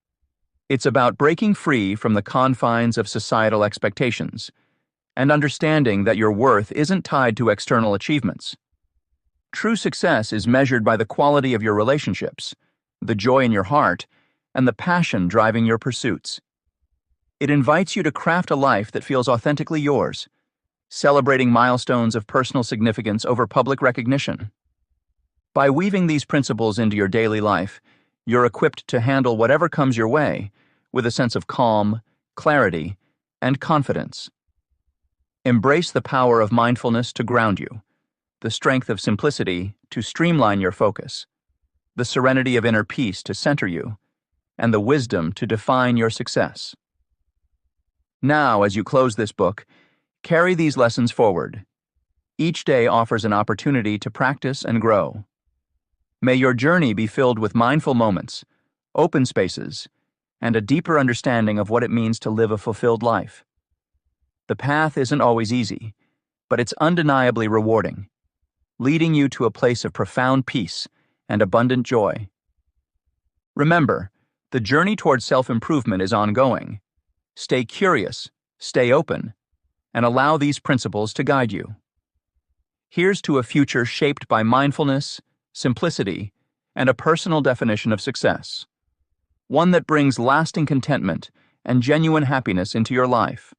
It's about breaking free from the confines of societal expectations and understanding that your worth isn't tied to external achievements. True success is measured by the quality of your relationships, the joy in your heart, and the passion driving your pursuits. It invites you to craft a life that feels authentically yours, celebrating milestones of personal significance over public recognition. By weaving these principles into your daily life, you're equipped to handle whatever comes your way with a sense of calm, clarity, and confidence. Embrace the power of mindfulness to ground you, the strength of simplicity to streamline your focus, the serenity of inner peace to center you, and the wisdom to define your success. Now, as you close this book, carry these lessons forward. Each day offers an opportunity to practice and grow. May your journey be filled with mindful moments, open spaces, and a deeper understanding of what it means to live a fulfilled life. The path isn't always easy, but it's undeniably rewarding, leading you to a place of profound peace and abundant joy. Remember, the journey towards self-improvement is ongoing. Stay curious, stay open, and allow these principles to guide you. Here's to a future shaped by mindfulness, simplicity, and a personal definition of success. One that brings lasting contentment and genuine happiness into your life.